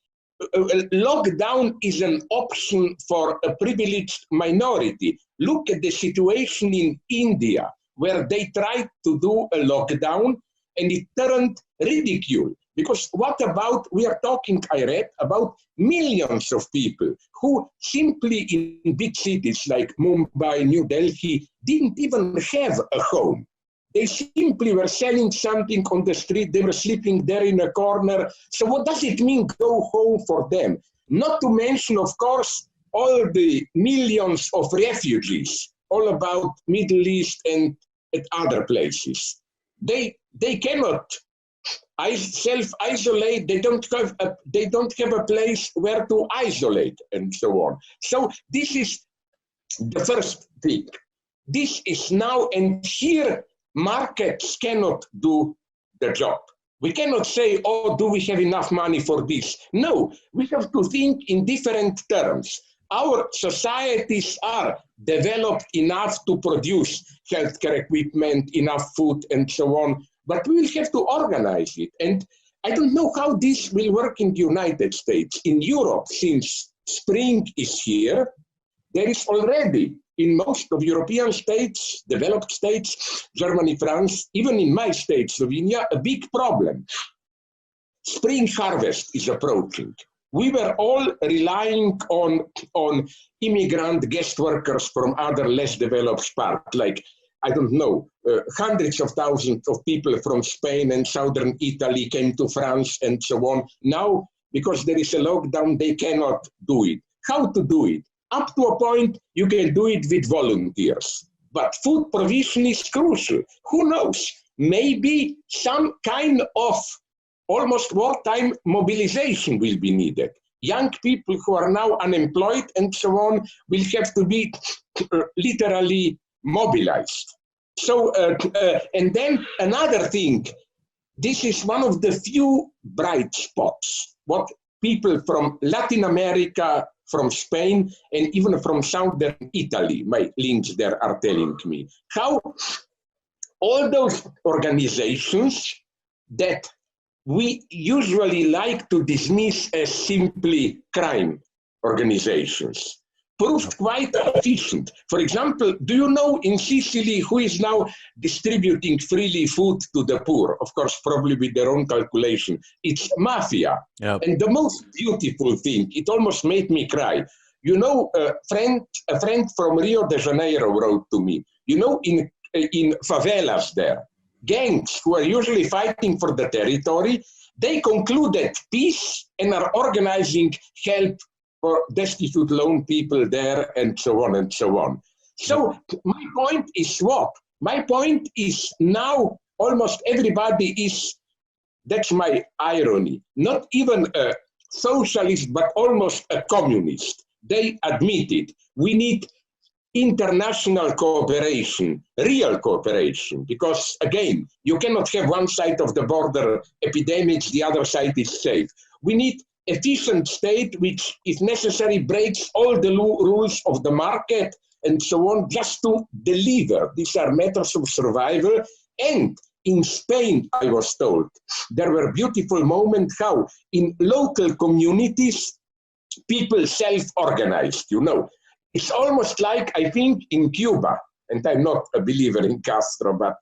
lockdown is an option for a privileged minority. Look at the situation in India, where they tried to do a lockdown and it turned ridicule. Because what about, we are talking, I read, about millions of people who simply in big cities like Mumbai, New Delhi, didn't even have a home. They simply were selling something on the street. They were sleeping there in a corner. So what does it mean, go home for them? Not to mention, of course, all the millions of refugees, all about Middle East and at other places. They cannot self-isolate. They don't have a place where to isolate and so on. So this is the first thing. This is now, and here markets cannot do the job. We cannot say, oh, do we have enough money for this? No, we have to think in different terms. Our societies are developed enough to produce healthcare equipment, enough food, and so on, but we will have to organize it. And I don't know how this will work in the United States. In Europe, since spring is here, there is already in most of European states, developed states, Germany, France, even in my state, Slovenia, a big problem. Spring harvest is approaching. We were all relying on immigrant guest workers from other less developed parts, like, I don't know, hundreds of thousands of people from Spain and southern Italy came to France and so on. Now, because there is a lockdown, they cannot do it. How to do it? Up to a point, you can do it with volunteers. But food provision is crucial. Who knows? Maybe some kind of almost wartime mobilization will be needed. Young people who are now unemployed and so on will have to be literally mobilized. So, and then another thing, this is one of the few bright spots. What people from Latin America, from Spain, and even from southern Italy, my links there are telling me, how all those organizations that we usually like to dismiss as simply crime organizations proved quite efficient. For example, do you know in Sicily who is now distributing freely food to the poor? Of course, probably with their own calculation. It's mafia. Yep. And the most beautiful thing, it almost made me cry. You know, a friend from Rio de Janeiro wrote to me, you know, in favelas there, gangs who are usually fighting for the territory, they concluded peace and are organizing help for destitute lone people there, and so on and so on. So my point is what? My point is now almost everybody is, that's my irony, not even a socialist, but almost a communist. They admit it. We need international cooperation, real cooperation, because again, you cannot have one side of the border epidemics, the other side is safe. We need efficient state which, if necessary, breaks all the rules of the market and so on, just to deliver. These are matters of survival. And in Spain, I was told, there were beautiful moments how in local communities, people self-organized, you know. It's almost like, I think, in Cuba, and I'm not a believer in Castro, but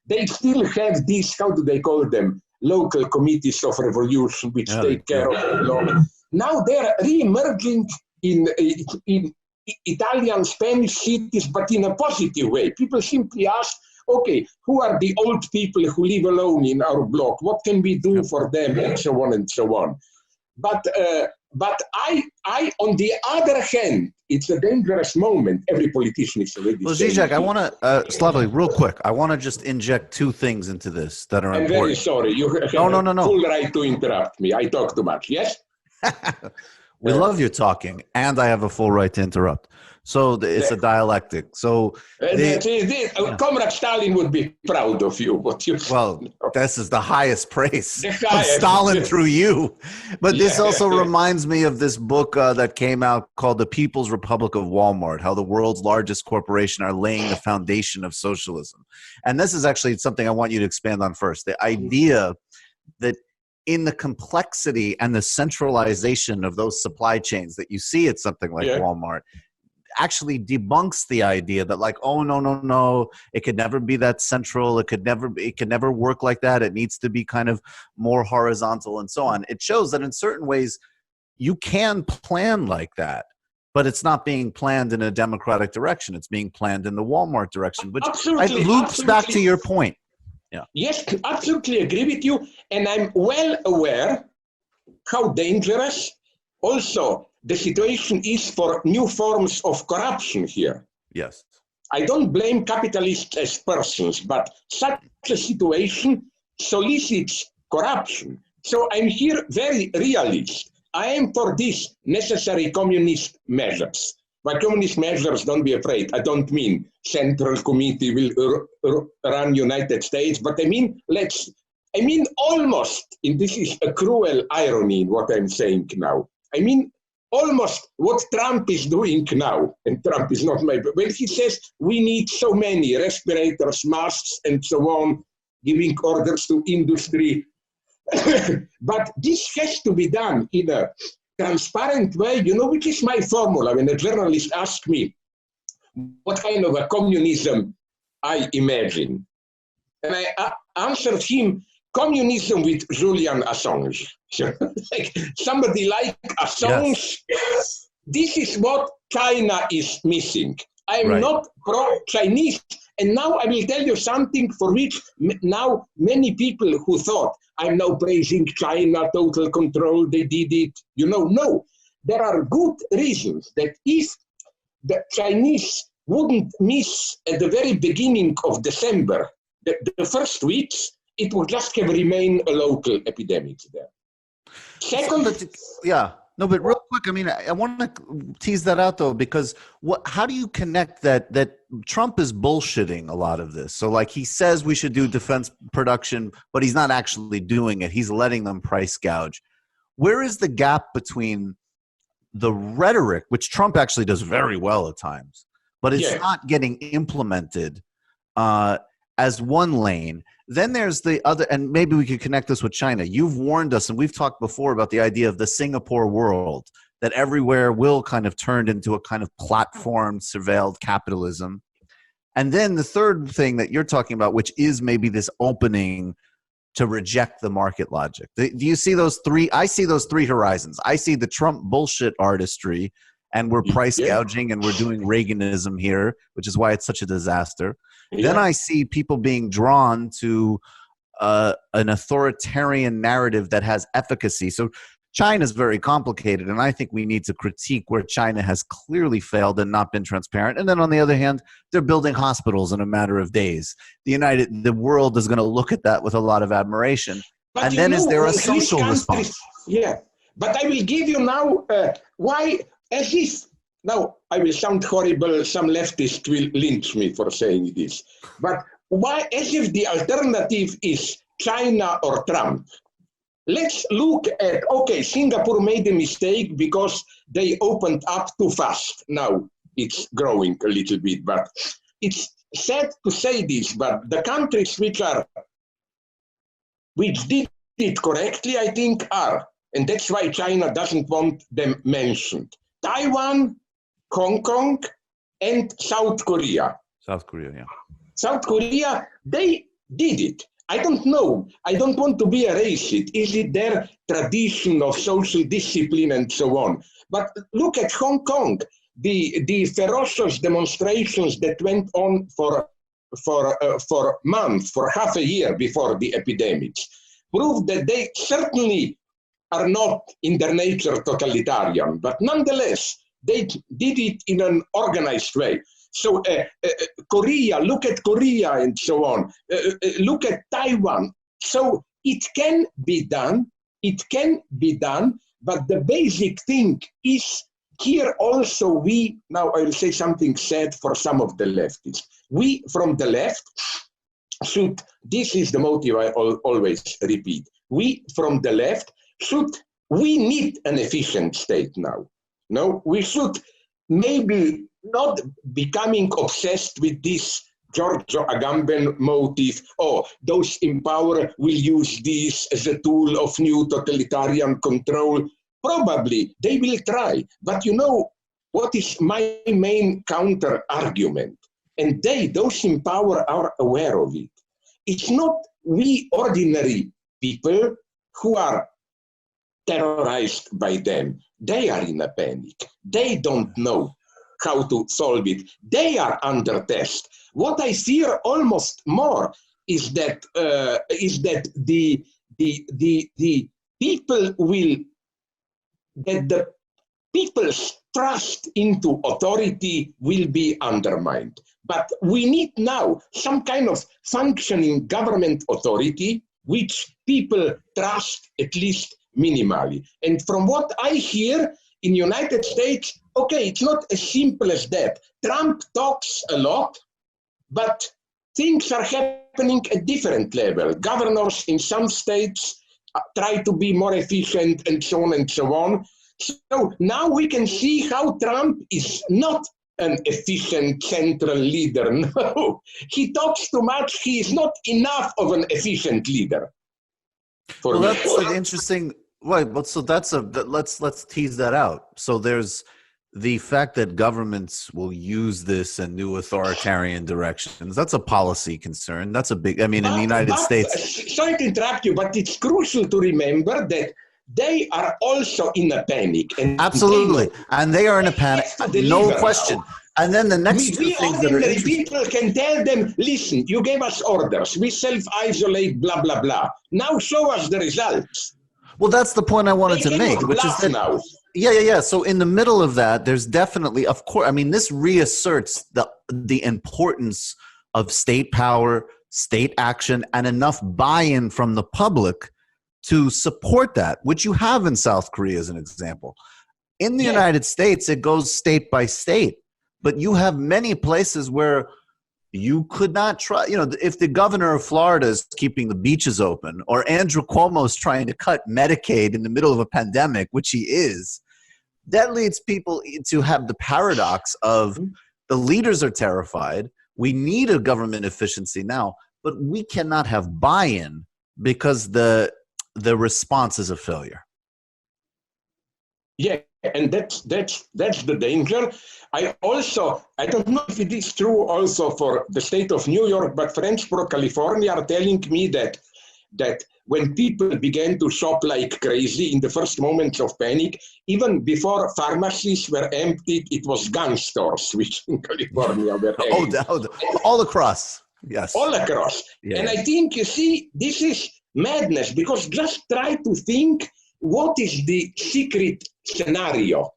they still have these, how do they call them, local committees of revolution, which take care of the law. Now they're re-emerging in Italian, Spanish cities, but in a positive way. People simply ask, okay, who are the old people who live alone in our block? What can we do for them? And so on and so on. But I, on the other hand, it's a dangerous moment. Every politician is already saying. Well, Žižek, I want to, Slavoj, real quick, I want to just inject two things into this that are important. I'm very sorry. You have full right to interrupt me. I talk too much, yes? We love you talking, and I have a full right to interrupt. So it's a dialectic. So Comrade Stalin would be proud of you. This is the highest praise of Stalin through you. But this also reminds me of this book that came out called The People's Republic of Walmart, how the world's largest corporation are laying the foundation of socialism. And this is actually something I want you to expand on first. The idea that in the complexity and the centralization of those supply chains that you see at something like Walmart actually debunks the idea that like, oh, no, it could never be that central. It could never work like that. It needs to be kind of more horizontal and so on. It shows that in certain ways you can plan like that, but it's not being planned in a democratic direction. It's being planned in the Walmart direction, which loops back to your point. Yeah. Yes, absolutely agree with you. And I'm well aware how dangerous also the situation is for new forms of corruption here. Yes. I don't blame capitalists as persons, but such a situation solicits corruption. So I'm here very realist. I am for these necessary communist measures. By communist measures, don't be afraid. I don't mean Central Committee will run United States, but I mean almost, and this is a cruel irony in what I'm saying now. I mean almost what Trump is doing now, and Trump is not my, when he says we need so many respirators, masks, and so on, giving orders to industry. But this has to be done in a transparent way, which is my formula. When a journalist asks me what kind of a communism I imagine, and I answered him, communism with Julian Assange. Like somebody like Assange, yes. This is what China is missing. I'm not pro-Chinese. And now I will tell you something for which now many people who thought I'm now praising China, total control, they did it. No. There are good reasons that if the Chinese wouldn't miss at the very beginning of December, the first weeks, it would just have remained a local epidemic there. Second, but real quick, I mean, I want to tease that out though, because how do you connect that Trump is bullshitting a lot of this? So like he says we should do defense production, but he's not actually doing it. He's letting them price gouge. Where is the gap between the rhetoric, which Trump actually does very well at times, but it's not getting implemented as one lane? Then there's the other, and maybe we could connect this with China. You've warned us, and we've talked before about the idea of the Singapore world, that everywhere will kind of turn into a kind of platform surveilled capitalism. And then the third thing that you're talking about, which is maybe this opening to reject the market logic. Do you see those three? I see those three horizons. I see the Trump bullshit artistry, and we're price gouging and we're doing Reaganism here, which is why it's such a disaster. Then I see people being drawn to an authoritarian narrative that has efficacy. So China is very complicated, and I think we need to critique where China has clearly failed and not been transparent. And then on the other hand, they're building hospitals in a matter of days. The world is going to look at that with a lot of admiration. But and then is there a social response? Yeah, but I will give you now why, as if, now I will sound horrible, some leftists will lynch me for saying this, but why, as if the alternative is China or Trump? Let's look at, Singapore made a mistake because they opened up too fast. Now it's growing a little bit, but it's sad to say this, but the countries which did it correctly, I think are, and that's why China doesn't want them mentioned, Taiwan, Hong Kong, and South Korea. South Korea, they did it. I don't know. I don't want to be a racist. Is it their tradition of social discipline and so on? But look at Hong Kong. The ferocious demonstrations that went on for months, for half a year before the epidemics, prove that they certainly are not in their nature totalitarian, but nonetheless, they did it in an organized way. So Korea, look at Korea and so on. Look at Taiwan. So it can be done. But the basic thing is here also now I will say something sad for some of the leftists. We from the left this is the motive I always repeat. We from the left we need an efficient state now. No, we should maybe not becoming obsessed with this Giorgio Agamben motive, oh, those in power will use this as a tool of new totalitarian control. Probably they will try, but you know what is my main counter argument? And those in power are aware of it. It's not we ordinary people who are terrorized by them. They are in a panic. They don't know how to solve it. They are under test. What I fear almost more is that the people will, that the people's trust into authority will be undermined. But we need now some kind of functioning government authority which people trust at least minimally. And from what I hear in United States, okay, it's not as simple as that. Trump talks a lot, but things are happening at different level. Governors in some states try to be more efficient and so on and so on. So now we can see how Trump is not an efficient central leader. No, he talks too much. He is not enough of an efficient leader. Well, that's an interesting. Right, but so let's tease that out. So there's the fact that governments will use this in new authoritarian directions. That's a policy concern. That's a big. I mean, in the United States. Sorry to interrupt you, but it's crucial to remember that they are also in a panic. And absolutely, and they are in a panic. No question. Now. And then the next two things that are interesting. People can tell them, listen, you gave us orders. We self-isolate, blah, blah, blah. Now show us the results. Well, that's the point I wanted to make, which is that now. Yeah. So in the middle of that, there's definitely, of course, I mean, this reasserts the importance of state power, state action, and enough buy-in from the public to support that, which you have in South Korea as an example. In the United States, it goes state by state, but you have many places where you could not try, if the governor of Florida is keeping the beaches open, or Andrew Cuomo is trying to cut Medicaid in the middle of a pandemic, which he is, that leads people to have the paradox of the leaders are terrified. We need a government efficiency now, but we cannot have buy-in because the response is a failure. Yeah, and that's the danger. I don't know if it is true also for the state of New York, but Friends for California are telling me that when people began to shop like crazy in the first moments of panic, even before pharmacies were emptied, it was gun stores, which in California were emptied. All across, yes. All across. Yeah. And I think, you see, this is madness, because just try to think, what is the secret scenario?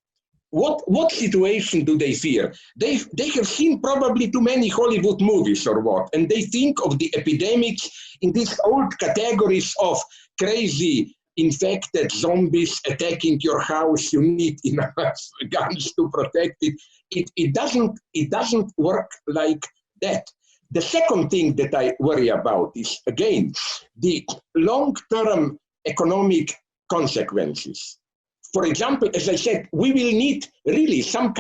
What situation do they fear? They have seen probably too many Hollywood movies or what, and they think of the epidemics in these old categories of crazy infected zombies attacking your house. You need enough guns to protect it. It doesn't work like that. The second thing that I worry about is, again, the long-term economic consequences. For example, as I said, we will need really some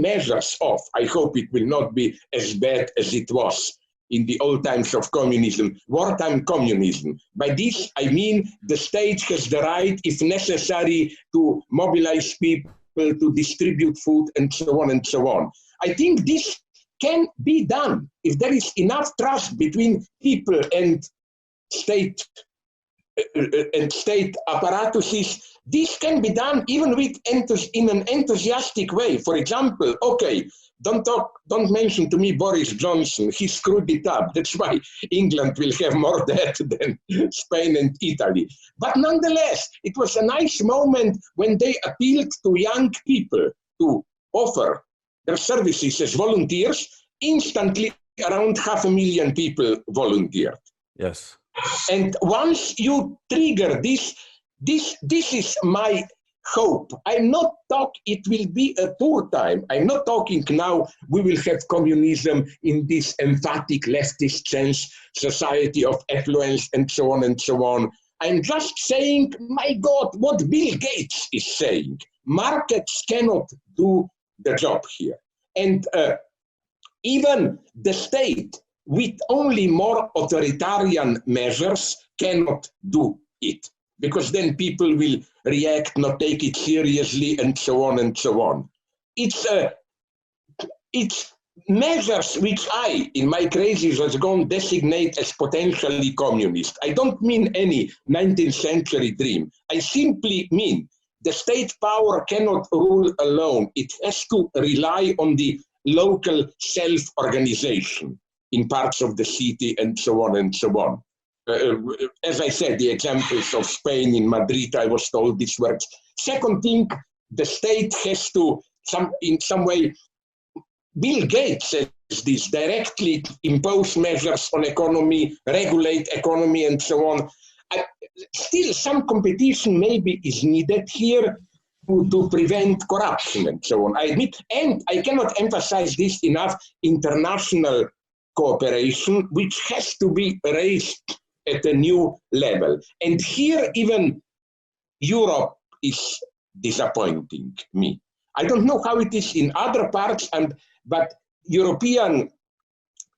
measures of, I hope it will not be as bad as it was in the old times of communism, wartime communism. By this, I mean the state has the right, if necessary, to mobilize people, to distribute food, and so on and so on. I think this can be done if there is enough trust between people and state apparatuses. This can be done even in an enthusiastic way. For example, okay, don't mention to me Boris Johnson. He screwed it up. That's why England will have more debt than Spain and Italy. But nonetheless, it was a nice moment when they appealed to young people to offer their services as volunteers. Instantly, around 500,000 people volunteered. Yes. And once you trigger this is my hope. It will be a poor time. I'm not talking now we will have communism in this emphatic leftist sense, society of affluence and so on and so on. I'm just saying, my God, what Bill Gates is saying. Markets cannot do the job here. And Even the state with only more authoritarian measures cannot do it, because then people will react, not take it seriously, and so on and so on. It's measures which I, in my crazy jargon, designate as potentially communist. I don't mean any 19th century dream. I simply mean the state power cannot rule alone. It has to rely on the local self-organization in parts of the city and so on and so on. As I said, the examples of Spain, in Madrid, I was told this works. Second thing, the state has to, in some way, Bill Gates says this, directly impose measures on economy, regulate economy, and so on. Still, some competition maybe is needed here to prevent corruption and so on. I admit, and I cannot emphasize this enough, international cooperation, which has to be raised at a new level. And here even Europe is disappointing me. I don't know how it is in other parts, but European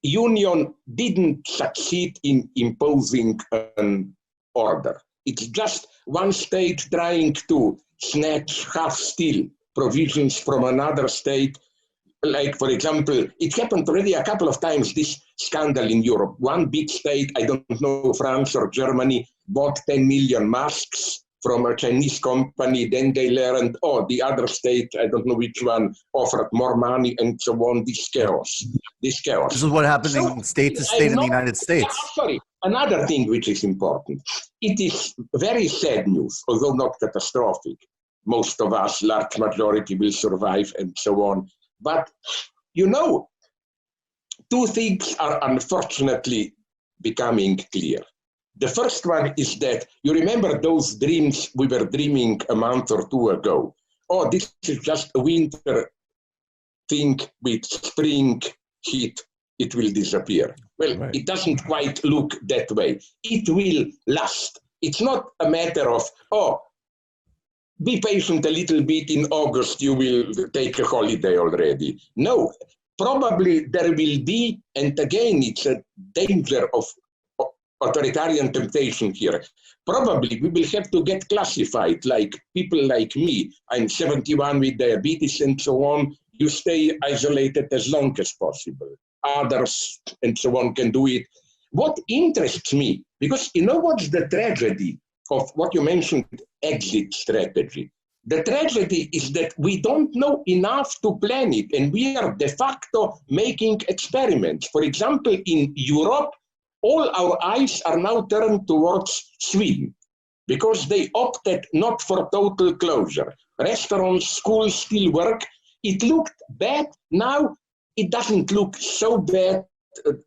Union didn't succeed in imposing an order. It's just one state trying to snatch half-steel provisions from another state. Like, for example, it happened already a couple of times, this scandal in Europe. One big state, I don't know, France or Germany, bought 10 million masks from a Chinese company. Then they learned, oh, the other state, I don't know which one, offered more money and so on. This chaos. This is what happened in state to state in the United States. Sorry, another thing which is important. It is very sad news, although not catastrophic. Most of us, large majority, will survive and so on. But, you know, two things are unfortunately becoming clear. The first one is that you remember those dreams we were dreaming a month or two ago. Oh, this is just a winter thing with spring heat, it will disappear. Well, right. It doesn't quite look that way. It will last. It's not a matter of, oh, be patient a little bit, in August you will take a holiday already. No, probably there will be, and again, it's a danger of authoritarian temptation here. Probably we will have to get classified, like people like me. I'm 71 with diabetes and so on. You stay isolated as long as possible. Others and so on can do it. What interests me, because you know what's the tragedy of what you mentioned, exit strategy. The tragedy is that we don't know enough to plan it, and we are de facto making experiments. For example, in Europe, all our eyes are now turned towards Sweden because they opted not for total closure. Restaurants, schools still work. It looked bad. Now it doesn't look so bad.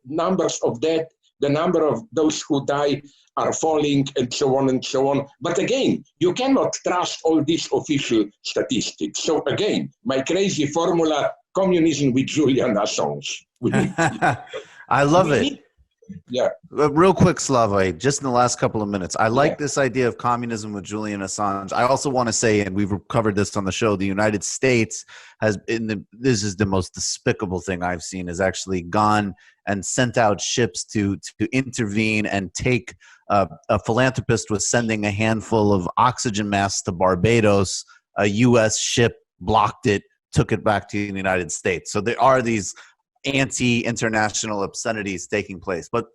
Numbers of death, the number of those who die are falling and so on and so on. But again, you cannot trust all these official statistics. So again, my crazy formula, communism with Julian Assange. I love it. Yeah. Real quick, Slavoj, just in the last couple of minutes, I like this idea of communism with Julian Assange. I also want to say, and we've covered this on the show, the United States has, this is the most despicable thing I've seen, has actually gone and sent out ships to intervene and take a philanthropist was sending a handful of oxygen masks to Barbados. A U.S. ship blocked it, took it back to the United States. So there are these anti-international obscenities taking place. But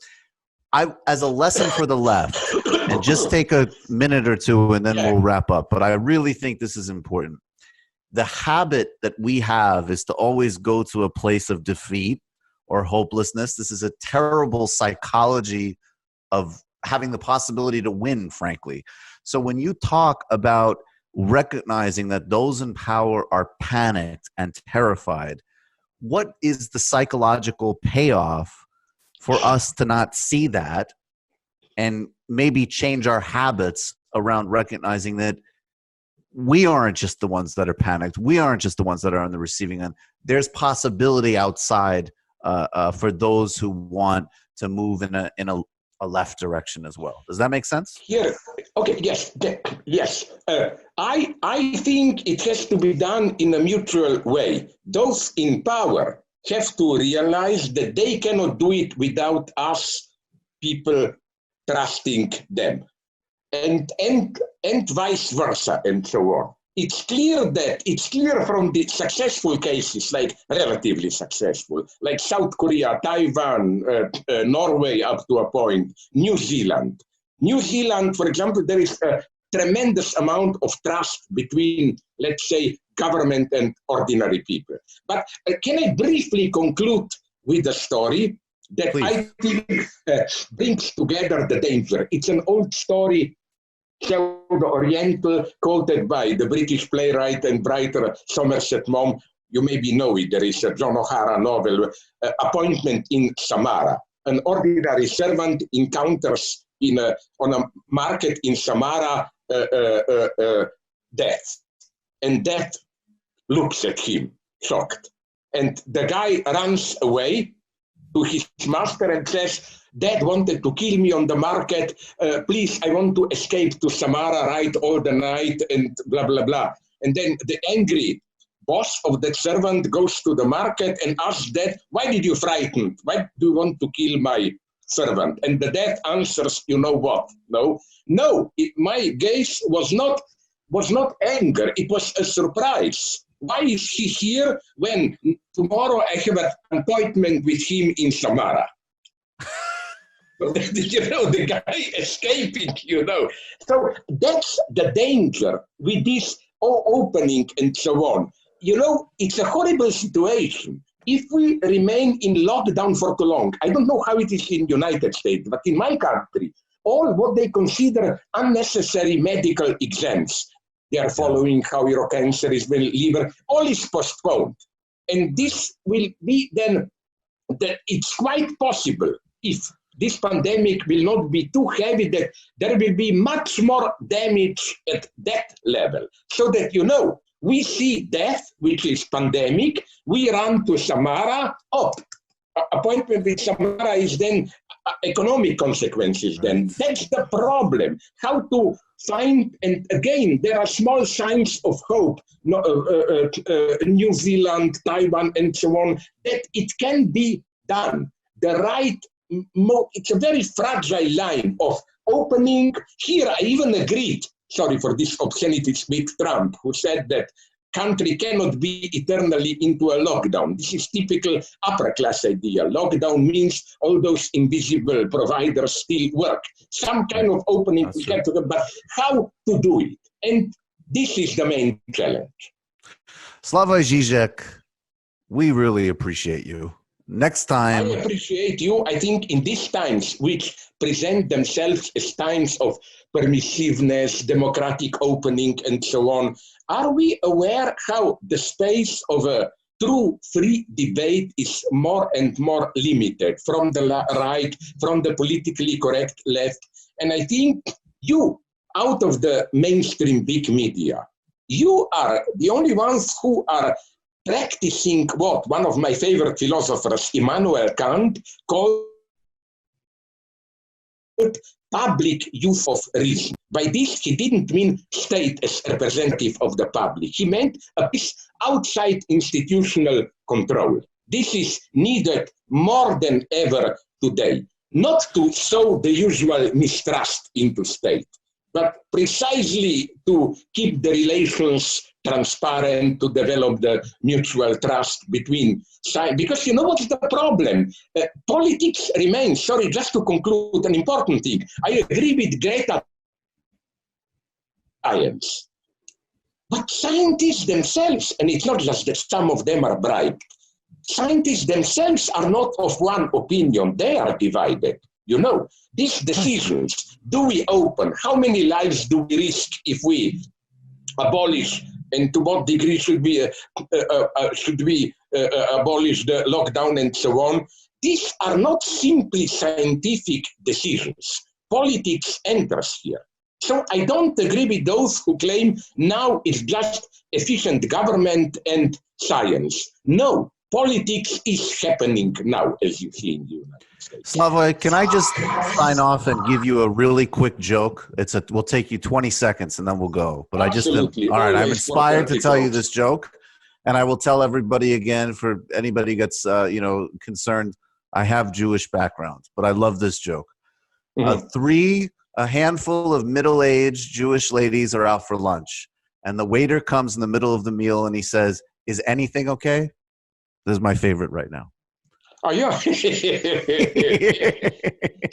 as a lesson for the left, and just take a minute or two and then we'll wrap up, but I really think this is important. The habit that we have is to always go to a place of defeat or hopelessness. This is a terrible psychology of having the possibility to win, frankly. So when you talk about recognizing that those in power are panicked and terrified, what is the psychological payoff for us to not see that and maybe change our habits around recognizing that we aren't just the ones that are panicked. We aren't just the ones that are on the receiving end. There's possibility outside for those who want to move in a left direction as well. Does that make sense? Here, okay, yes. I think it has to be done in a mutual way. Those in power have to realize that they cannot do it without us people trusting them, and vice versa, and so on. It's clear from the successful cases, like relatively successful, like South Korea, Taiwan, Norway up to a point, New Zealand. New Zealand, for example, there is a tremendous amount of trust between, let's say, government and ordinary people. But can I briefly conclude with a story that Please. I think brings together the danger? It's an old story, pseudo-Oriental, quoted by the British playwright and writer Somerset Maugham. You maybe know it. There is a John O'Hara novel, Appointment in Samara. An ordinary servant encounters on a market in Samara Death. And Death looks at him, shocked. And the guy runs away to his master and says, Dad wanted to kill me on the market. Please, I want to escape to Samara, ride all the night, and blah, blah, blah. And then the angry boss of that servant goes to the market and asks Dad, why did you frighten? Why do you want to kill my servant? And the Dad answers, you know what? No, my gaze was not anger. It was a surprise. Why is he here when tomorrow I have an appointment with him in Samara? The guy escaping, So that's the danger with this opening and so on. It's a horrible situation. If we remain in lockdown for too long, I don't know how it is in the United States, but in my country, all what they consider unnecessary medical exams, they are following how your cancer is liver, all is postponed. And this will be then, that it's quite possible, if this pandemic will not be too heavy, that there will be much more damage at that level. So that, we see death, which is pandemic, we run to Samara, appointment with Samara is then economic consequences then. That's the problem. How to find, and again, there are small signs of hope, New Zealand, Taiwan, and so on, that it can be done. It's a very fragile line of opening. Here, I even agreed, sorry for this obscenities, with Trump, who said that country cannot be eternally into a lockdown. This is typical upper class idea. Lockdown means all those invisible providers still work. Some kind of opening we have to do, but how to do it? And this is the main challenge. Slavoj Žižek, we really appreciate you. Next time. I appreciate you. I think in these times, which present themselves as times of permissiveness, democratic opening, and so on, are we aware how the space of a true free debate is more and more limited from the right, from the politically correct left? And I think you, out of the mainstream big media, you are the only ones who are practicing what one of my favorite philosophers, Immanuel Kant, called public use of reason. By this, he didn't mean state as representative of the public. He meant a piece outside institutional control. This is needed more than ever today, not to sow the usual mistrust into state, but precisely to keep the relations transparent, to develop the mutual trust between sides. Because you know what's the problem? Politics remains, sorry, just to conclude an important thing. I agree with Greta science. But scientists themselves, and it's not just that some of them are bribed, scientists themselves are not of one opinion. They are divided. These decisions, do we open? How many lives do we risk if we abolish? And to what degree should we abolish the lockdown and so on? These are not simply scientific decisions. Politics enters here. So I don't agree with those who claim now it's just efficient government and science. No, politics is happening now, as you see in the United States. Slavoj, can I just sign off and give you a really quick joke? We'll take you 20 seconds and then we'll go. But Absolutely. all right, I'm inspired to tell you this joke. And I will tell everybody again, for anybody gets concerned, I have Jewish background, but I love this joke. A handful of middle-aged Jewish ladies are out for lunch, and the waiter comes in the middle of the meal and he says, "Is anything okay?" This is my favorite right now. Oh, yeah.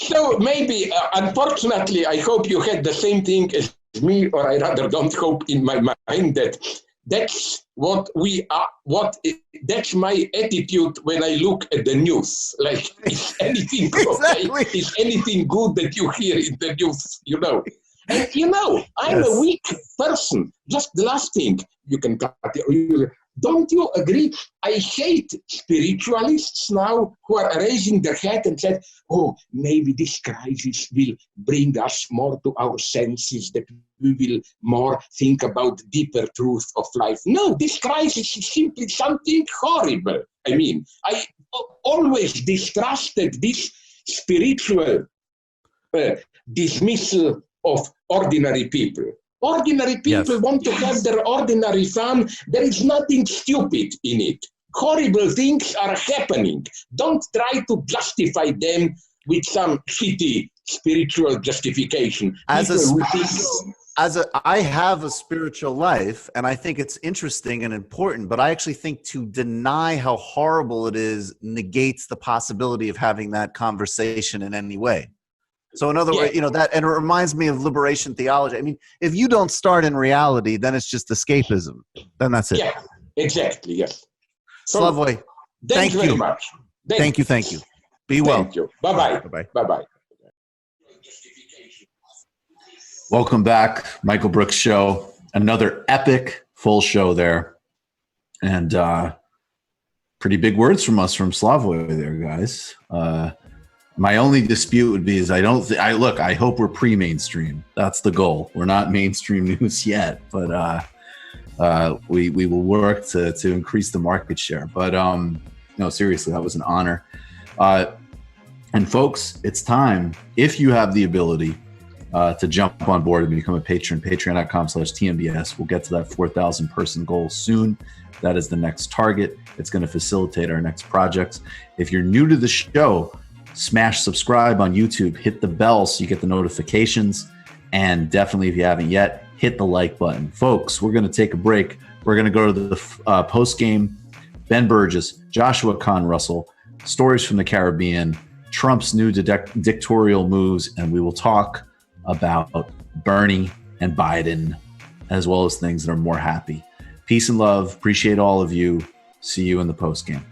So maybe, unfortunately, I hope you had the same thing as me, or I rather don't hope in my mind that's what we are. That's my attitude when I look at the news. Like, is anything Exactly. okay? Is anything good that you hear in the news? And I'm a weak person. Just the last thing you can cut. Don't you agree? I hate spiritualists now who are raising their head and said, "Oh, maybe this crisis will bring us more to our senses, that we will more think about deeper truth of life." No, this crisis is simply something horrible. I mean, I always distrusted this spiritual dismissal of ordinary people. Ordinary people want to have their ordinary fun. There is nothing stupid in it. Horrible things are happening. Don't try to justify them with some shitty spiritual justification. I have a spiritual life, and I think it's interesting and important, but I actually think to deny how horrible it is negates the possibility of having that conversation in any way. So in other words, that, and it reminds me of liberation theology. I mean, if you don't start in reality, then it's just escapism. Then that's it. Yeah, exactly. Yes. So, Slavoj, thank you very much. Thank you. Be well. Thank you. Bye-bye. Bye-bye. Bye-bye. Welcome back, Michael Brooks Show. Another epic full show there. And pretty big words from us from Slavoj there, guys. My only dispute would be is I hope we're pre-mainstream. That's the goal. We're not mainstream news yet, but we will work to increase the market share. But no, seriously, that was an honor. And folks, it's time, if you have the ability to jump on board and become a patron, patreon.com/TMBS. We'll get to that 4,000 person goal soon. That is the next target. It's going to facilitate our next projects. If you're new to the show, smash subscribe on YouTube, hit the bell so you get the notifications, and definitely, if you haven't yet, hit the like button. Folks, we're going to take a break. We're going to go to the post-game. Ben Burgess, Joshua Kahn Russell, stories from the Caribbean, Trump's new dictatorial moves, and we will talk about Bernie and Biden, as well as things that are more happy. Peace and love. Appreciate all of you. See you in the post-game.